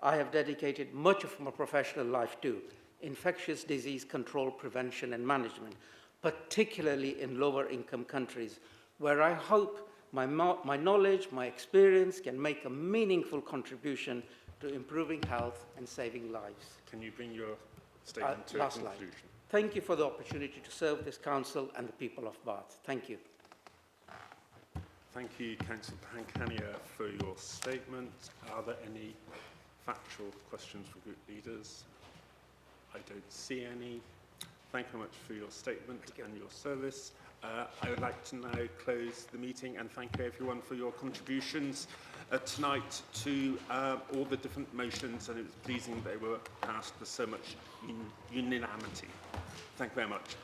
I have dedicated much of my professional life to: infectious disease control, prevention and management, particularly in lower income countries, where I hope my knowledge, my experience can make a meaningful contribution to improving health and saving lives. Can you bring your statement to a Last conclusion? line. Thank you for the opportunity to serve this council and the people of Bath. Thank you. Thank you, Councillor Pankania, for your statement. Are there any factual questions for group leaders? I don't see any. Thank you very much for your statement and your service. I would like to now close the meeting and thank you everyone for your contributions tonight to all the different motions, and it was pleasing they were passed with so much unanimity. Thank you very much.